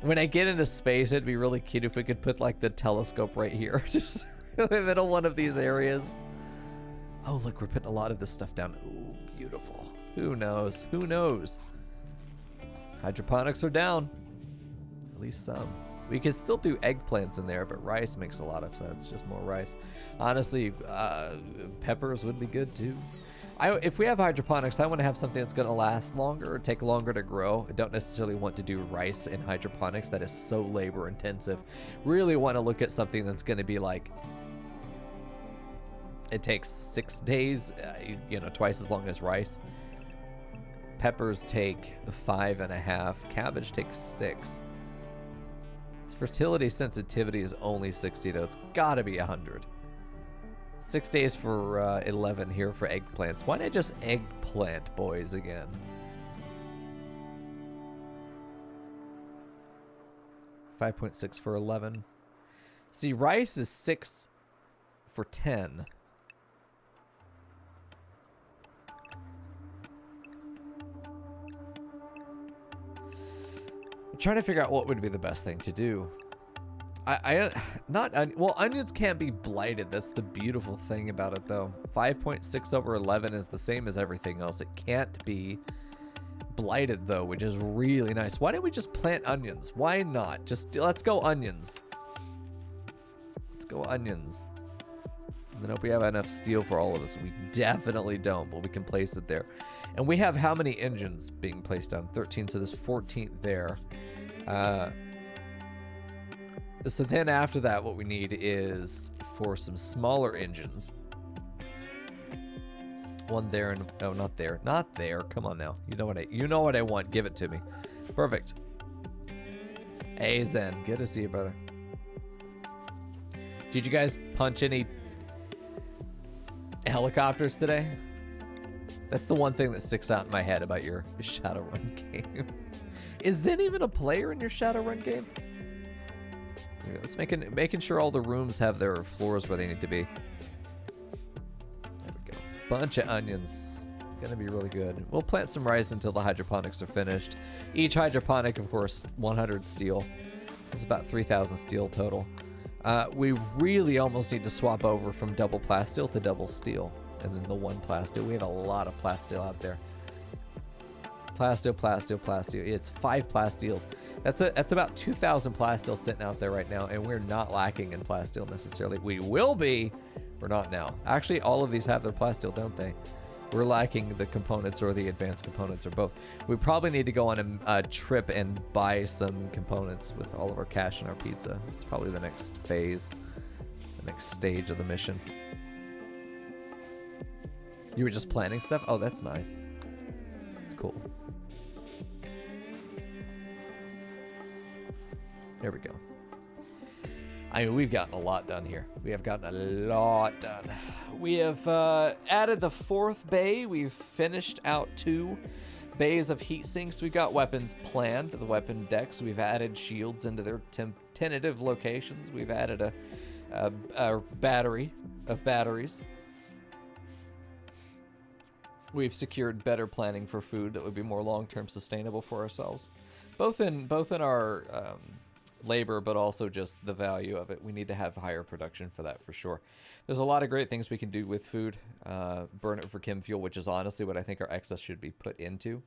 When I get into space, it'd be really cute if we could put like the telescope right here. Just in the middle one of these areas. Oh, look, we're putting a lot of this stuff down. Ooh, beautiful. Who knows? Who knows? Hydroponics are down. At least some. We could still do eggplants in there, but rice makes a lot of sense. Just more rice. Honestly, peppers would be good too. If we have hydroponics, I want to have something that's going to last longer or take longer to grow. I don't necessarily want to do rice in hydroponics. That is so labor intensive. Really want to look at something that's going to be like, it takes 6 days, you know, twice as long as rice. Peppers take 5.5. Cabbage takes 6. Its fertility sensitivity is only 60 though. It's got to be 100. 6 days for 11 here for eggplants. Why not just eggplant boys again? 5.6 for 11. See, rice is 6 for 10. I'm trying to figure out what would be the best thing to do. Well, onions can't be blighted. That's the beautiful thing about it, though. 5.6 over 11 is the same as everything else. It can't be blighted, though, which is really nice. Why don't we just plant onions? Why not? Let's go onions. Let's go onions. And then hope we have enough steel for all of this. We definitely don't, but we can place it there. And we have how many engines being placed on? 13, so there's 14 there. So then after that, what we need is for some smaller engines. One there and oh, not there, not there. Come on now. You know what I want. Give it to me. Perfect. Hey Zen, good to see you, brother. Did you guys punch any helicopters today? That's the one thing that sticks out in my head about your Shadowrun game. Is Zen even a player in your Shadowrun game? Let's making sure all the rooms have their floors where they need to be. There we go. Bunch of onions. Gonna be really good. We'll plant some rice until the hydroponics are finished. Each hydroponic, of course, 100 steel. It's about 3,000 steel total. We really almost need to swap over from double plasteel to double steel. And then the one plasteel. We have a lot of plasteel out there. Plasteel, plasteel, plasteel. It's 5 plasteels. That's about 2,000 plasteel sitting out there right now, and we're not lacking in plasteel necessarily. We will be. We're not now. Actually, all of these have their plasteel, don't they? We're lacking the components or the advanced components or both. We probably need to go on a trip and buy some components with all of our cash and our pizza. It's probably the next phase, the next stage of the mission. You were just planning stuff? Oh, that's nice. That's cool. There we go. I mean, we've gotten a lot done here. We have gotten a lot done. We have added the 4th bay. We've finished out 2 bays of heat sinks. We've got weapons planned, the weapon decks. We've added shields into their tentative locations. We've added a battery of batteries. We've secured better planning for food that would be more long-term sustainable for ourselves, both in our labor, but also just the value of it. We need to have higher production for that, for sure. There's a lot of great things we can do with food. Burn it for chem fuel, which is honestly what I think our excess should be put into.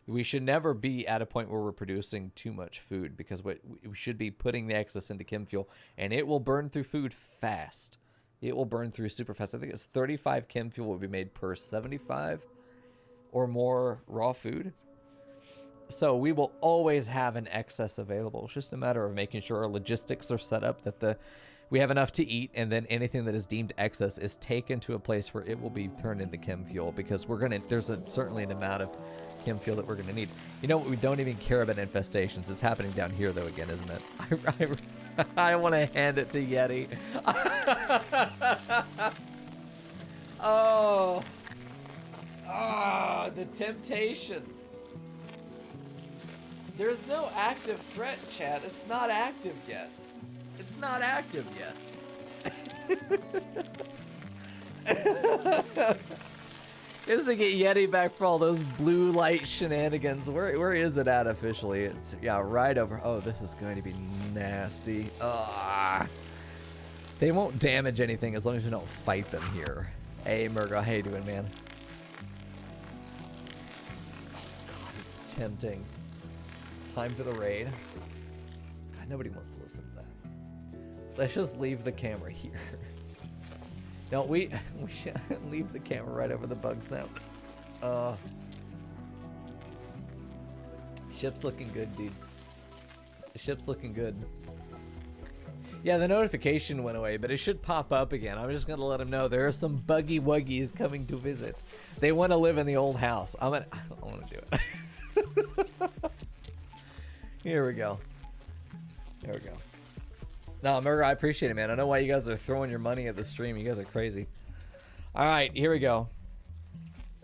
We should never be at a point where we're producing too much food, because we should be putting the excess into chem fuel, and it will burn through food fast. It will burn through super fast. I think it's 35 chem fuel will be made per 75 or more raw food. So we will always have an excess available. It's just a matter of making sure our logistics are set up that we have enough to eat, and then anything that is deemed excess is taken to a place where it will be turned into chem fuel, because there's certainly an amount of chem fuel that we're gonna need. You know what? We don't even care about infestations. It's happening down here though again, isn't it? I want to hand it to Yeti. Oh, the temptation. There's no active threat, chat. It's not active yet. It's not active yet. Is to get Yeti back for all those blue light shenanigans. Where is it at officially? It's, yeah, right over. Oh, this is going to be nasty. They won't damage anything as long as you don't fight them here. Hey, Murga, how you doing, man? Oh, God, it's tempting. Time for the raid. God, nobody wants to listen to that. Let's just leave the camera here. No, we should leave the camera right over the bug sound. Ship's looking good, dude. The ship's looking good. Yeah, the notification went away, but it should pop up again. I'm just gonna let them know there are some buggy wuggies coming to visit. They want to live in the old house. I want to do it. Here we go. There we go. No, Murder, I appreciate it, man. I know why you guys are throwing your money at the stream. You guys are crazy. All right, here we go.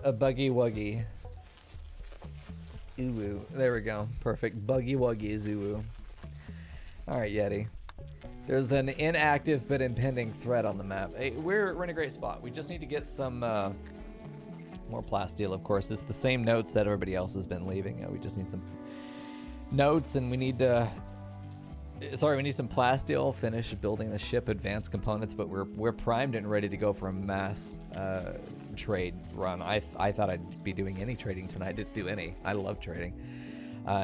A buggy wuggy. Ooh, there we go. Perfect. Buggy wuggy zoo. All right, Yeti. There's an inactive but impending threat on the map. Hey, we're in a great spot. We just need to get some more plasteel, of course. It's the same notes that everybody else has been leaving. We just need some notes, and we need to... Sorry, we need some plasteel, finish building the ship, advanced components, but we're primed and ready to go for a mass trade run. I thought I'd be doing any trading tonight. I didn't do any. I love trading.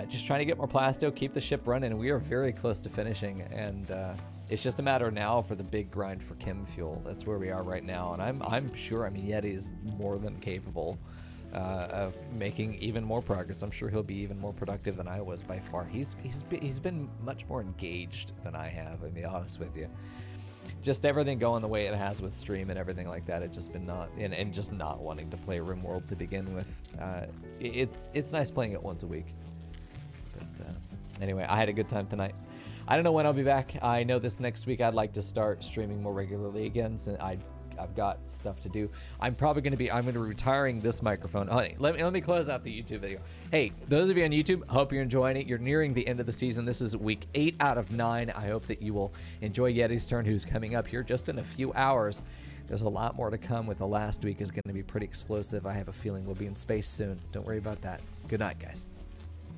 Just trying to get more plasteel, keep the ship running, and we are very close to finishing, and it's just a matter now for the big grind for chem fuel. That's where we are right now, and I'm sure, I mean, Yeti is more than capable of making even more progress. I'm sure he'll be even more productive than I was by far. He's been much more engaged than I have, to be honest with you. Just everything going the way it has with stream and everything like that. It just been not, and just not wanting to play RimWorld to begin with. It's nice playing it once a week. But anyway, I had a good time tonight. I don't know when I'll be back. I know this next week I'd like to start streaming more regularly again, so I've got stuff to do. I'm going to be retiring this microphone. Honey, let me close out the YouTube video. Hey, those of you on YouTube, hope you're enjoying it. You're nearing the end of the season. This is week 8 out of 9. I hope that you will enjoy Yeti's turn, who's coming up here just in a few hours. There's a lot more to come with the last week is going to be pretty explosive. I have a feeling we'll be in space soon. Don't worry about that. Good night, guys.